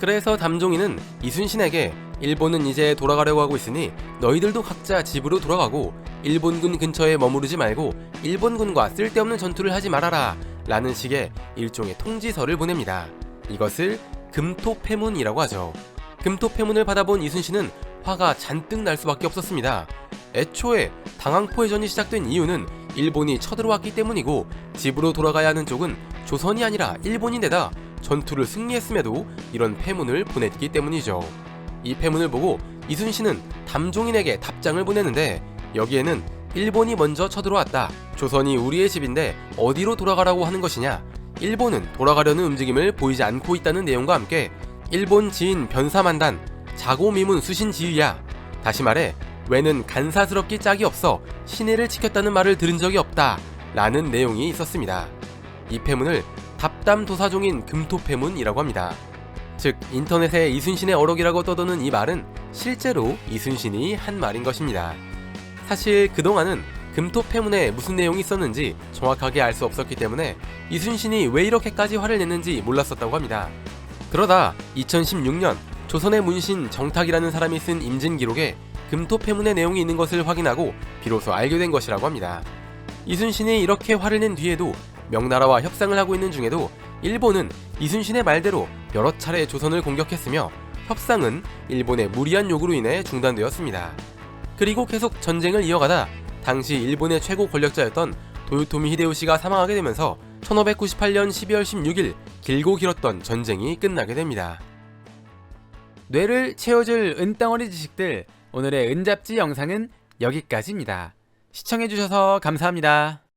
그래서 담종인은 이순신에게 일본은 이제 돌아가려고 하고 있으니 너희들도 각자 집으로 돌아가고 일본군 근처에 머무르지 말고 일본군과 쓸데없는 전투를 하지 말아라 라는 식의 일종의 통지서를 보냅니다. 이것을 금토패문이라고 하죠. 금토패문을 받아본 이순신은 화가 잔뜩 날 수밖에 없었습니다. 애초에 당항포해전이 시작된 이유는 일본이 쳐들어왔기 때문이고 집으로 돌아가야 하는 쪽은 조선이 아니라 일본인데다 전투를 승리했음에도 이런 패문을 보냈기 때문이죠. 이 패문을 보고 이순신은 담종인에게 답장을 보내는데 여기에는 일본이 먼저 쳐들어왔다. 조선이 우리의 집인데 어디로 돌아가라고 하는 것이냐. 일본은 돌아가려는 움직임을 보이지 않고 있다는 내용과 함께 일본 지인 변사만단, 자고미문 수신지휘야. 다시 말해 왜는 간사스럽기 짝이 없어 신의를 지켰다는 말을 들은 적이 없다 라는 내용이 있었습니다. 이 패문을 답담도사종인 금토패문이라고 합니다. 즉 인터넷에 이순신의 어록이라고 떠도는 이 말은 실제로 이순신이 한 말인 것입니다. 사실 그동안은 금토패문에 무슨 내용이 있었는지 정확하게 알 수 없었기 때문에 이순신이 왜 이렇게까지 화를 냈는지 몰랐었다고 합니다. 그러다 2016년 조선의 문신 정탁이라는 사람이 쓴 임진기록에 금토패문의 내용이 있는 것을 확인하고 비로소 알게 된 것이라고 합니다. 이순신이 이렇게 화를 낸 뒤에도 명나라와 협상을 하고 있는 중에도 일본은 이순신의 말대로 여러 차례 조선을 공격했으며 협상은 일본의 무리한 요구로 인해 중단되었습니다. 그리고 계속 전쟁을 이어가다 당시 일본의 최고 권력자였던 도요토미 히데요시가 사망하게 되면서 1598년 12월 16일 길고 길었던 전쟁이 끝나게 됩니다.
뇌를 채워줄 은덩어리 지식들, 오늘의 은잡지 영상은 여기까지입니다. 시청해주셔서 감사합니다.